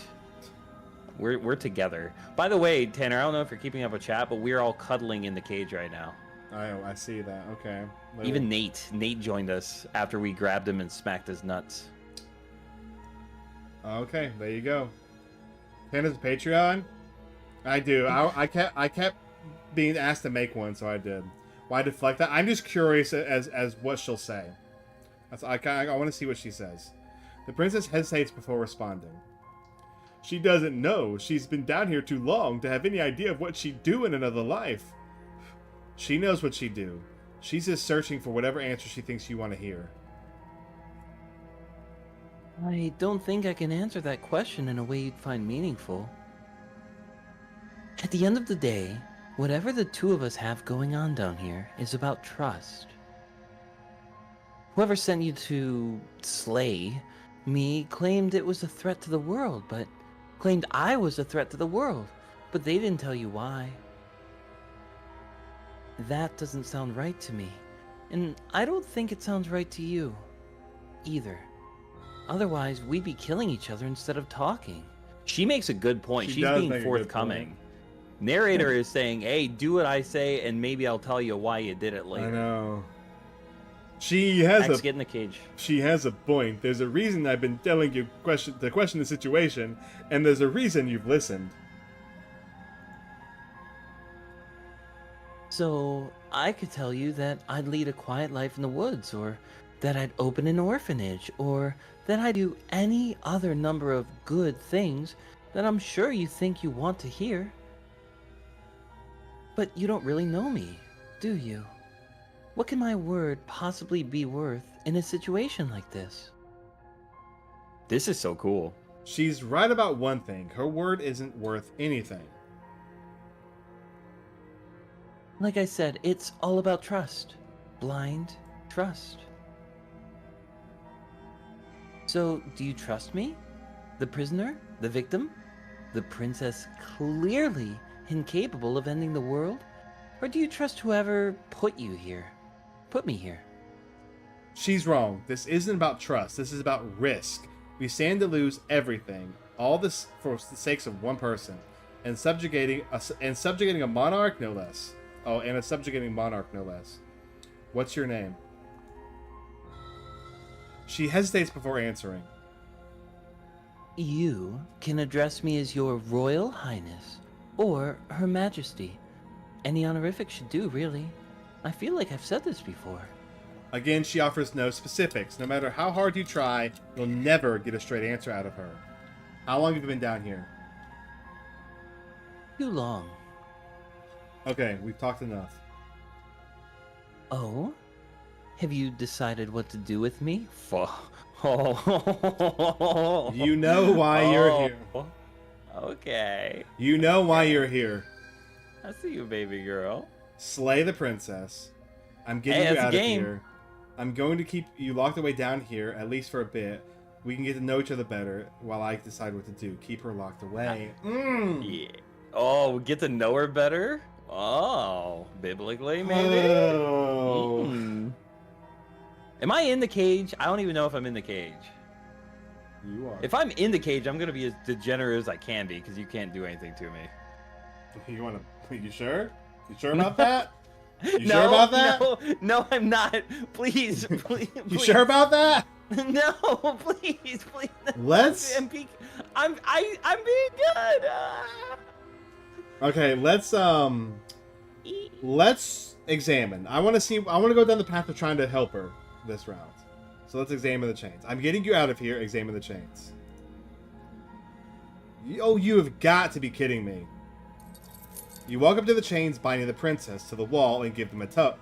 Speaker 2: We're together. By the way, Tanner, I don't know if you're keeping up with chat, but we're all cuddling in the cage right now.
Speaker 1: Oh, I see that. Okay.
Speaker 2: Even Nate. Nate joined us after we grabbed him and smacked his nuts.
Speaker 1: Okay, there you go. Tanner's a Patreon? I do. I kept being asked to make one, so I did. Why deflect that? I'm just curious as what she'll say. I want to see what she says. The princess hesitates before responding. She doesn't know. She's been down here too long to have any idea of what she'd do in another life. She knows what she'd do. She's just searching for whatever answer she thinks you want to hear.
Speaker 3: I don't think I can answer that question in a way you'd find meaningful. At the end of the day, whatever the two of us have going on down here is about trust. Whoever sent you to slay me claimed it was a threat to the world, but claimed I was a threat to the world, but they didn't tell you why. That doesn't sound right to me, and I don't think it sounds right to you either. Otherwise, we'd be killing each other instead of talking.
Speaker 2: She makes a good point.
Speaker 1: She
Speaker 2: She's
Speaker 1: does
Speaker 2: being
Speaker 1: make a good
Speaker 2: forthcoming.
Speaker 1: point.
Speaker 2: Narrator is saying, hey, do what I say, and maybe I'll tell you why you did it later.
Speaker 1: I know. She has
Speaker 2: Max,
Speaker 1: a
Speaker 2: get in the cage.
Speaker 1: She has a point. There's a reason I've been telling you to question the situation, and there's a reason you've listened.
Speaker 3: So, I could tell you that I'd lead a quiet life in the woods, or that I'd open an orphanage, or that I'd do any other number of good things that I'm sure you think you want to hear. But you don't really know me, do you? What can my word possibly be worth in a situation like this?
Speaker 2: This is so cool.
Speaker 1: She's right about one thing. Her word isn't worth anything.
Speaker 3: Like I said, it's all about trust. Blind trust. So, do you trust me? The prisoner? The victim? The princess clearly incapable of ending the world? Or do you trust whoever put you here? Put me here?
Speaker 1: She's wrong. This isn't about trust. This is about risk. We stand to lose everything. All this for the sakes of one person. And subjugating a monarch, no less. Oh, and a subjugating monarch, no less. What's your name? She hesitates before answering.
Speaker 3: You can address me as your Royal Highness or Her Majesty. Any honorific should do, really. I feel like I've said this before.
Speaker 1: Again, she offers no specifics. No matter how hard you try, you'll never get a straight answer out of her. How long have you been down here?
Speaker 3: Too long.
Speaker 1: Okay, we've talked enough.
Speaker 3: Oh? Have you decided what to do with me?
Speaker 1: You know why you're here.
Speaker 2: Okay.
Speaker 1: You know why you're here.
Speaker 2: I see you, baby girl.
Speaker 1: Slay the princess. I'm getting
Speaker 2: Hey,
Speaker 1: you
Speaker 2: that's a
Speaker 1: out of
Speaker 2: game.
Speaker 1: here. I'm going to keep you locked away down here, at least for a bit. We can get to know each other better while I decide what to do. Keep her locked away.
Speaker 2: Yeah. Oh, we get to know her better? Oh, biblically, maybe?
Speaker 1: Oh.
Speaker 2: Am I in the cage? I don't even know if I'm in the cage.
Speaker 1: You are.
Speaker 2: If I'm in the cage, I'm going to be as degenerate as I can be, because you can't do anything to me.
Speaker 1: You want to... You sure? You sure about that? You
Speaker 2: No,
Speaker 1: sure about that?
Speaker 2: No, I'm not. Please, please.
Speaker 1: You sure about that?
Speaker 2: No, please.
Speaker 1: Let's...
Speaker 2: I'm being good.
Speaker 1: Okay, let's examine. I want to go down the path of trying to help her this round. So let's examine the chains. I'm getting you out of here. Examine the chains. You have got to be kidding me. You walk up to the chains binding the princess to the wall and give them a tug.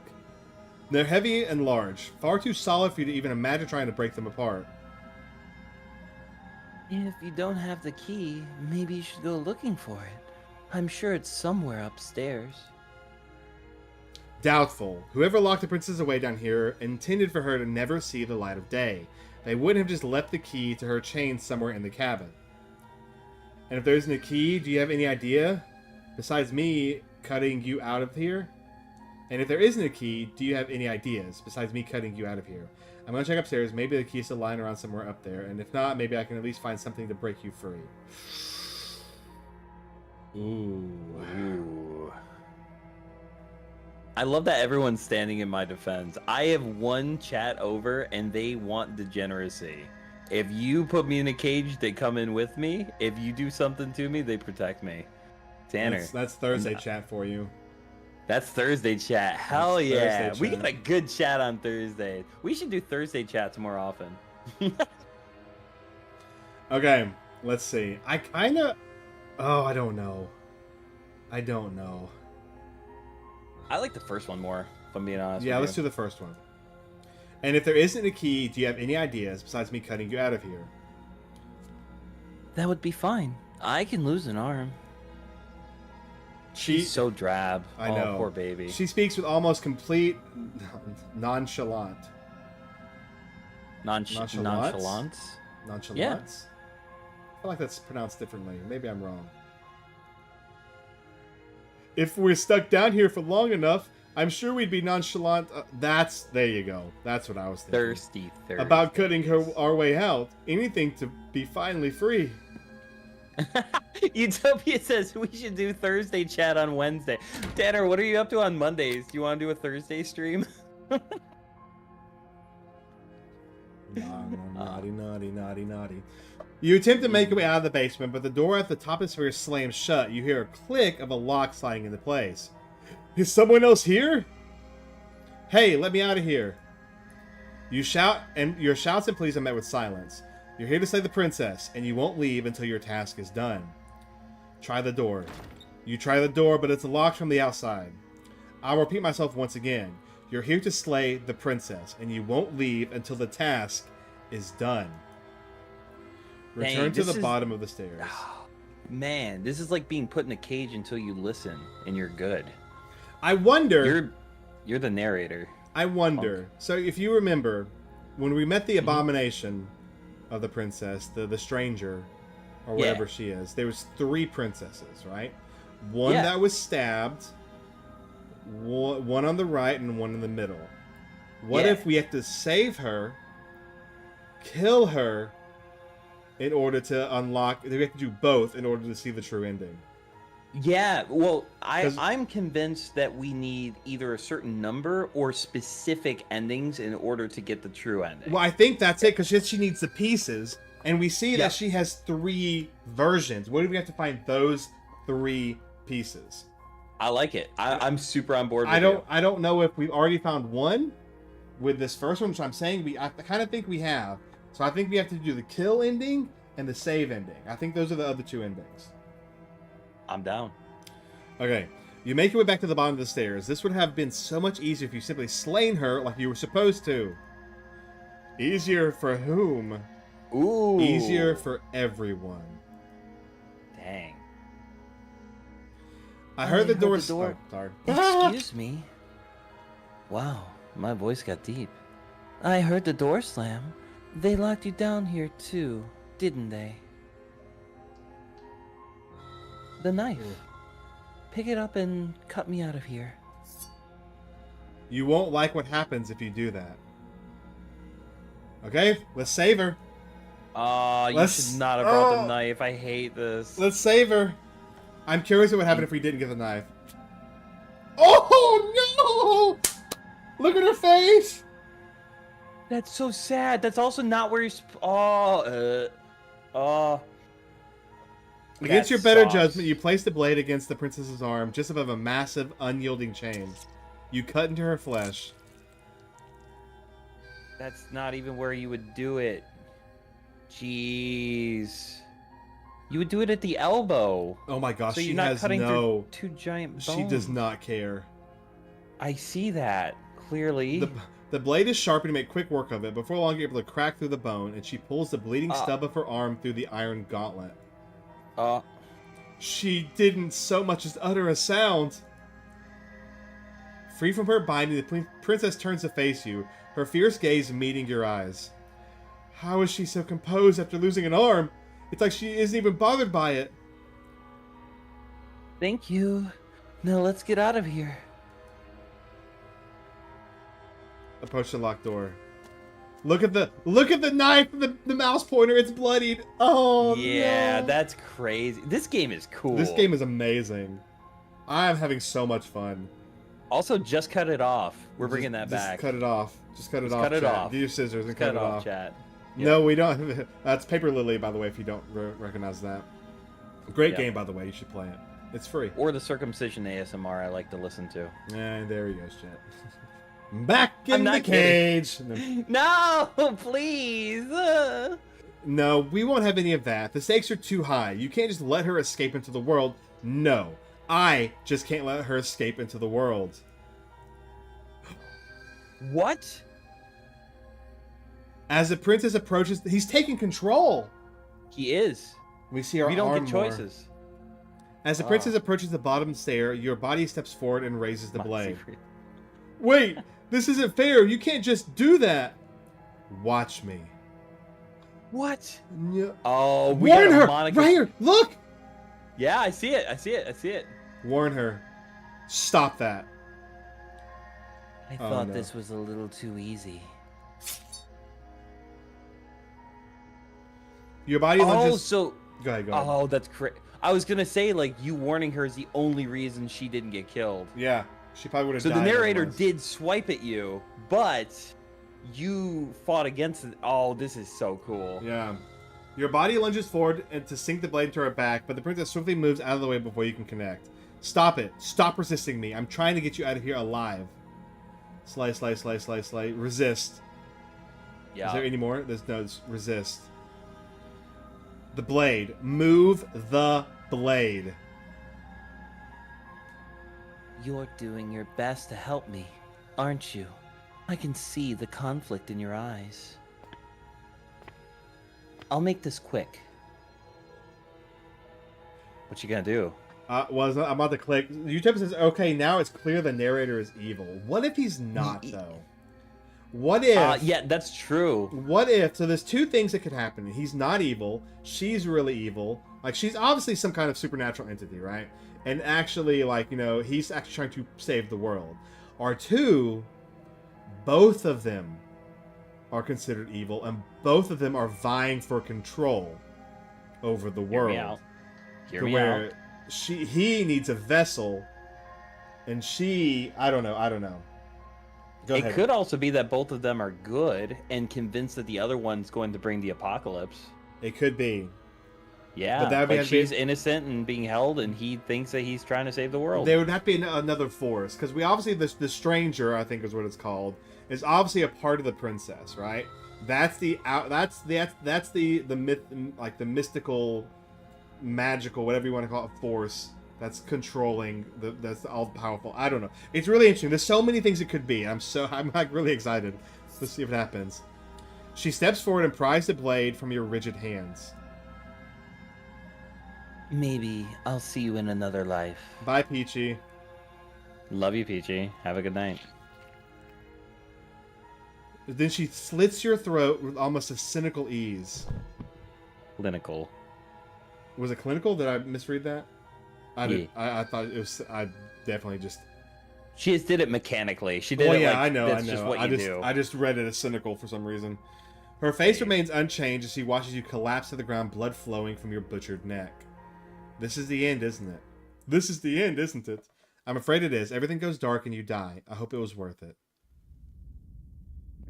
Speaker 1: They're heavy and large, far too solid for you to even imagine trying to break them apart.
Speaker 3: If you don't have the key, maybe you should go looking for it. I'm sure it's somewhere upstairs.
Speaker 1: Doubtful. Whoever locked the princess away down here intended for her to never see the light of day. They wouldn't have just left the key to her chain somewhere in the cabin. And if there isn't a key, do you have any idea? Besides me cutting you out of here? And if there isn't a key, do you have any ideas? Besides me cutting you out of here? I'm going to check upstairs. Maybe the key is still lying around somewhere up there. And if not, maybe I can at least find something to break you free.
Speaker 2: Ooh. I love that everyone's standing in my defense. I have one chat over, and they want degeneracy. If you put me in a cage, they come in with me. If you do something to me, they protect me. Tanner.
Speaker 1: That's Thursday chat for you.
Speaker 2: That's Thursday chat. Hell
Speaker 1: That's
Speaker 2: yeah.
Speaker 1: Thursday
Speaker 2: We
Speaker 1: chat.
Speaker 2: got a good chat on Thursday. We should do Thursday chats more often.
Speaker 1: Okay, let's see. I don't know. I
Speaker 2: like the first one more, if I'm being honest.
Speaker 1: Yeah,
Speaker 2: with
Speaker 1: let's
Speaker 2: you.
Speaker 1: do the first one. And if there isn't a key, do you have any ideas besides me cutting you out of here?
Speaker 3: That would be fine. I can lose an arm.
Speaker 2: She's so drab.
Speaker 1: I know.
Speaker 2: Oh, poor baby.
Speaker 1: She speaks with almost complete nonchalance.
Speaker 2: Nonchalance?
Speaker 1: Nonchalance?
Speaker 2: Yeah.
Speaker 1: I feel like that's pronounced differently. Maybe I'm wrong. If we're stuck down here for long enough, I'm sure we'd be nonchalant. There you go. That's what I was thinking.
Speaker 2: Thirsty.
Speaker 1: About cutting our way out. Anything to be finally free.
Speaker 2: Utopia says we should do Thursday chat on Wednesday. Tanner, what are you up to on Mondays? Do you want to do a Thursday stream?
Speaker 1: Naughty. You attempt to make your way out of the basement, but the door at the top of the sphere slams shut. You hear a click of a lock sliding into place. Is someone else here? Hey, let me out of here. You shout, and your shouts and pleas are met with silence. You're here to save the princess, and you won't leave until your task is done. Try the door. You try the door, but it's locked from the outside. I'll repeat myself once again. You're here to slay the princess, and you won't leave until the task is done. Return to the bottom of the stairs.
Speaker 2: Man, this is like being put in a cage until you listen, and you're good.
Speaker 1: I wonder...
Speaker 2: You're the narrator.
Speaker 1: I wonder. So if you remember, when we met the abomination of the princess, the stranger, or whatever she is, there was 3 princesses, right? One that was stabbed, one on the right, and one in the middle. What if we have to save her, kill her, in order to unlock... We have to do both in order to see the true ending.
Speaker 2: Yeah, well, I'm convinced that we need either a certain number or specific endings in order to get the true ending.
Speaker 1: Well, I think that's it, because she needs the pieces, and we see that she has 3 versions. What do we have to find those 3 pieces?
Speaker 2: I like it. I'm super on board with
Speaker 1: I don't know if we've already found one with this first one, which I'm saying I kind of think we have. So I think we have to do the kill ending and the save ending. I think those are the other 2 endings.
Speaker 2: I'm down.
Speaker 1: Okay, you make your way back to the bottom of the stairs. This would have been so much easier if you simply slain her like you were supposed to. Easier for whom?
Speaker 2: Ooh.
Speaker 1: Easier for everyone.
Speaker 2: Dang.
Speaker 1: I heard the door.
Speaker 3: door.
Speaker 1: Oh, sorry.
Speaker 3: Excuse me. Wow, my voice got deep. I heard the door slam, They locked you down here too, didn't they? The knife. Pick it up and cut me out of here.
Speaker 1: You won't like what happens if you do that. Okay, let's save her.
Speaker 2: You should not have brought the knife. I hate this.
Speaker 1: Let's save her. I'm curious what would happen if we didn't get the knife. Oh no! Look at her face.
Speaker 2: That's so sad. That's also not where you're.
Speaker 1: Against your better judgment, you place the blade against the princess's arm, just above a massive, unyielding chain. You cut into her flesh.
Speaker 2: That's not even where you would do it. Jeez. You would do it at the elbow.
Speaker 1: Oh my gosh,
Speaker 2: So
Speaker 1: she
Speaker 2: you're not
Speaker 1: has
Speaker 2: cutting
Speaker 1: no.
Speaker 2: through 2 giant bones.
Speaker 1: She does not care.
Speaker 2: I see that clearly.
Speaker 1: The blade is sharp and you make quick work of it. Before long, you're able to crack through the bone, and she pulls the bleeding stub of her arm through the iron gauntlet. She didn't so much as utter a sound. Free from her binding, the princess turns to face you, her fierce gaze meeting your eyes. How is she so composed after losing an arm? It's like she isn't even bothered by it.
Speaker 3: Thank you. Now let's get out of here.
Speaker 1: Approach the locked door. Look at the knife, the mouse pointer. It's bloodied. Oh
Speaker 2: yeah,
Speaker 1: no.
Speaker 2: that's crazy. This game is cool.
Speaker 1: This game is amazing. I am having so much fun.
Speaker 2: Also, just cut it off. We're bringing that back.
Speaker 1: Just cut it off. Just cut it
Speaker 2: Just
Speaker 1: off.
Speaker 2: cut it
Speaker 1: chat.
Speaker 2: off.
Speaker 1: Get your scissors and cut it off.
Speaker 2: Chat.
Speaker 1: No, we don't. That's Paper Lily, by the way. If you don't recognize that, great game, by the way. You should play it. It's free.
Speaker 2: Or the circumcision ASMR I like to listen to.
Speaker 1: And there he goes, chat. Back in the
Speaker 2: kidding.
Speaker 1: cage.
Speaker 2: No, please.
Speaker 1: No, we won't have any of that. The stakes are too high. You can't just let her escape into the world. No, I just can't let her escape into the world.
Speaker 2: What?
Speaker 1: As the princess approaches, he's taking control.
Speaker 2: He is.
Speaker 1: We see our
Speaker 2: We don't
Speaker 1: arm
Speaker 2: get
Speaker 1: more.
Speaker 2: choices.
Speaker 1: As the princess approaches the bottom stair, your body steps forward and raises the blade. Wait, this isn't fair. You can't just do that. Watch me.
Speaker 2: What?
Speaker 1: Yeah.
Speaker 2: Oh, we
Speaker 1: Warn
Speaker 2: got a
Speaker 1: her!
Speaker 2: Monica.
Speaker 1: Right here! Look!
Speaker 2: Yeah, I see it. I see it. I see it.
Speaker 1: Warn her. Stop that.
Speaker 3: I
Speaker 1: Oh,
Speaker 3: thought
Speaker 1: no.
Speaker 3: this was a little too easy.
Speaker 1: Your body lunges...
Speaker 2: so...
Speaker 1: Go ahead, go ahead.
Speaker 2: Oh, that's great. I was gonna say, like, you warning her is the only reason she didn't get killed.
Speaker 1: Yeah, she probably would have
Speaker 2: So
Speaker 1: died.
Speaker 2: the narrator
Speaker 1: otherwise.
Speaker 2: did swipe at you, but you fought against it. Oh, this is so cool.
Speaker 1: Yeah. Your body lunges forward and to sink the blade into her back, but the princess swiftly moves out of the way before you can connect. Stop it. Stop resisting me. I'm trying to get you out of here alive. Slice, slice, slice, slice, slice. Resist.
Speaker 2: Yeah.
Speaker 1: Is there any more? There's no. It's resist. The blade. Move the blade.
Speaker 3: You're doing your best to help me, aren't you? I can see the conflict in your eyes. I'll make this quick.
Speaker 2: What you gonna do?
Speaker 1: I'm about to click. YouTube says, okay, now it's clear the narrator is evil. What if he's not, though? What if...
Speaker 2: yeah, that's true.
Speaker 1: What if... So there's two things that could happen. He's not evil. She's really evil. Like, she's obviously some kind of supernatural entity, right? And actually, like, you know, he's actually trying to save the world. Or two, both of them are considered evil, and both of them are vying for control over the world.
Speaker 2: Hear me out. Hear
Speaker 1: To
Speaker 2: me
Speaker 1: where
Speaker 2: out.
Speaker 1: he needs a vessel, and she... I don't know. Go
Speaker 2: It
Speaker 1: ahead.
Speaker 2: could also be that both of them are good and convinced that the other one's going to bring the apocalypse.
Speaker 1: It could be.
Speaker 2: Yeah,
Speaker 1: But that would be-
Speaker 2: like she's innocent and being held, and he thinks that he's trying to save the world.
Speaker 1: There would have to be another force, because we obviously the stranger, I think is what it's called, is obviously a part of the princess, right? That's the myth, like the mystical, magical, whatever you want to call it, force that's controlling that's all powerful. I don't know. It's really interesting. There's so many things it could be. I'm like really excited. Let's see if it happens. She steps forward and pries the blade from your rigid hands.
Speaker 3: Maybe I'll see you in another life.
Speaker 1: Bye, Peachy.
Speaker 2: Love you, Peachy. Have a good night.
Speaker 1: Then she slits your throat with almost a cynical ease.
Speaker 2: Clinical.
Speaker 1: Was it clinical? Did I misread that?
Speaker 2: Yeah.
Speaker 1: I thought it was. I definitely just.
Speaker 2: She just did it mechanically. She did
Speaker 1: Well,
Speaker 2: it
Speaker 1: yeah,
Speaker 2: like
Speaker 1: I know.
Speaker 2: that's just what you do.
Speaker 1: I just read it as cynical for some reason. Her face remains unchanged as she watches you collapse to the ground, blood flowing from your butchered neck. This is the end, isn't it? This is the end, isn't it? I'm afraid it is. Everything goes dark and you die. I hope it was worth it.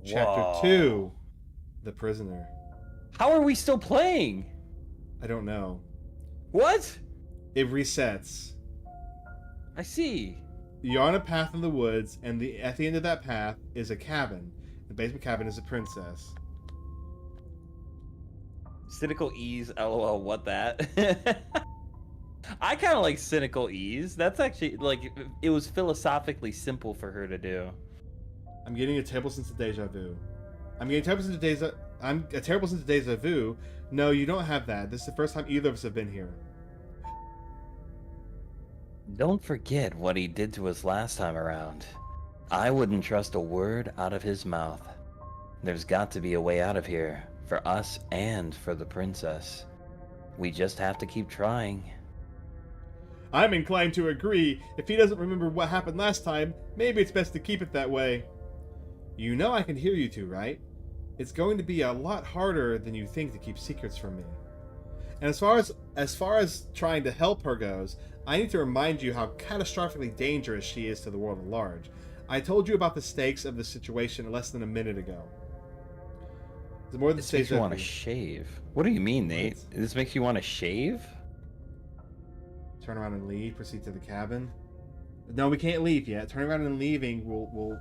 Speaker 1: Chapter 2. The Prisoner.
Speaker 2: How are we still playing?
Speaker 1: I don't know.
Speaker 2: What?
Speaker 1: It resets.
Speaker 2: I see.
Speaker 1: You're on a path in the woods, and at the end of that path is a cabin. The basement cabin is a princess.
Speaker 2: Cynical ease, lol, what that? I kind of like cynical ease. That's actually, like, it was philosophically simple for her to do.
Speaker 1: I'm getting a terrible sense of deja vu. I'm a terrible sense of deja vu. No, you don't have that. This is the first time either of us have been here.
Speaker 2: Don't forget what he did to us last time around. I wouldn't trust a word out of his mouth. There's got to be a way out of here, for us and for the princess. We just have to keep trying.
Speaker 1: I'm inclined to agree. If he doesn't remember what happened last time, maybe it's best to keep it that way. You know I can hear you two, right? It's going to be a lot harder than you think to keep secrets from me. And as far as trying to help her goes, I need to remind you how catastrophically dangerous she is to the world at large. I told you about the stakes of the situation less than a minute ago. It's more than
Speaker 2: This makes you want to shave. What do you mean, Nate? This makes you want to shave?
Speaker 1: Turn around and leave. Proceed to the cabin. No, we can't leave yet. Turning around and leaving will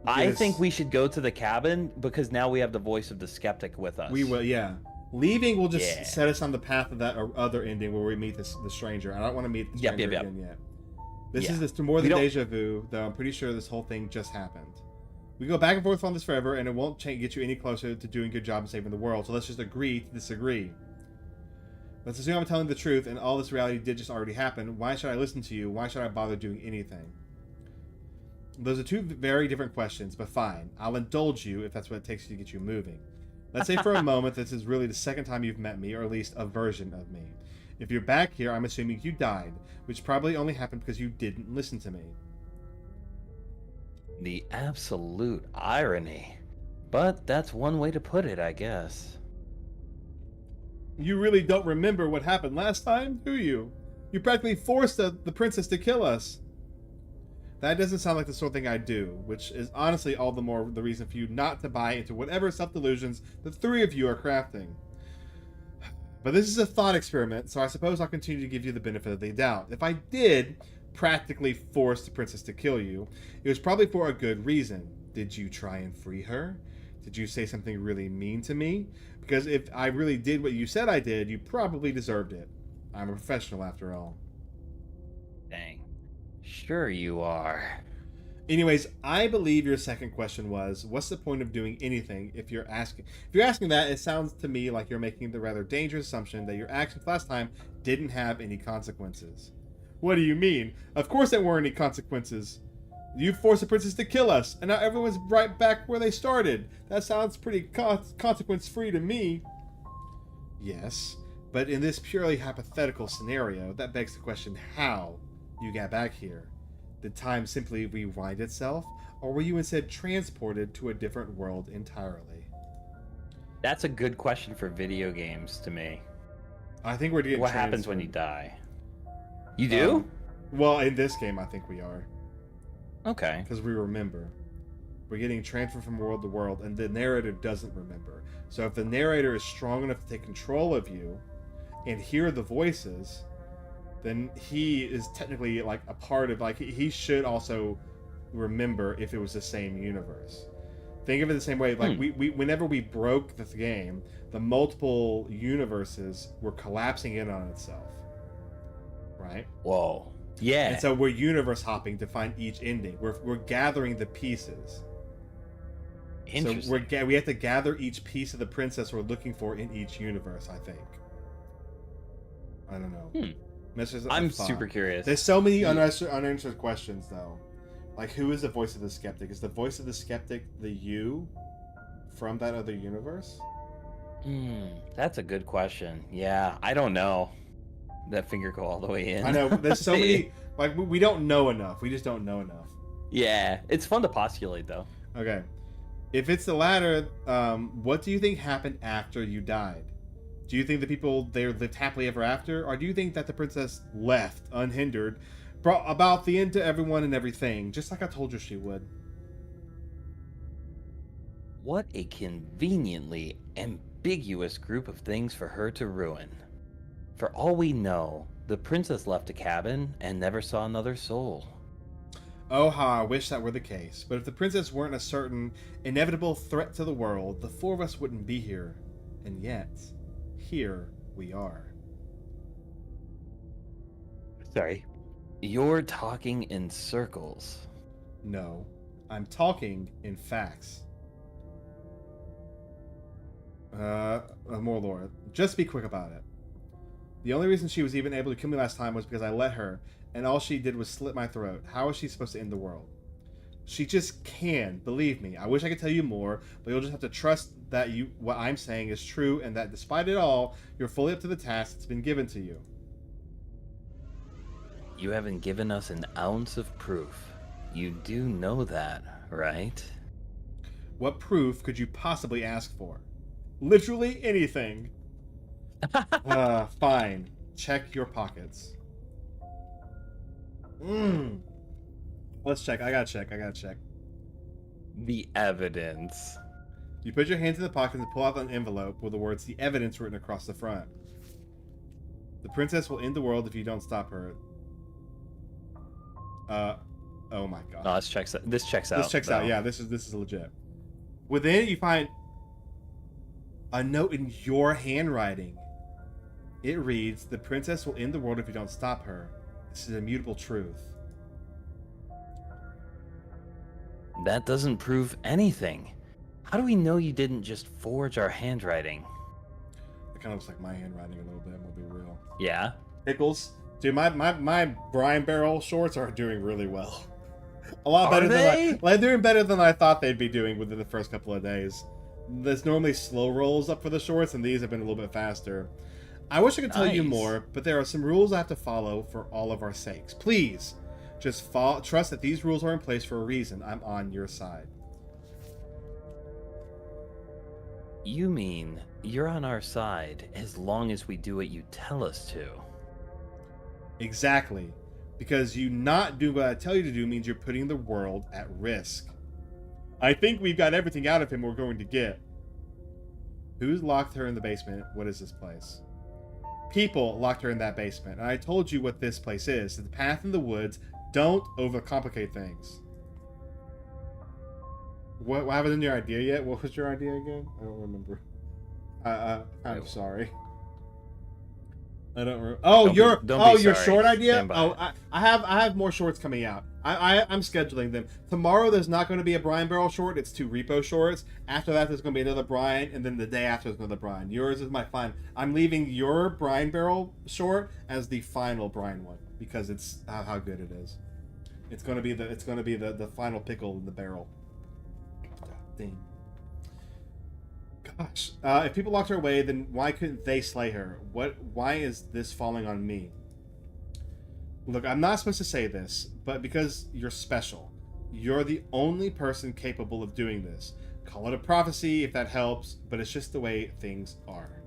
Speaker 2: I think we should go to the cabin because now we have the voice of the skeptic with us.
Speaker 1: We will, yeah. Leaving will just set us on the path of that other ending where we meet the stranger. I don't want to meet the stranger again yet. This is more than deja vu, though I'm pretty sure this whole thing just happened. We go back and forth on this forever, and it won't get you any closer to doing a good job and saving the world, so let's just agree to disagree. Let's assume I'm telling the truth, and all this reality did just already happen. Why should I listen to you? Why should I bother doing anything? Those are two very different questions, but fine. I'll indulge you if that's what it takes to get you moving. Let's say for a moment this is really the second time you've met me, or at least a version of me. If you're back here, I'm assuming you died, which probably only happened because you didn't listen to me.
Speaker 2: The absolute irony. But that's one way to put it, I guess.
Speaker 1: You really don't remember what happened last time, do you? You practically forced the princess to kill us. That doesn't sound like the sort of thing I do, which is honestly all the more the reason for you not to buy into whatever self-delusions the three of you are crafting. But this is a thought experiment, so I suppose I'll continue to give you the benefit of the doubt. If I did practically force the princess to kill you, it was probably for a good reason. Did you try and free her? Did you say something really mean to me? Because if I really did what you said I did, you probably deserved it. I'm a professional after all.
Speaker 2: Dang. Sure you are.
Speaker 1: Anyways, I believe your second question was, what's the point of doing anything if you're asking that, it sounds to me like you're making the rather dangerous assumption that your actions last time didn't have any consequences. What do you mean? Of course there weren't any consequences. You forced the princess to kill us, and now everyone's right back where they started. That sounds pretty consequence-free to me. Yes, but in this purely hypothetical scenario, that begs the question how you got back here. Did time simply rewind itself, or were you instead transported to a different world entirely?
Speaker 2: That's a good question for video games to me.
Speaker 1: I think we're getting
Speaker 2: What happens when you die? You do?
Speaker 1: Well, in this game, I think we are.
Speaker 2: Okay.
Speaker 1: Because we remember. We're getting transferred from world to world, and the narrator doesn't remember. So if the narrator is strong enough to take control of you and hear the voices, then he is technically like a part of, like, he should also remember if it was the same universe. Think of it the same way, like we whenever we broke the game, the multiple universes were collapsing in on itself. Right?
Speaker 2: Whoa. Yeah.
Speaker 1: And so we're universe hopping to find each ending. We're gathering the pieces.
Speaker 2: Interesting.
Speaker 1: So we have to gather each piece of the princess we're looking for in each universe, I think. I don't know.
Speaker 2: I'm
Speaker 1: thought.
Speaker 2: super curious.
Speaker 1: There's so many unanswered questions, though. Like, who is the voice of the skeptic? Is the voice of the skeptic the you from that other universe?
Speaker 2: That's a good question. Yeah, I don't know. That finger go all the way in.
Speaker 1: I know, there's so many, like, we don't know enough. We just don't know enough.
Speaker 2: Yeah, it's fun to postulate, though.
Speaker 1: Okay. If it's the latter, what do you think happened after you died? Do you think the people there lived happily ever after? Or do you think that the princess left unhindered, brought about the end to everyone and everything, just like I told you she would?
Speaker 2: What a conveniently ambiguous group of things for her to ruin. For all we know, the princess left a cabin and never saw another soul.
Speaker 1: Oh, how I wish that were the case. But if the princess weren't a certain inevitable threat to the world, the four of us wouldn't be here. And yet, here we are.
Speaker 2: Sorry. You're talking in circles.
Speaker 1: No, I'm talking in facts. More lore. Just be quick about it. The only reason she was even able to kill me last time was because I let her, and all she did was slit my throat. How is she supposed to end the world? She just can, believe me. I wish I could tell you more, but you'll just have to trust that what I'm saying is true, and that despite it all, you're fully up to the task that's been given to you.
Speaker 2: You haven't given us an ounce of proof. You do know that, right?
Speaker 1: What proof could you possibly ask for? Literally anything. Fine. Check your pockets. Let's check. I gotta check.
Speaker 2: The evidence.
Speaker 1: You put your hands in the pockets and pull out an envelope with the words "the evidence" written across the front. The princess will end the world if you don't stop her. Oh my god.
Speaker 2: No, this checks out. This checks
Speaker 1: out. Yeah, this is legit. Within it, you find a note in your handwriting. It reads, "The princess will end the world if you don't stop her. This is immutable truth."
Speaker 2: That doesn't prove anything. How do we know you didn't just forge our handwriting?
Speaker 1: It kind of looks like my handwriting a little bit, I'm gonna be real.
Speaker 2: Yeah?
Speaker 1: Pickles. Dude, my brine barrel shorts are doing really well. A lot better
Speaker 2: they?
Speaker 1: they're doing better than I thought they'd be doing within the first couple of days. There's normally slow rolls up for the shorts, and these have been a little bit faster. I wish I could tell you
Speaker 2: Nice.
Speaker 1: more, but there are some rules I have to follow for all of our sakes. Please, just trust that these rules are in place for a reason. I'm on your side.
Speaker 2: You mean you're on our side as long as we do what you tell us to?
Speaker 1: Exactly. Because you not doing what I tell you to do means you're putting the world at risk. I think we've got everything out of him we're going to get. Who's locked her in the basement? What is this place? People locked her in that basement, and I told you what this place is. The path in the woods. Don't overcomplicate things. What happened in your idea yet? What was your idea again? I don't remember. I'm sorry. I don't remember. Oh, your
Speaker 2: sorry.
Speaker 1: short idea?
Speaker 2: Stand by
Speaker 1: Oh,
Speaker 2: it.
Speaker 1: I have more shorts coming out. I'm scheduling them. Tomorrow there's not going to be a Brian Barrel short. It's 2 Repo shorts. After that there's going to be another Brian, and then the day after there's another Brian. Yours is my final. I'm leaving your Brian Barrel short as the final Brian one because it's how good it is. It's going to be the final pickle in the barrel. God dang. Gosh, if people locked her away, then why couldn't they slay her? Why is this falling on me? Look, I'm not supposed to say this, but because you're special, you're the only person capable of doing this. Call it a prophecy if that helps, but it's just the way things are.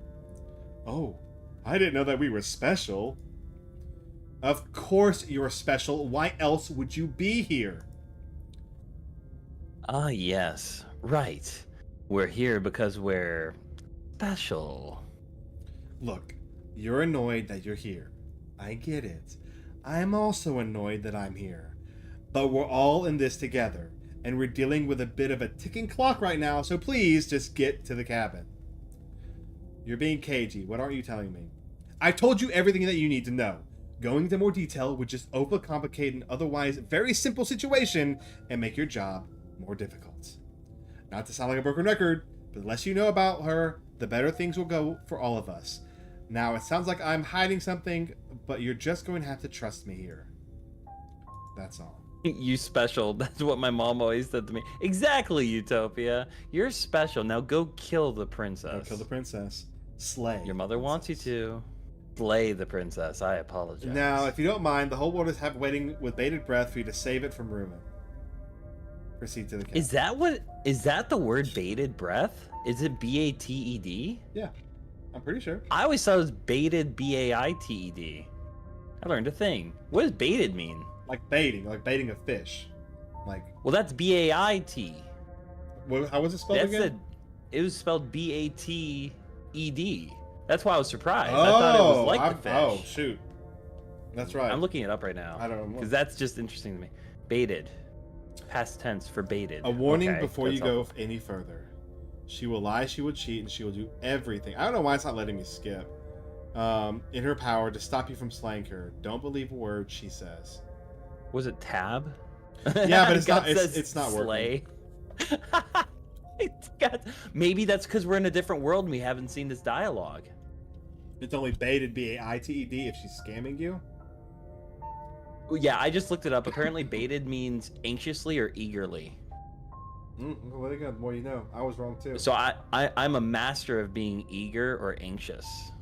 Speaker 1: Oh, I didn't know that we were special. Of course you're special. Why else would you be here?
Speaker 2: Ah, yes. Right. We're here because we're special.
Speaker 1: Look, you're annoyed that you're here. I get it. I'm also annoyed that I'm here. But we're all in this together, and we're dealing with a bit of a ticking clock right now, so please just get to the cabin. You're being cagey. What aren't you telling me? I told you everything that you need to know. Going into more detail would just overcomplicate an otherwise very simple situation and make your job more difficult. Not to sound like a broken record, but the less you know about her, the better things will go for all of us. Now, it sounds like I'm hiding something, but you're just going to have to trust me here. That's all.
Speaker 2: You special. That's what my mom always said to me. Exactly, Utopia. You're special. Now go kill the princess.
Speaker 1: Go kill the princess. Slay.
Speaker 2: Your mother wants you to. Slay the princess. I apologize.
Speaker 1: Now, if you don't mind, the whole world is waiting with bated breath for you to save it from ruin. Proceed to the cabin.
Speaker 2: Is that the word bated breath? Is it B-A-T-E-D?
Speaker 1: Yeah, I'm pretty sure.
Speaker 2: I always thought it was baited, B-A-I-T-E-D. I learned a thing. What does baited mean?
Speaker 1: Like baiting a fish. Like,
Speaker 2: Well, that's B-A-I-T.
Speaker 1: how was it spelled again?
Speaker 2: It was spelled B-A-T-E-D. That's why I was surprised.
Speaker 1: Oh,
Speaker 2: I thought it was like the fish.
Speaker 1: Oh, shoot. That's right.
Speaker 2: I'm looking it up right now.
Speaker 1: I don't know.
Speaker 2: Because that's just interesting to me. Baited. Past tense for baited.
Speaker 1: A warning
Speaker 2: Okay,
Speaker 1: before you
Speaker 2: that's
Speaker 1: go
Speaker 2: helpful.
Speaker 1: any further. She will lie, she will cheat, and she will do everything. I don't know why it's not letting me skip. In her power to stop you from slaying her. Don't believe a word she says.
Speaker 2: Was it tab?
Speaker 1: Yeah, but it's
Speaker 2: God
Speaker 1: not.
Speaker 2: says
Speaker 1: It's not working.
Speaker 2: slay. Maybe that's because we're in a different world and we haven't seen this dialogue.
Speaker 1: It's only baited B-A-I-T-E-D if she's scamming you.
Speaker 2: Yeah, I just looked it up. Apparently, baited means anxiously or eagerly.
Speaker 1: Well, there you go. The more you know. I was wrong too.
Speaker 2: So I'm a master of being eager or anxious.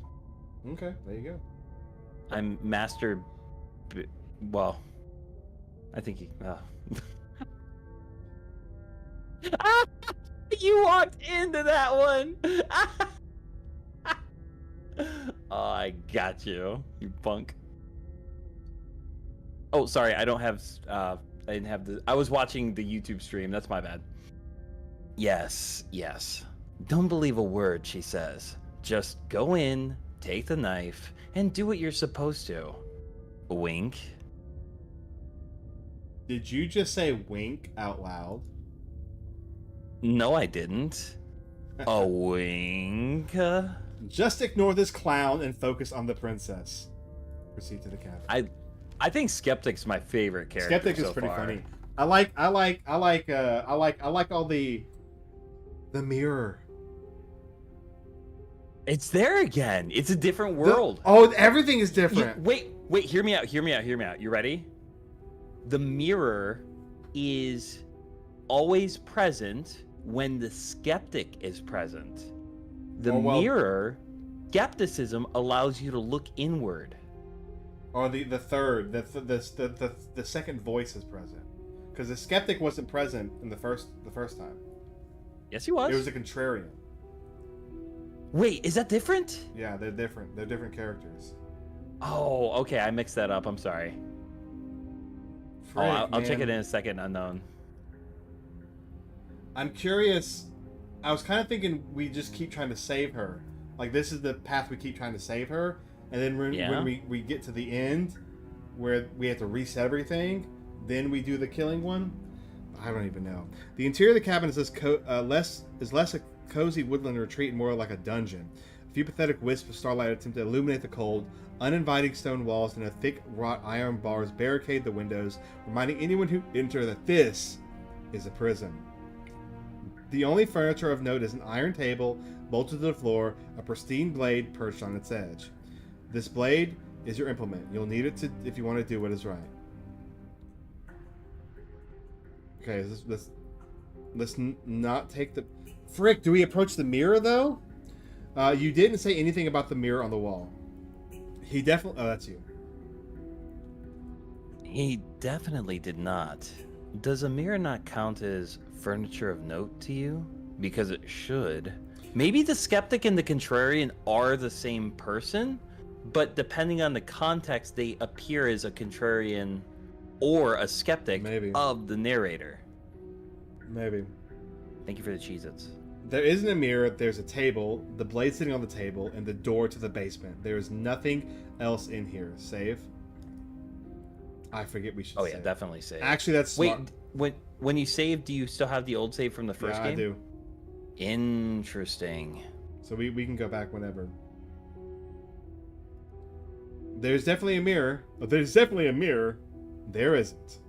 Speaker 1: Okay, there you go.
Speaker 2: I'm master. Well, I think he. You walked into that one. Oh, I got you, you punk. Oh, sorry, I don't have. I didn't have the. I was watching the YouTube stream. That's my bad. Yes, yes. Don't believe a word she says. Just go in, take the knife, and do what you're supposed to. Wink.
Speaker 1: Did you just say wink out loud?
Speaker 2: No, I didn't. A wink.
Speaker 1: Just ignore this clown and focus on the princess. Proceed to the cabin.
Speaker 2: I think Skeptic's my favorite character.
Speaker 1: Skeptic is
Speaker 2: so
Speaker 1: pretty
Speaker 2: far.
Speaker 1: funny. I like all the mirror.
Speaker 2: It's there again. It's a different world.
Speaker 1: Everything is different.
Speaker 2: Wait, hear me out. You ready? The mirror is always present when the skeptic is present. The mirror, skepticism allows you to look inward.
Speaker 1: Or the third, the second voice is present, because the skeptic wasn't present in the first time.
Speaker 2: Yes, he was.
Speaker 1: It was a contrarian.
Speaker 2: Wait, is that different?
Speaker 1: Yeah, they're different. They're different characters.
Speaker 2: Oh, okay. I mixed that up. I'm sorry. I'll check it in a second. Unknown.
Speaker 1: I'm curious. I was kind of thinking we just keep trying to save her. Like, this is the path we keep trying to save her. And then when we get to the end, where we have to reset everything, then we do the killing one. I don't even know. The interior of the cabin is less a cozy woodland retreat and more like a dungeon. A few pathetic wisps of starlight attempt to illuminate the cold. Uninviting stone walls and a thick wrought iron bars barricade the windows, reminding anyone who enter that this is a prison. The only furniture of note is an iron table bolted to the floor, a pristine blade perched on its edge. This blade is your implement. You'll need it if you want to do what is right. Okay, let's not take the... Frick, do we approach the mirror, though? You didn't say anything about the mirror on the wall. He definitely... Oh, that's you.
Speaker 2: He definitely did not. Does a mirror not count as furniture of note to you? Because it should. Maybe the skeptic and the contrarian are the same person, but depending on the context, they appear as a contrarian or a skeptic of the narrator.
Speaker 1: Maybe.
Speaker 2: Thank you for the Cheez-Its.
Speaker 1: There isn't a mirror, there's a table, the blade sitting on the table, and the door to the basement. There is nothing else in here. Save? I forget we should save.
Speaker 2: Oh yeah, definitely save.
Speaker 1: Actually, that's smart.
Speaker 2: Wait, when you save, do you still have the old save from the first game?
Speaker 1: I do.
Speaker 2: Interesting.
Speaker 1: So we can go back whenever. There's definitely a mirror. But there's definitely a mirror. There isn't.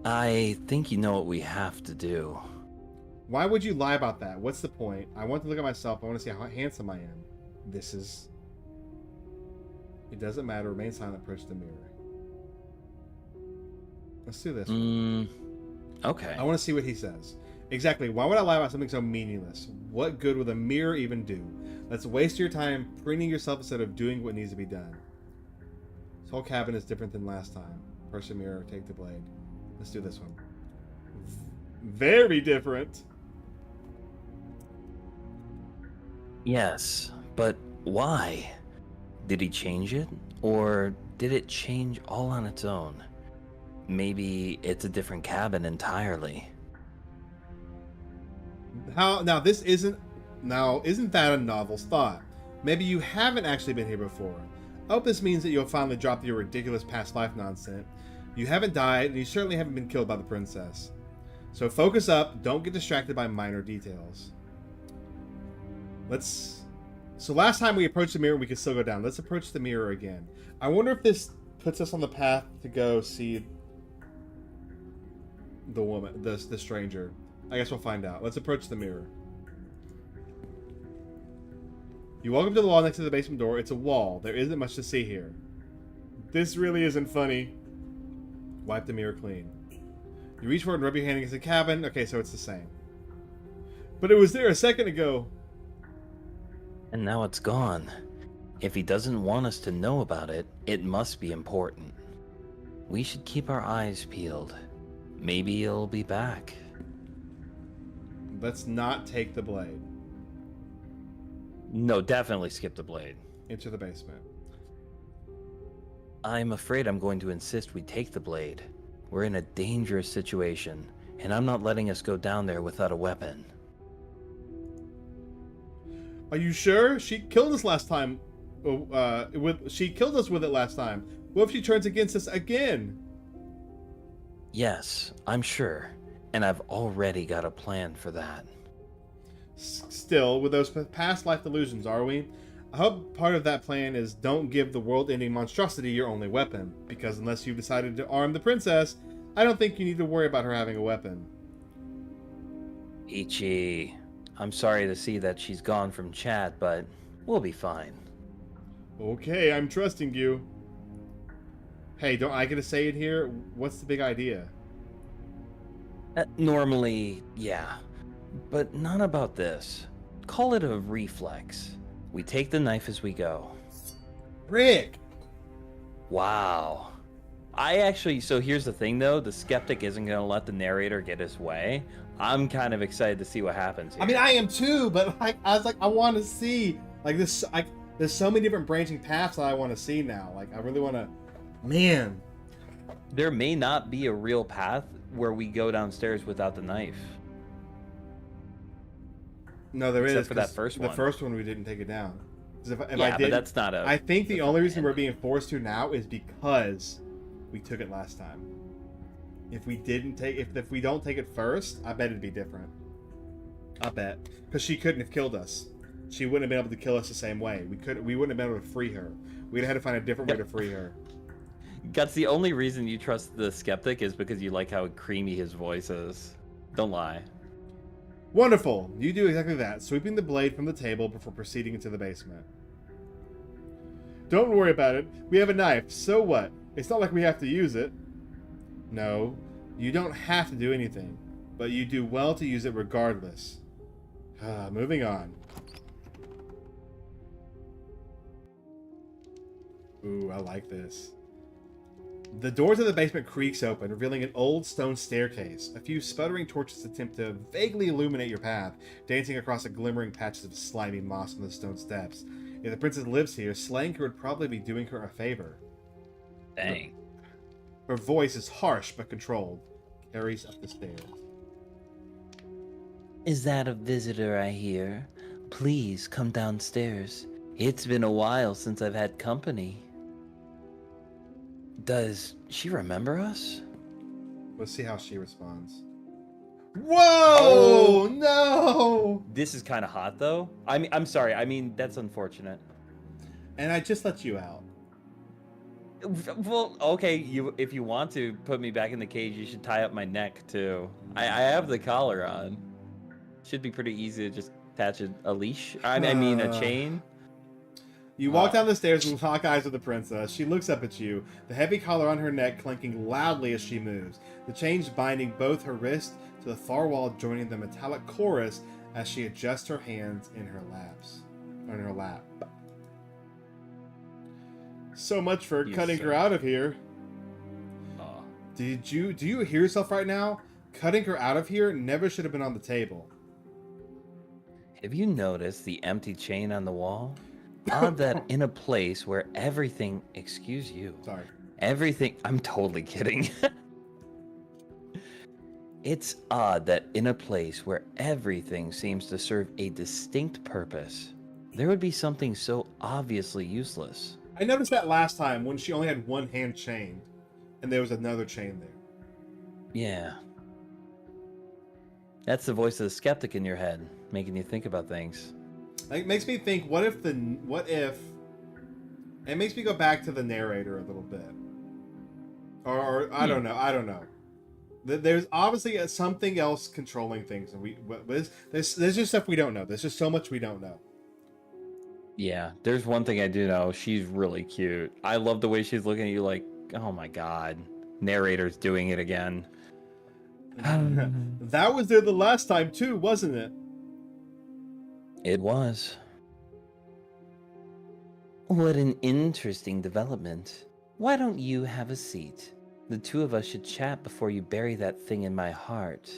Speaker 2: I think you know what we have to do.
Speaker 1: Why would you lie about that? What's the point? I want to look at myself. I want to see how handsome I am. This is... It doesn't matter. Remain silent. Approach the mirror. Let's do this.
Speaker 2: Okay.
Speaker 1: I want to see what he says. Exactly. Why would I lie about something so meaningless? What good would a mirror even do? Let's waste your time preening yourself instead of doing what needs to be done. This whole cabin is different than last time. Person mirror, take the blade. Let's do this one. Very different.
Speaker 2: Yes, but why? Did he change it? Or did it change all on its own? Maybe it's a different cabin entirely.
Speaker 1: Isn't that a novel's thought? Maybe you haven't actually been here before. I hope this means that you'll finally drop your ridiculous past life nonsense. You haven't died, and you certainly haven't been killed by the princess. So focus up, don't get distracted by minor details. So last time we approached the mirror, we could still go down. Let's approach the mirror again. I wonder if this puts us on the path to go see the woman, the stranger. I guess we'll find out. Let's approach the mirror. You walk up to the wall next to the basement door. It's a wall. There isn't much to see here. This really isn't funny. Wipe the mirror clean. You reach for it and rub your hand against the cabin. Okay, so it's the same. But it was there a second ago.
Speaker 2: And now it's gone. If he doesn't want us to know about it, it must be important. We should keep our eyes peeled. Maybe he'll be back.
Speaker 1: Let's not take the blade.
Speaker 2: No, definitely skip the blade.
Speaker 1: Into the basement.
Speaker 2: I'm afraid I'm going to insist we take the blade. We're in a dangerous situation, and I'm not letting us go down there without a weapon.
Speaker 1: Are you sure? She killed us last time. She killed us with it last time. What if she turns against us again?
Speaker 2: Yes, I'm sure. And I've already got a plan for that.
Speaker 1: Still, with those past life delusions, are we? I hope part of that plan is don't give the world-ending monstrosity your only weapon. Because unless you've decided to arm the princess, I don't think you need to worry about her having a weapon.
Speaker 2: Ichi, I'm sorry to see that she's gone from chat, but we'll be fine.
Speaker 1: Okay, I'm trusting you. Hey, don't I get to say it here? What's the big idea?
Speaker 2: Normally, yeah. But not about this. Call it a reflex. We take the knife as we go.
Speaker 1: Rick!
Speaker 2: Wow. So here's the thing though, the skeptic isn't going to let the narrator get his way. I'm kind of excited to see what happens here.
Speaker 1: I mean, I am too, but I was like, I want to see. There's so many different branching paths that I want to see now. I really want to... Man.
Speaker 2: There may not be a real path where we go downstairs without the knife.
Speaker 1: No, there is.
Speaker 2: Except for that first one.
Speaker 1: The first one, we didn't take it down. If
Speaker 2: Yeah,
Speaker 1: I did,
Speaker 2: but that's not a...
Speaker 1: I think the only reason we're being forced to now is because we took it last time. If we don't take it first, I bet it'd be different. I bet. Because she couldn't have killed us. She wouldn't have been able to kill us the same way. We wouldn't have been able to free her. We'd have had to find a different way to free her.
Speaker 2: Guts, the only reason you trust the skeptic is because you like how creamy his voice is. Don't lie.
Speaker 1: Wonderful. You do exactly that, sweeping the blade from the table before proceeding into the basement. Don't worry about it. We have a knife. So what? It's not like we have to use it. No, you don't have to do anything, but you do well to use it regardless. Moving on. Ooh, I like this. The door to the basement creaks open, revealing an old stone staircase. A few sputtering torches attempt to vaguely illuminate your path, dancing across the glimmering patches of slimy moss on the stone steps. If the princess lives here, slaying her would probably be doing her a favor.
Speaker 2: Dang.
Speaker 1: Her voice is harsh but controlled. Carries up the stairs.
Speaker 3: Is that a visitor I hear? Please come downstairs. It's been a while since I've had company.
Speaker 2: Does she remember us?
Speaker 1: Let's see how she responds. Whoa! No!
Speaker 2: This is kind of hot, though. I'm sorry. I mean, that's unfortunate.
Speaker 1: And I just let you out.
Speaker 2: Well, okay. If you want to put me back in the cage, you should tie up my neck too. I have the collar on. Should be pretty easy to just attach a leash. I mean, a chain.
Speaker 1: You walk down the stairs and lock eyes with the princess. She looks up at you, the heavy collar on her neck clanking loudly as she moves, the chains binding both her wrist to the far wall, joining the metallic chorus as she adjusts her hands in her lap. So much for cutting her out of here. Do you hear yourself right now? Cutting her out of here never should have been on the table.
Speaker 2: Have you noticed the empty chain on the wall? Odd that in a place where everything... Excuse you.
Speaker 1: Sorry.
Speaker 2: Everything... I'm totally kidding. It's odd that in a place where everything seems to serve a distinct purpose, there would be something so obviously useless.
Speaker 1: I noticed that last time when she only had one hand chained, and there was another chain there.
Speaker 2: Yeah. That's the voice of the skeptic in your head, making you think about things.
Speaker 1: It makes me think, what if... It makes me go back to the narrator a little bit. Or I don't know. There's obviously something else controlling things, and there's just stuff we don't know. There's just so much we don't know.
Speaker 2: Yeah, there's one thing I do know. She's really cute. I love the way she's looking at you like, oh my god, narrator's doing it again.
Speaker 1: That was there the last time too, wasn't it?
Speaker 2: It was.
Speaker 3: What an interesting development. Why don't you have a seat? The two of us should chat before you bury that thing in my heart.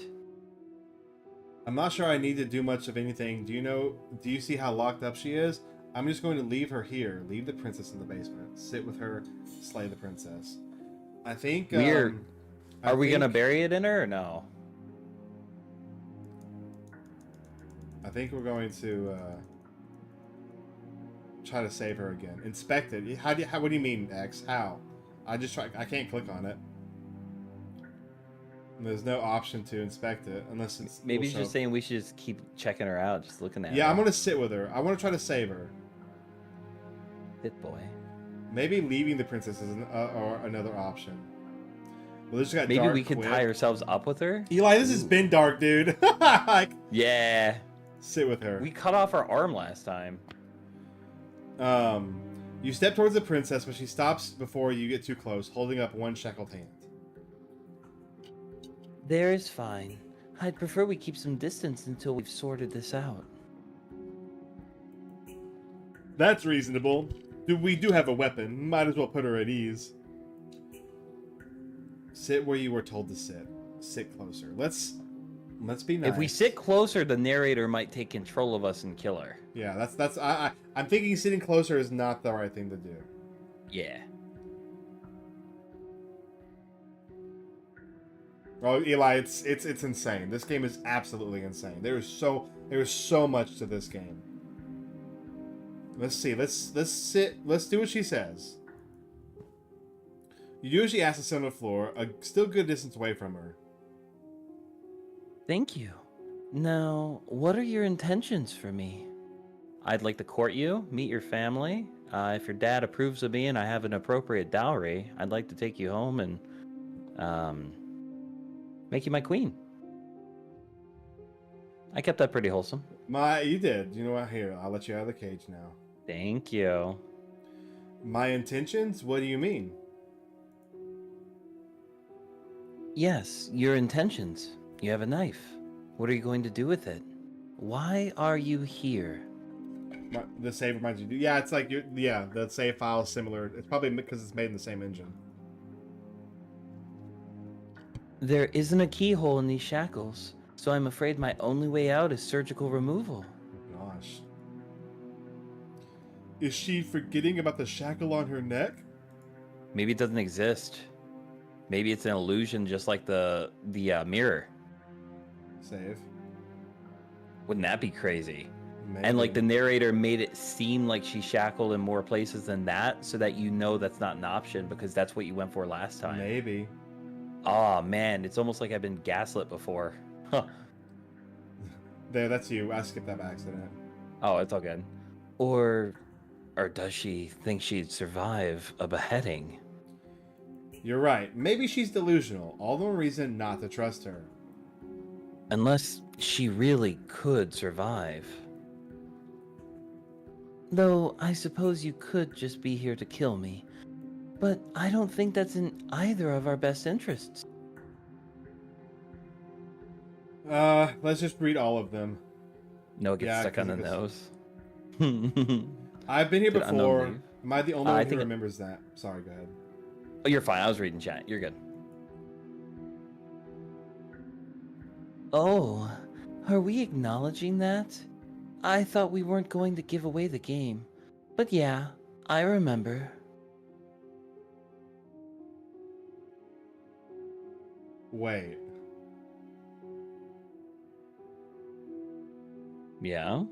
Speaker 1: I'm not sure I need to do much of anything. Do you see how locked up she is? I'm just going to leave her here. Leave the princess in the basement. Sit with her. Slay the princess. I think...
Speaker 2: Are we going to bury it in her or no?
Speaker 1: I think we're going to try to save her again. Inspect it. What do you mean, X? How? I can't click on it. And there's no option to inspect it unless it's...
Speaker 2: Maybe she's just saying we should just keep checking her out, just looking at her.
Speaker 1: Yeah, I'm going to sit with her. I want to try to save her.
Speaker 2: Hit boy.
Speaker 1: Maybe leaving the princess is or another option. Well, this got
Speaker 2: Maybe
Speaker 1: dark
Speaker 2: we could
Speaker 1: quick.
Speaker 2: tie ourselves up with her?
Speaker 1: Eli, this has been dark, dude.
Speaker 2: Yeah.
Speaker 1: Sit with her.
Speaker 2: We cut off her arm last time.
Speaker 1: You step towards the princess, but she stops before you get too close, holding up one shackled hand.
Speaker 3: There is fine. I'd prefer we keep some distance until we've sorted this out.
Speaker 1: That's reasonable. We do have a weapon. Might as well put her at ease. Sit where you were told to sit. Sit closer. Let's be nice.
Speaker 2: If we sit closer, the narrator might take control of us and kill her.
Speaker 1: Yeah, I'm thinking sitting closer is not the right thing to do.
Speaker 2: Yeah.
Speaker 1: Oh, Eli, it's insane. This game is absolutely insane. There is so much to this game. Let's see. Let's sit. Let's do what she says. You do as she asks to sit on the floor, a still good distance away from her.
Speaker 3: Thank you. Now, what are your intentions for me?
Speaker 2: I'd like to court you, meet your family. If your dad approves of me and I have an appropriate dowry, I'd like to take you home and make you my queen. I kept that pretty wholesome.
Speaker 1: You did. You know what? Here, I'll let you out of the cage now.
Speaker 2: Thank you.
Speaker 1: My intentions? What do you mean?
Speaker 3: Yes, your intentions. You have a knife. What are you going to do with it? Why are you here?
Speaker 1: The save reminds you. Yeah, it's like the save file is similar. It's probably because it's made in the same engine.
Speaker 3: There isn't a keyhole in these shackles, so I'm afraid my only way out is surgical removal.
Speaker 1: Oh, gosh. Is she forgetting about the shackle on her neck?
Speaker 2: Maybe it doesn't exist. Maybe it's an illusion, just like the mirror.
Speaker 1: Save.
Speaker 2: Wouldn't that be crazy?
Speaker 1: Maybe.
Speaker 2: And like the narrator made it seem like she's shackled in more places than that, so that you know that's not an option because that's what you went for last time.
Speaker 1: Maybe.
Speaker 2: Oh man, it's almost like I've been gaslit before. Huh.
Speaker 1: There, that's you. I skipped that by accident.
Speaker 2: Oh, it's all good.
Speaker 3: Or does she think she'd survive a beheading?
Speaker 1: You're right. Maybe she's delusional. All the more reason not to trust her.
Speaker 3: Unless she really could survive. Though I suppose you could just be here to kill me. But I don't think that's in either of our best interests.
Speaker 1: Let's just read all of them.
Speaker 2: No, it gets
Speaker 1: Yeah,
Speaker 2: stuck on
Speaker 1: 'cause
Speaker 2: the
Speaker 1: it
Speaker 2: nose.
Speaker 1: I've been here
Speaker 2: Did unknown
Speaker 1: before.
Speaker 2: leave?
Speaker 1: Am I the only
Speaker 2: I
Speaker 1: one who
Speaker 2: think
Speaker 1: remembers that? Sorry, go ahead.
Speaker 2: Oh, you're fine. I was reading chat. You're good.
Speaker 3: Oh, are we acknowledging that? I thought we weren't going to give away the game. But yeah, I remember.
Speaker 1: Wait.
Speaker 2: Yeah.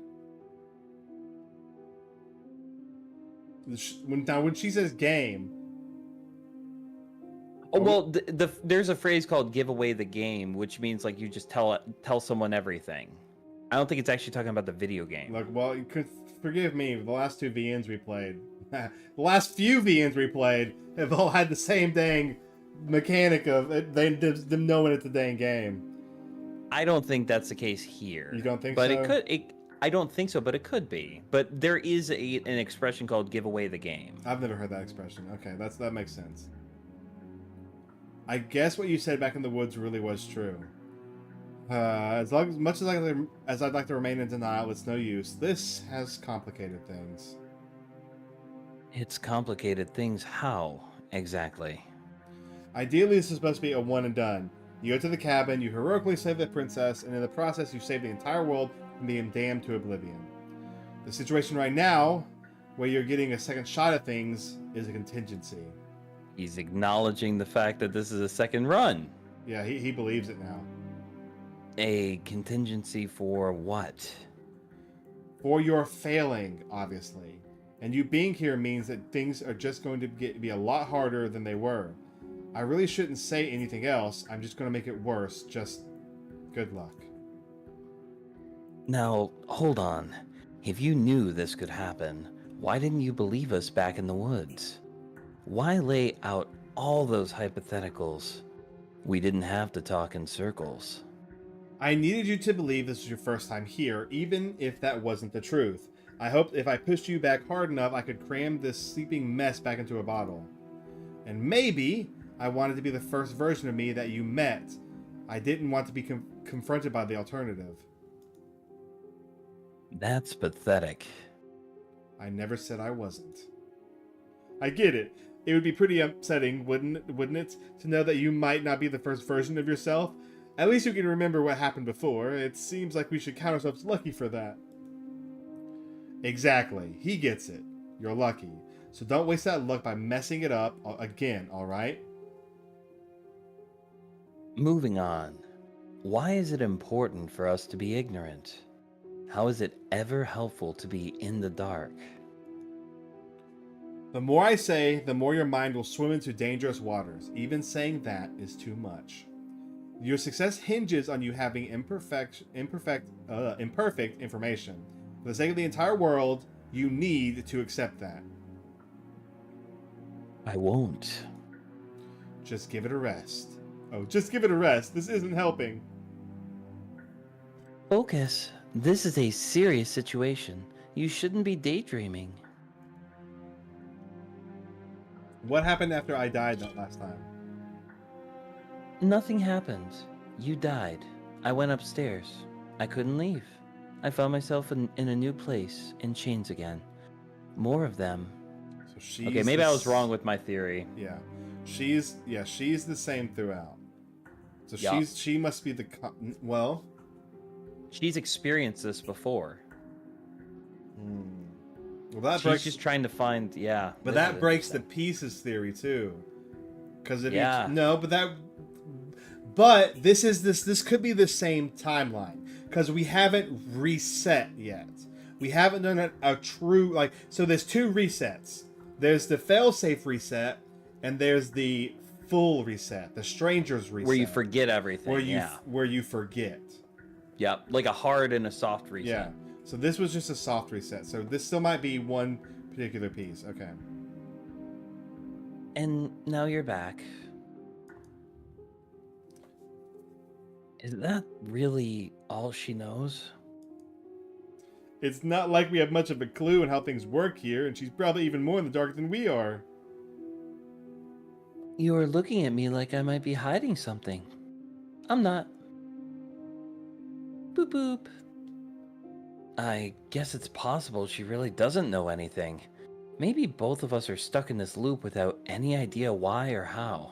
Speaker 1: When she says game,
Speaker 2: Oh well, there's a phrase called "give away the game," which means like you just tell someone everything. I don't think it's actually talking about the video game.
Speaker 1: look, well, you could forgive me. The last two VNs we played, the last few VNs we played, have all had the same dang mechanic of them knowing it's a dang game.
Speaker 2: I don't think that's the case here.
Speaker 1: You don't think
Speaker 2: but
Speaker 1: so?
Speaker 2: It could. I don't think so, but it could be. But there is an expression called "give away the game."
Speaker 1: I've never heard that expression. Okay, that makes sense. I guess what you said back in the woods really was true. As much as I'd like to remain in denial, it's no use. This has complicated things.
Speaker 2: It's complicated things. How exactly?
Speaker 1: Ideally, this is supposed to be a one and done. You go to the cabin, you heroically save the princess, and in the process, you save the entire world from being damned to oblivion. The situation right now, where you're getting a second shot at things, is a contingency.
Speaker 2: He's acknowledging the fact that this is a second run.
Speaker 1: Yeah, he believes it now.
Speaker 2: A contingency for what?
Speaker 1: For your failing, obviously. And you being here means that things are just going to be a lot harder than they were. I really shouldn't say anything else. I'm just going to make it worse. Just good luck.
Speaker 2: Now, hold on. If you knew this could happen, why didn't you believe us back in the woods? Why lay out all those hypotheticals? We didn't have to talk in circles.
Speaker 1: I needed you to believe this was your first time here, even if that wasn't the truth. I hoped if I pushed you back hard enough, I could cram this sleeping mess back into a bottle. And maybe I wanted to be the first version of me that you met. I didn't want to be confronted by the alternative.
Speaker 2: That's pathetic.
Speaker 1: I never said I wasn't. I get it. It would be pretty upsetting, wouldn't it, to know that you might not be the first version of yourself? At least you can remember what happened before. It seems like we should count ourselves lucky for that. Exactly. He gets it. You're lucky. So don't waste that luck by messing it up again, alright?
Speaker 2: Moving on. Why is it important for us to be ignorant? How is it ever helpful to be in the dark?
Speaker 1: The more I say, the more your mind will swim into dangerous waters. Even saying that is too much. Your success hinges on you having imperfect information. For the sake of the entire world, you need to accept that.
Speaker 2: I won't.
Speaker 1: Just give it a rest. Oh, just give it a rest. This isn't helping.
Speaker 3: Focus. This is a serious situation. You shouldn't be daydreaming.
Speaker 1: What happened after I died that last time?
Speaker 3: Nothing happened. You died. I went upstairs. I couldn't leave. I found myself in a new place, in chains again. More of them.
Speaker 1: So she's
Speaker 2: Okay, maybe I was wrong with my theory.
Speaker 1: Yeah, she's the same throughout. So
Speaker 2: Yeah.
Speaker 1: she must be the well.
Speaker 2: She's experienced this before.
Speaker 1: Well, that
Speaker 2: She's
Speaker 1: breaks.
Speaker 2: just trying to find, yeah.
Speaker 1: But that breaks the pieces theory too. Because if
Speaker 2: Yeah.
Speaker 1: but this could be the same timeline because we haven't reset yet. We haven't done a true so there's two resets. There's the failsafe reset and there's the full reset, the stranger's reset.
Speaker 2: where you forget everything.
Speaker 1: Where you forget.
Speaker 2: Yeah, like a hard and a soft reset.
Speaker 1: Yeah. So this was just a soft reset. So this still might be one particular piece. Okay.
Speaker 3: And now you're back.
Speaker 2: Is that really all she knows?
Speaker 1: It's not like we have much of a clue on how things work here, and she's probably even more in the dark than we are.
Speaker 3: You're looking at me like I might be hiding something. I'm not. Boop boop. I guess it's possible she really doesn't know anything. Maybe both of us are stuck in this loop without any idea why or how.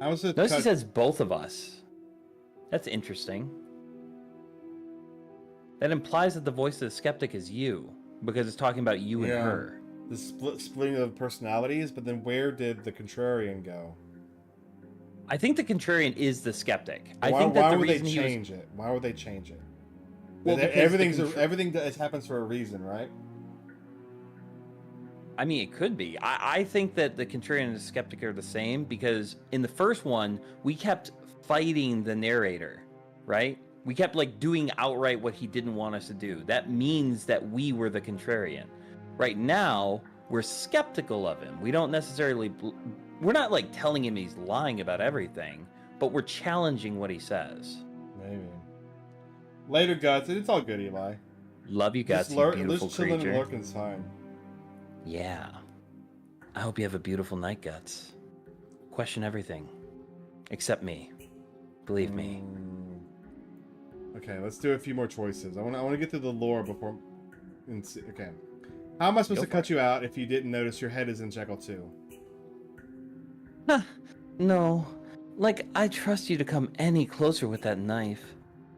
Speaker 1: I was just
Speaker 2: Notice he says both of us. That's interesting. That implies that the voice of the skeptic is you, because it's talking about you and her.
Speaker 1: The splitting of personalities, but then where did the contrarian go?
Speaker 2: I think the contrarian is the skeptic. I
Speaker 1: Why,
Speaker 2: think that
Speaker 1: why
Speaker 2: the
Speaker 1: would they
Speaker 2: reason
Speaker 1: change it? Why would they change it?
Speaker 2: Well, because
Speaker 1: everything happens for a reason, right?
Speaker 2: I mean, it could be. I think that the contrarian and the skeptic are the same because in the first one, we kept fighting the narrator, right? We kept like doing outright what he didn't want us to do. That means that we were the contrarian. Right now, we're skeptical of him. We don't necessarily, we're not like telling him he's lying about everything, but we're challenging what he says.
Speaker 1: Maybe. Later, Guts. It's all good, Eli.
Speaker 2: Love you, Guts, you beautiful
Speaker 1: Just chilling
Speaker 2: creature.
Speaker 1: and lurking's fine.
Speaker 2: Yeah. I hope you have a beautiful night, Guts. Question everything. Except me. Believe me.
Speaker 1: Okay, let's do a few more choices. I want to get through the lore before. Okay. How am I supposed to cut you out if you didn't notice your head is in Jekyll too?
Speaker 3: No. Like, I trust you to come any closer with that knife.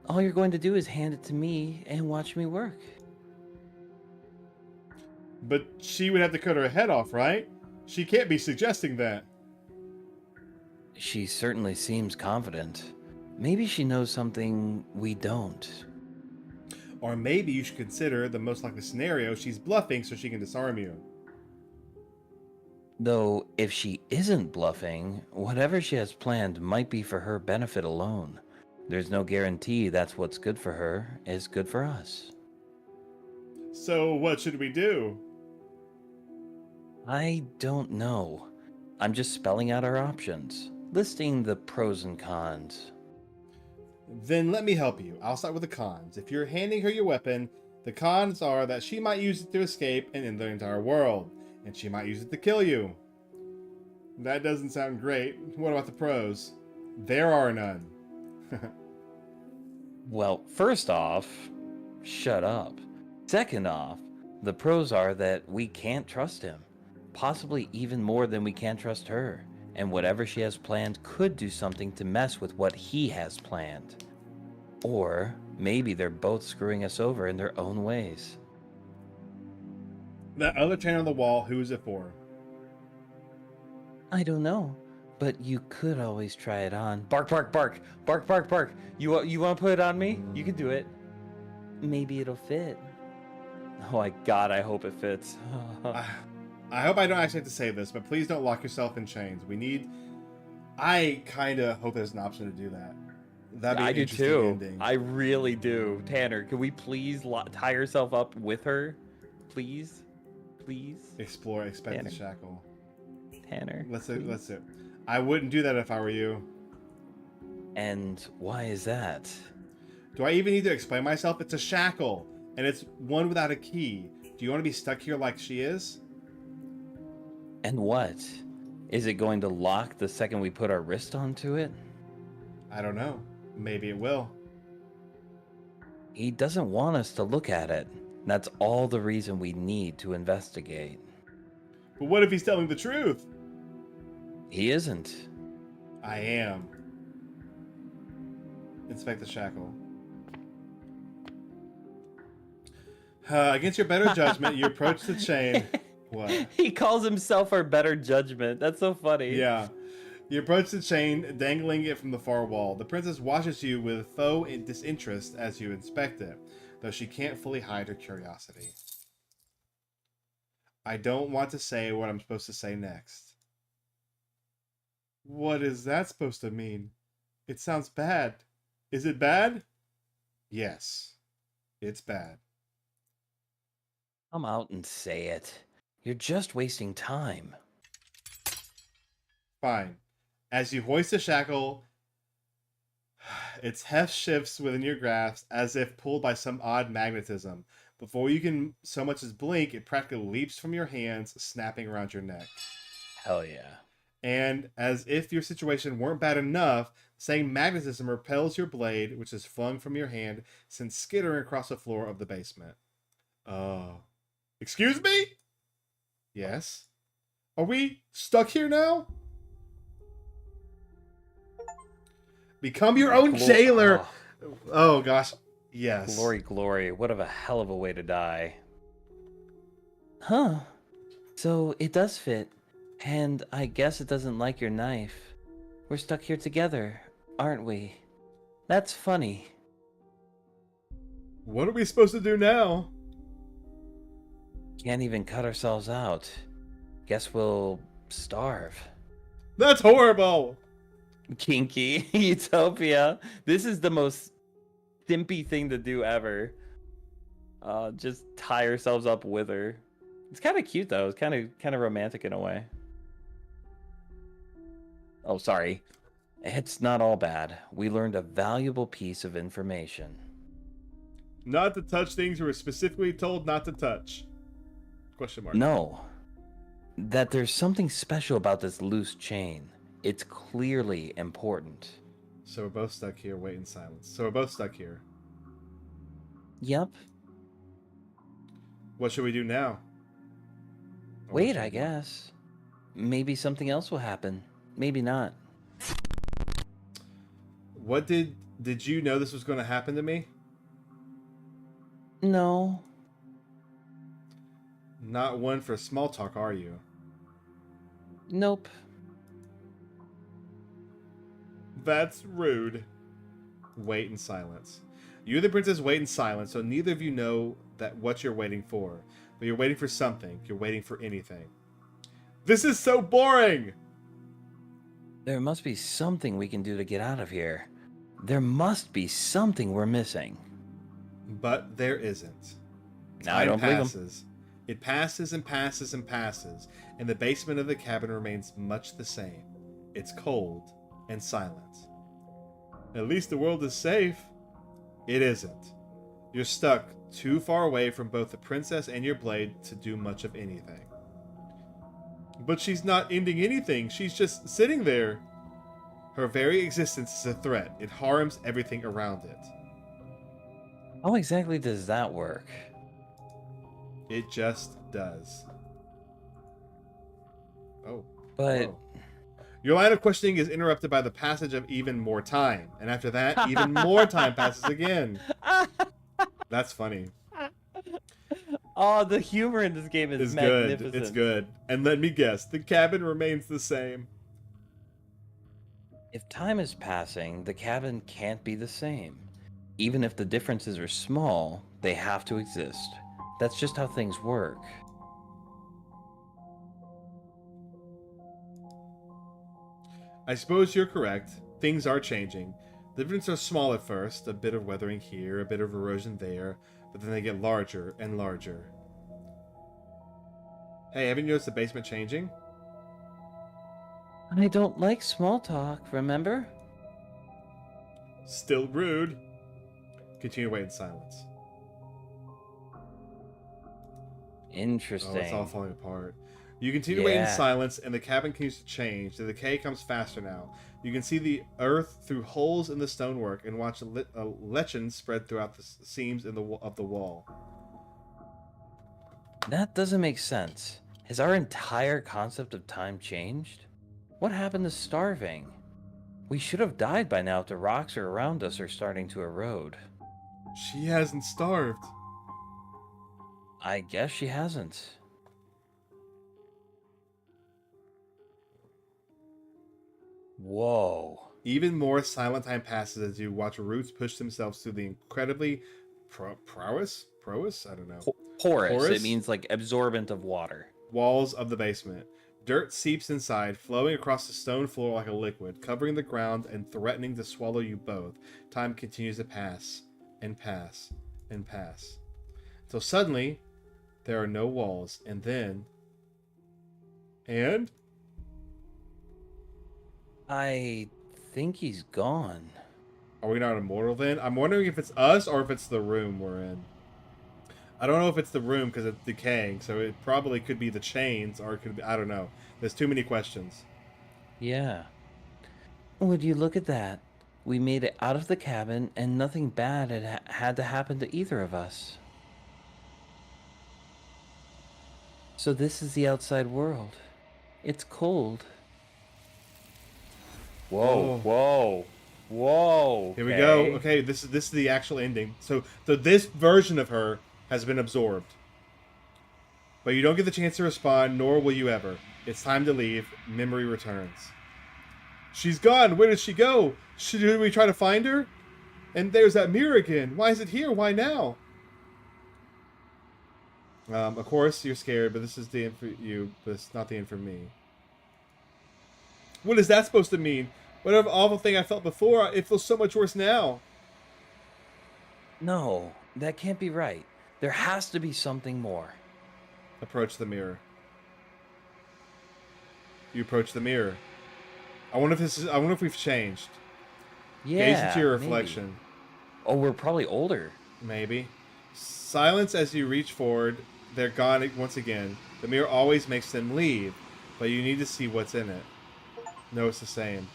Speaker 3: All you're going to do is hand it to me and watch me work.
Speaker 1: But she would have to cut her head off, right? She can't be suggesting that.
Speaker 3: She certainly seems confident. Maybe she knows something we don't.
Speaker 1: Or maybe you should consider the most likely scenario, she's bluffing so she can disarm you.
Speaker 3: Though, if she isn't bluffing, whatever she has planned might be for her benefit alone. There's no guarantee that's what's good for her is good for us.
Speaker 1: So what should we do?
Speaker 3: I don't know. I'm just spelling out our options, listing the pros and cons.
Speaker 1: Then let me help you. I'll start with the cons. If you're handing her your weapon, the cons are that she might use it to escape and end the entire world, and she might use it to kill you. That doesn't sound great. What about the pros? There are none.
Speaker 3: Well, first off, shut up. Second off, the pros are that we can't trust him. Possibly even more than we can't trust her. And whatever she has planned could do something to mess with what he has planned. Or maybe they're both screwing us over in their own ways.
Speaker 1: That other chain on the wall, who is it for?
Speaker 3: I don't know, but you could always try it on.
Speaker 2: Bark, bark, bark. Bark, bark, bark. You want to put it on me? You can do it.
Speaker 3: Maybe it'll fit.
Speaker 2: Oh my god, I hope it fits.
Speaker 1: I hope I don't actually have to say this, but please don't lock yourself in chains. I kind of hope there's an option to do that. That'd be
Speaker 2: I
Speaker 1: an
Speaker 2: do
Speaker 1: interesting
Speaker 2: too.
Speaker 1: ending.
Speaker 2: I really do. Tanner, can we please tie yourself up with her? Please? Please?
Speaker 1: Expect
Speaker 2: Tanner.
Speaker 1: the shackle.
Speaker 2: Tanner.
Speaker 1: Let's it. I wouldn't do that if I were you.
Speaker 3: And why is that?
Speaker 1: Do I even need to explain myself? It's a shackle, and it's one without a key. Do you want to be stuck here like she is?
Speaker 3: And what? Is it going to lock the second we put our wrist onto it?
Speaker 1: I don't know. Maybe it will.
Speaker 3: He doesn't want us to look at it. That's all the reason we need to investigate.
Speaker 1: But what if he's telling the truth?
Speaker 3: He isn't.
Speaker 1: I am. Inspect the shackle. Against your better judgment, you approach the chain. What?
Speaker 2: He calls himself our better judgment. That's so funny.
Speaker 1: Yeah. You approach the chain, dangling it from the far wall. The princess watches you with faux disinterest as you inspect it, though she can't fully hide her curiosity. I don't want to say what I'm supposed to say next. What is that supposed to mean? It sounds bad. Is it bad? Yes. It's bad.
Speaker 3: Come out and say it. You're just wasting time.
Speaker 1: Fine. As you hoist the shackle... Its heft shifts within your grasp as if pulled by some odd magnetism. Before you can so much as blink, it practically leaps from your hands, snapping around your neck.
Speaker 2: Hell yeah.
Speaker 1: And as if your situation weren't bad enough, the same magnetism repels your blade, which is flung from your hand, sends skittering across the floor of the basement. Excuse me? Yes. Are we stuck here now? Become your own jailer. Oh gosh. Yes.
Speaker 2: Glory, glory. What of a hell of a way to die.
Speaker 3: Huh. So it does fit. And I guess it doesn't like your knife. We're stuck here together, aren't we? That's funny.
Speaker 1: What are we supposed to do now?
Speaker 3: Can't even cut ourselves out. Guess we'll starve.
Speaker 1: That's horrible.
Speaker 2: Kinky. Utopia. This is the most simpy thing to do ever. Just tie ourselves up with her. It's kind of cute though. It's kind of romantic in a way. Oh, sorry.
Speaker 3: It's not all bad. We learned a valuable piece of information.
Speaker 1: Not to touch things we were specifically told not to touch. Question mark.
Speaker 3: No. That there's something special about this loose chain. It's clearly important.
Speaker 1: So we're both stuck here. Wait in silence. So we're both stuck here.
Speaker 3: Yep.
Speaker 1: What should we do now? Or
Speaker 3: Wait,
Speaker 1: what should
Speaker 3: I
Speaker 1: we do?
Speaker 3: guess. Maybe something else will happen. Maybe not.
Speaker 1: What did you know this was going to happen to me?
Speaker 3: No.
Speaker 1: Not one for small talk, are you?
Speaker 3: Nope.
Speaker 1: That's rude. Wait in silence. You and the princess wait in silence, so neither of you know that what you're waiting for. But you're waiting for something. You're waiting for anything. This is so boring!
Speaker 3: There must be something we can do to get out of here. There must be something we're missing.
Speaker 1: But there isn't.
Speaker 2: No, I don't believe him.
Speaker 1: passes. It passes and passes and passes, and the basement of the cabin remains much the same. It's cold and silent. At least the world is safe. It isn't. You're stuck too far away from both the princess and your blade to do much of anything. But she's not ending anything. She's just sitting there. Her very existence is a threat. It harms everything around it.
Speaker 3: How exactly does that work?
Speaker 1: It just does. Oh.
Speaker 3: But
Speaker 1: Whoa. Your line of questioning is interrupted by the passage of even more time. And after that, even more time passes again. That's funny.
Speaker 2: Oh, the humor in this game is
Speaker 1: It's
Speaker 2: magnificent.
Speaker 1: good. It's good. And let me guess, the cabin remains the same.
Speaker 3: if time is passing, the cabin can't be the same. Even if the differences are small, they have to exist. That's just how things work.
Speaker 1: I suppose you're correct. Things are changing. The differences are small at first, a bit of weathering here, a bit of erosion there, but then they get larger and larger. Hey, haven't you noticed the basement changing?
Speaker 3: I don't like small talk, remember?
Speaker 1: Still rude. Continue to wait in silence.
Speaker 3: Interesting.
Speaker 1: Oh, it's all falling apart. You continue to wait in
Speaker 3: Yeah.
Speaker 1: silence, and the cabin continues to change. The decay comes faster now. You can see the earth through holes in the stonework and watch a lichen spread throughout the seams of the wall.
Speaker 3: That doesn't make sense. Has our entire concept of time changed? What happened to starving? We should have died by now if the rocks around us are starting to erode.
Speaker 1: She hasn't starved.
Speaker 3: I guess she hasn't. Whoa.
Speaker 1: Even more silent time passes as you watch roots push themselves through the incredibly prowess? I don't know.
Speaker 2: Porous.
Speaker 1: Porous?
Speaker 2: It means like absorbent of water.
Speaker 1: Walls of the basement. Dirt seeps inside, flowing across the stone floor like a liquid, covering the ground and threatening to swallow you both. Time continues to pass, and pass, and pass. Until suddenly, there are no walls, and then... And?
Speaker 3: I think he's gone.
Speaker 1: Are we not immortal then? I'm wondering if it's us or if it's the room we're in. I don't know if it's the room because it's decaying, so it probably could be the chains, or it could be, I don't know. There's too many questions.
Speaker 3: Yeah. Would you look at that? We made it out of the cabin, and nothing bad had to happen to either of us. So this is the outside world. It's cold.
Speaker 2: Whoa,
Speaker 1: Oh.
Speaker 2: whoa, whoa.
Speaker 1: Here we go. Okay, this is the actual ending. So this version of her has been absorbed. But you don't get the chance to respond, nor will you ever. It's time to leave. Memory returns. She's gone. Where did she go? Should we try to find her? And there's that mirror again. Why is it here? Why now? Of course, you're scared, but this is the end for you, but it's not the end for me. What is that supposed to mean? Whatever awful thing I felt before, it feels so much worse now.
Speaker 3: No, that can't be right. There has to be something more.
Speaker 1: Approach the mirror. You approach the mirror. I wonder if we've changed.
Speaker 3: Yeah.
Speaker 1: Gaze into your
Speaker 3: maybe.
Speaker 1: reflection.
Speaker 3: Oh, we're probably older.
Speaker 1: Maybe. Silence as you reach forward. They're gone once again. The mirror always makes them leave, but you need to see what's in it. No, it's the same.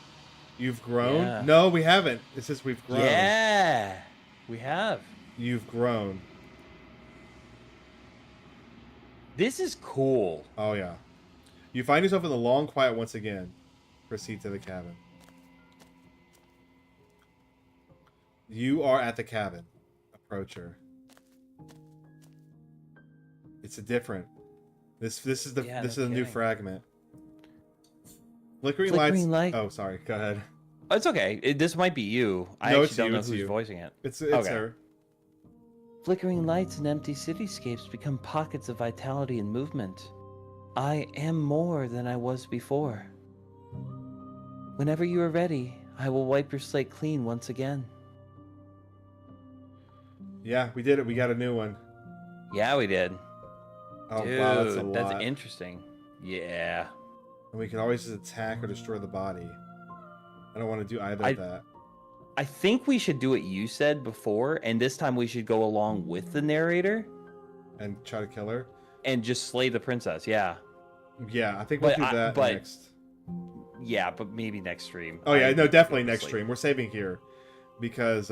Speaker 1: You've grown?
Speaker 3: Yeah.
Speaker 1: No, we haven't. It says we've grown.
Speaker 3: Yeah, we have.
Speaker 1: You've grown.
Speaker 2: This is cool.
Speaker 1: Oh, yeah. You find yourself in the long quiet once again. Proceed to the cabin. You are at the cabin. Approach her. It's a different. This is the
Speaker 3: Yeah,
Speaker 1: this
Speaker 3: no
Speaker 1: is a new
Speaker 3: kidding.
Speaker 1: fragment. Flickering
Speaker 3: Flickering
Speaker 1: lights.
Speaker 3: light.
Speaker 1: Oh, sorry. Go ahead.
Speaker 2: Oh, it's okay. This might be you. I
Speaker 1: No,
Speaker 2: actually
Speaker 1: it's
Speaker 2: don't
Speaker 1: you,
Speaker 2: know
Speaker 1: it's
Speaker 2: who's
Speaker 1: you.
Speaker 2: voicing it.
Speaker 1: It's
Speaker 2: Okay.
Speaker 1: her.
Speaker 3: Flickering lights and empty cityscapes become pockets of vitality and movement. I am more than I was before. Whenever you are ready, I will wipe your slate clean once again.
Speaker 1: Yeah, we did it. We got a new one.
Speaker 2: Yeah, we did.
Speaker 1: Oh
Speaker 2: Dude,
Speaker 1: wow, that's a lot.
Speaker 2: interesting. Yeah.
Speaker 1: And we can always just attack or destroy the body. I don't want to do either
Speaker 2: I-
Speaker 1: of that.
Speaker 2: I think we should do what you said before, and this time we should go along with the narrator
Speaker 1: And try to kill her.
Speaker 2: and just slay the princess. Yeah.
Speaker 1: Yeah, I think we'll
Speaker 2: But
Speaker 1: do that
Speaker 2: but-
Speaker 1: next.
Speaker 2: Yeah, but maybe next stream.
Speaker 1: Oh yeah,
Speaker 2: I
Speaker 1: no,
Speaker 2: would
Speaker 1: definitely
Speaker 2: go
Speaker 1: next
Speaker 2: slay-
Speaker 1: stream. We're saving here because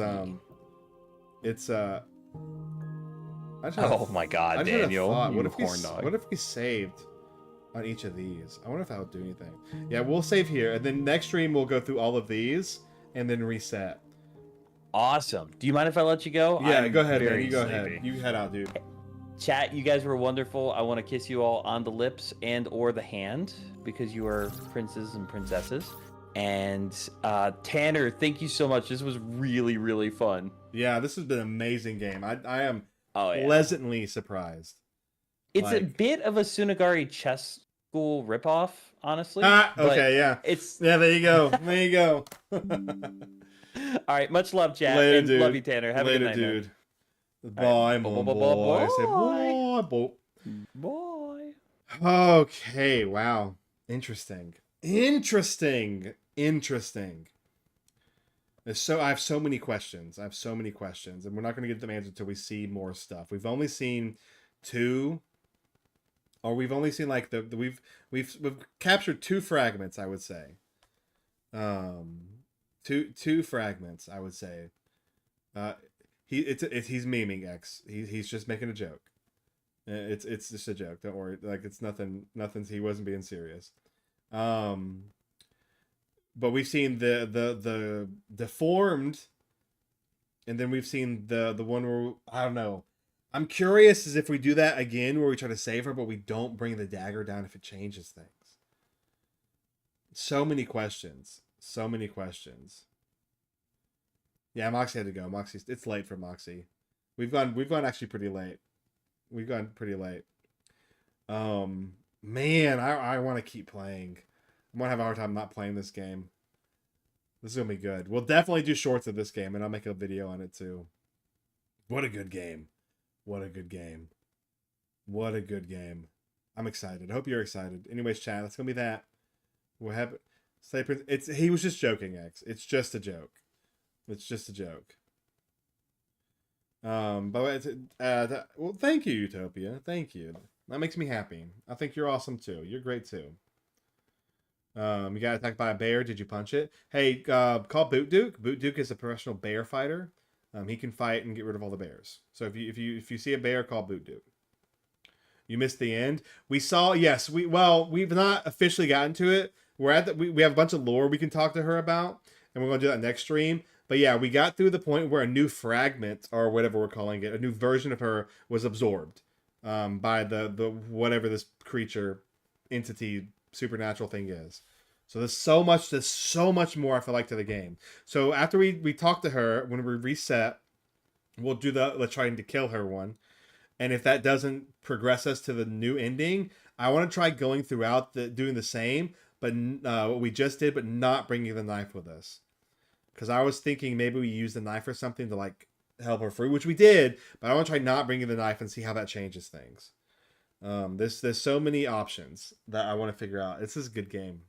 Speaker 1: it's I just had a-
Speaker 2: Oh my god,
Speaker 1: I just had a
Speaker 2: Daniel.
Speaker 1: thought.
Speaker 2: You
Speaker 1: What if
Speaker 2: horn dog.
Speaker 1: what if we saved on each of these? I wonder if that would do anything. Yeah, we'll save here, and then next stream we'll go through all of these and then reset.
Speaker 2: Awesome. Do you mind if I let you go?
Speaker 1: Yeah,
Speaker 2: I'm
Speaker 1: go ahead, man.
Speaker 2: very
Speaker 1: You go
Speaker 2: sleepy.
Speaker 1: ahead. You head out, dude.
Speaker 2: Chat, you guys were wonderful. I want to kiss you all on the lips and or the hand because you are princes and princesses. And Tanner, thank you so much. This was really, really fun.
Speaker 1: Yeah, this has been an amazing game. I am
Speaker 2: Oh yeah.
Speaker 1: pleasantly surprised.
Speaker 2: It's a
Speaker 1: like-
Speaker 2: bit of a Sunagari chess school ripoff, honestly.
Speaker 1: Ah,
Speaker 2: but
Speaker 1: okay, yeah.
Speaker 2: It's
Speaker 1: Yeah, there you go. There you go.
Speaker 2: all right. Much love, chat.
Speaker 1: Later,
Speaker 2: and
Speaker 1: dude.
Speaker 2: love you, Tanner. Have
Speaker 1: Later,
Speaker 2: a good night,
Speaker 1: dude. Bye,
Speaker 2: right.
Speaker 1: my
Speaker 2: Boy, boy,
Speaker 1: boy. I say
Speaker 2: boy.
Speaker 1: boy, boy.
Speaker 2: man. Boy.
Speaker 1: Okay, wow. Interesting. Interesting. I have so many questions. And we're not going to get them answered until we see more stuff. We've only seen two, or we've only seen like we've captured two fragments, I would say. Two fragments, I would say. He's memeing X. He's just making a joke. It's just a joke. Don't worry. Like it's nothing. He wasn't being serious. But we've seen the deformed, and then we've seen the one where I don't know. I'm curious as if we do that again, where we try to save her, but we don't bring the dagger down if it changes things. So many questions. Yeah, Moxie had to go. It's late for Moxie. We've gone actually pretty late. Man, I want to keep playing. I'm gonna have a hard time not playing this game. This is gonna be good. We'll definitely do shorts of this game, and I'll make a video on it too. What a good game. I'm excited. I hope you're excited. Anyways, chat, that's gonna be that. We'll have he was just joking, X. It's just a joke. It's just a joke. But well, thank you, Utopia. Thank you. That makes me happy. I think you're awesome too. You're great too. You got attacked by a bear. Did you punch it? Hey, call Boot Duke. Boot Duke is a professional bear fighter. He can fight and get rid of all the bears. So if you see a bear, call Boot Duke. You missed the end. We saw, yes, we've not officially gotten to it. We're at we have a bunch of lore we can talk to her about, and we're gonna do that next stream. But yeah, we got through the point where a new fragment, or whatever we're calling it, a new version of her was absorbed by the whatever this creature, entity, supernatural thing is. So there's so much more I feel like to the game. So after we talk to her, when we reset, we'll do the trying to kill her one. And if that doesn't progress us to the new ending, I want to try going throughout doing the same, but what we just did, but not bringing the knife with us. Because I was thinking maybe we use the knife or something to like help her through, which we did. But I want to try not bringing the knife and see how that changes things. There's so many options that I want to figure out. This is a good game.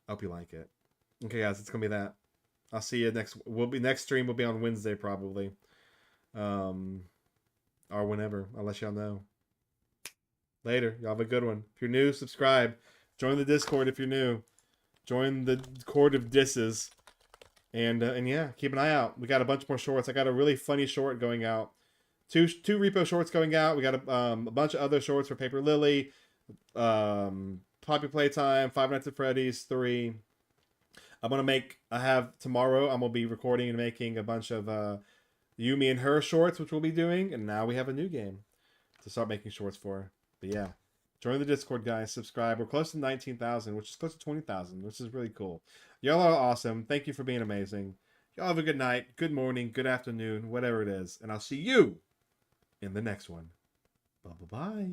Speaker 1: I hope you like it. Okay, guys, it's gonna be that. I'll see you next stream will be on Wednesday probably. Or whenever. I'll let y'all know. Later. Y'all have a good one. If you're new, subscribe. Join the Discord if you're new. Join the Court of Disses. And yeah, keep an eye out. We got a bunch more shorts. I got a really funny short going out. Two repo shorts going out. We got a bunch of other shorts for Paper Lily. Poppy Playtime. Five Nights at Freddy's 3. I have tomorrow, I'm going to be recording and making a bunch of Yumi and Her shorts, which we'll be doing. And now we have a new game to start making shorts for. But yeah, join the Discord, guys. Subscribe. We're close to 19,000, which is close to 20,000, which is really cool. Y'all are awesome. Thank you for being amazing. Y'all have a good night, good morning, good afternoon, whatever it is. And I'll see you in the next one. Bye-bye.